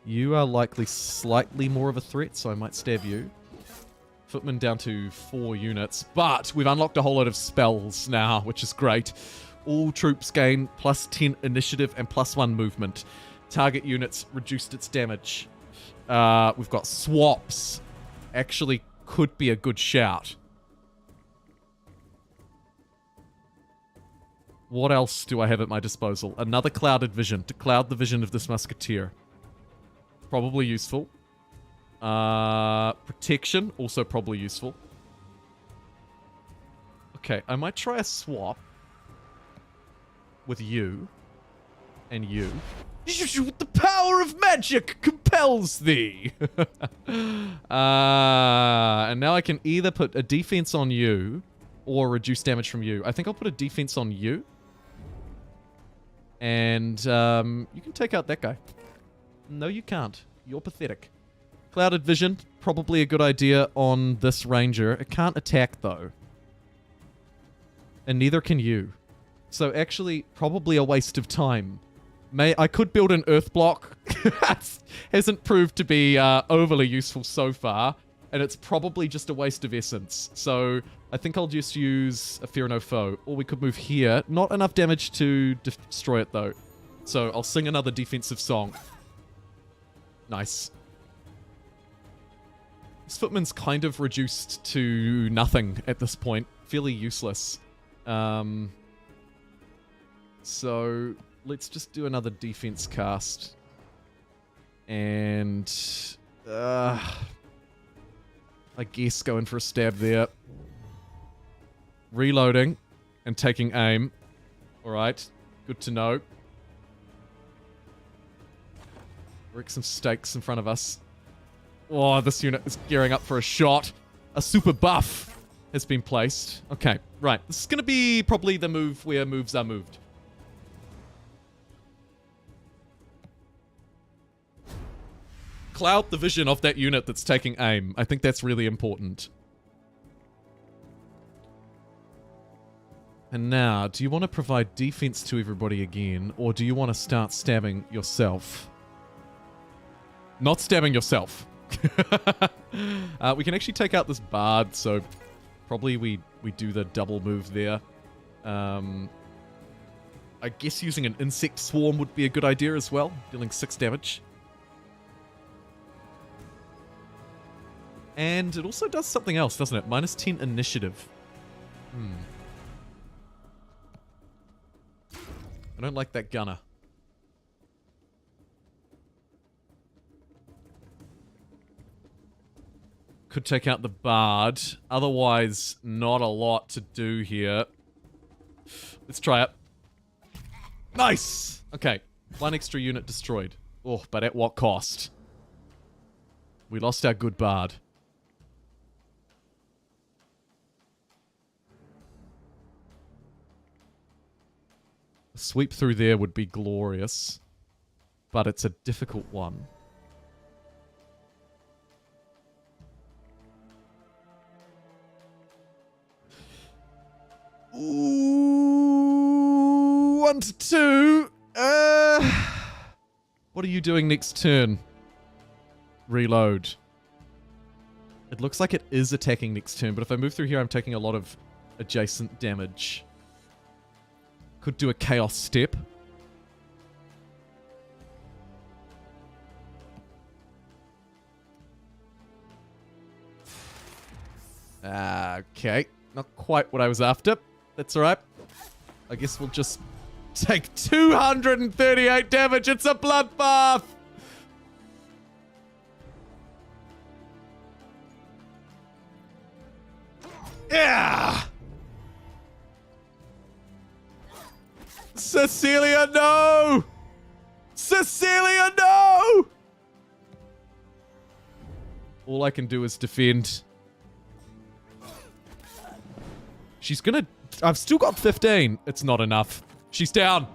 [SPEAKER 1] You are likely slightly more of a threat, so I might stab you. Footman down to 4 units, but we've unlocked a whole lot of spells now, which is great. All troops gain plus 10 initiative and plus 1 movement. Target units reduced its damage. We've got swaps. Actually could be a good shout. What else do I have at my disposal? Another clouded vision to cloud the vision of this musketeer. Probably useful. Protection, also probably useful. Okay, I might try a swap with you and you. The power of magic compels thee. And now I can either put a defense on you or reduce damage from you. I think I'll put a defense on you. And you can take out that guy. No, you can't. You're pathetic. Clouded vision, probably a good idea on this ranger. It can't attack, though. And neither can you. So actually, probably a waste of time. I could build an earth block. Hasn't proved to be overly useful so far. And it's probably just a waste of essence. So I think I'll just use a Fear No Foe. Or we could move here. Not enough damage to destroy it, though. So I'll sing another defensive song. Nice. This footman's kind of reduced to nothing at this point. Fairly useless. So let's just do another defense cast. And I guess going for a stab there. Reloading and taking aim. Alright, good to know. Break some stakes in front of us. Oh, this unit is gearing up for a shot. A super buff has been placed. Okay, right. This is going to be probably the move where moves are moved. Cloud the vision of that unit that's taking aim. I think that's really important. And now, do you want to provide defense to everybody again, or do you want to start stabbing yourself? Not stabbing yourself. We can actually take out this bard, so probably we do the double move there. I guess using an insect swarm would be a good idea as well, dealing 6 damage. And it also does something else, doesn't it? Minus 10 initiative. I don't like that gunner. Could take out the bard. Otherwise, not a lot to do here. Let's try it. Nice! Okay. 1 extra unit destroyed. Oh, but at what cost? We lost our good bard. A sweep through there would be glorious. But it's a difficult one. Ooh, 1 to 2. What are you doing next turn? Reload. It looks like it is attacking next turn, but if I move through here, I'm taking a lot of adjacent damage. Could do a chaos step. Okay. Not quite what I was after. That's alright. I guess we'll just take 238 damage. It's a bloodbath! Yeah! Cecilia, no! Cecilia, no! All I can do is defend. She's gonna... I've still got 15. It's not enough. She's down.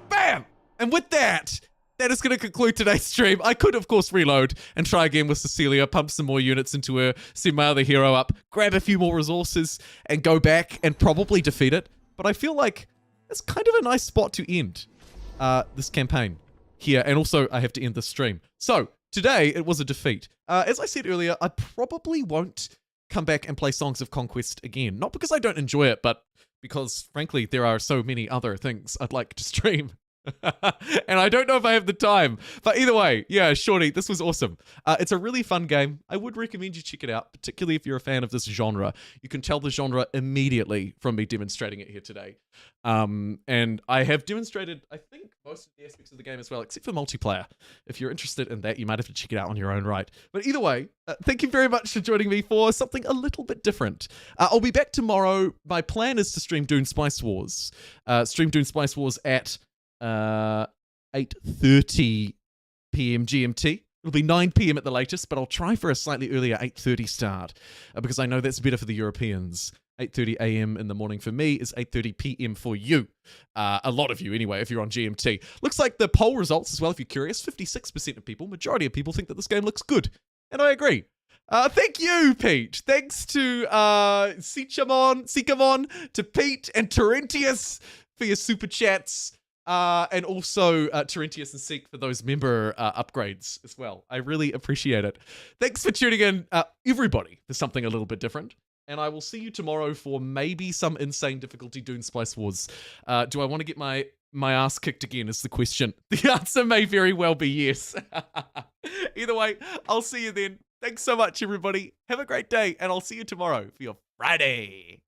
[SPEAKER 1] Bam! And with that, that is gonna conclude today's stream. I could, of course, reload and try again with Cecilia, pump some more units into her, send my other hero up, grab a few more resources, and go back and probably defeat it. But I feel like it's kind of a nice spot to end this campaign here. And also, I have to end the stream. So, today, it was a defeat. As I said earlier, I probably won't come back and play Songs of Conquest again. Not because I don't enjoy it, but because, frankly, there are so many other things I'd like to stream. And I don't know if I have the time. But either way, yeah, Shorty, this was awesome. It's a really fun game. I would recommend you check it out, particularly if you're a fan of this genre. You can tell the genre immediately from me demonstrating it here today. And I have demonstrated, I think, most of the aspects of the game as well, except for multiplayer. If you're interested in that, you might have to check it out on your own right. But either way, thank you very much for joining me for something a little bit different. I'll be back tomorrow. My plan is to stream Dune Spice Wars. Stream Dune Spice Wars at 8:30 p.m. GMT. It'll be 9 p.m. at the latest, but I'll try for a slightly earlier 8:30 start because I know that's better for the Europeans. 8:30 a.m. in the morning for me is 8:30 p.m. for you. A lot of you, anyway, if you're on GMT. Looks like the poll results as well, if you're curious. 56% of people, majority of people, think that this game looks good. And I agree. Thank you, Pete. Thanks to Sikamon, to Pete and Terentius for your super chats. And also Terentius and Seek for those member upgrades as well. I really appreciate it. Thanks for tuning in, everybody, for something a little bit different. And I will see you tomorrow for maybe some insane difficulty Dune Splice Wars. Do I want to get my ass kicked again is the question. The answer may very well be yes. Either way, I'll see you then. Thanks so much, everybody. Have a great day, and I'll see you tomorrow for your Friday.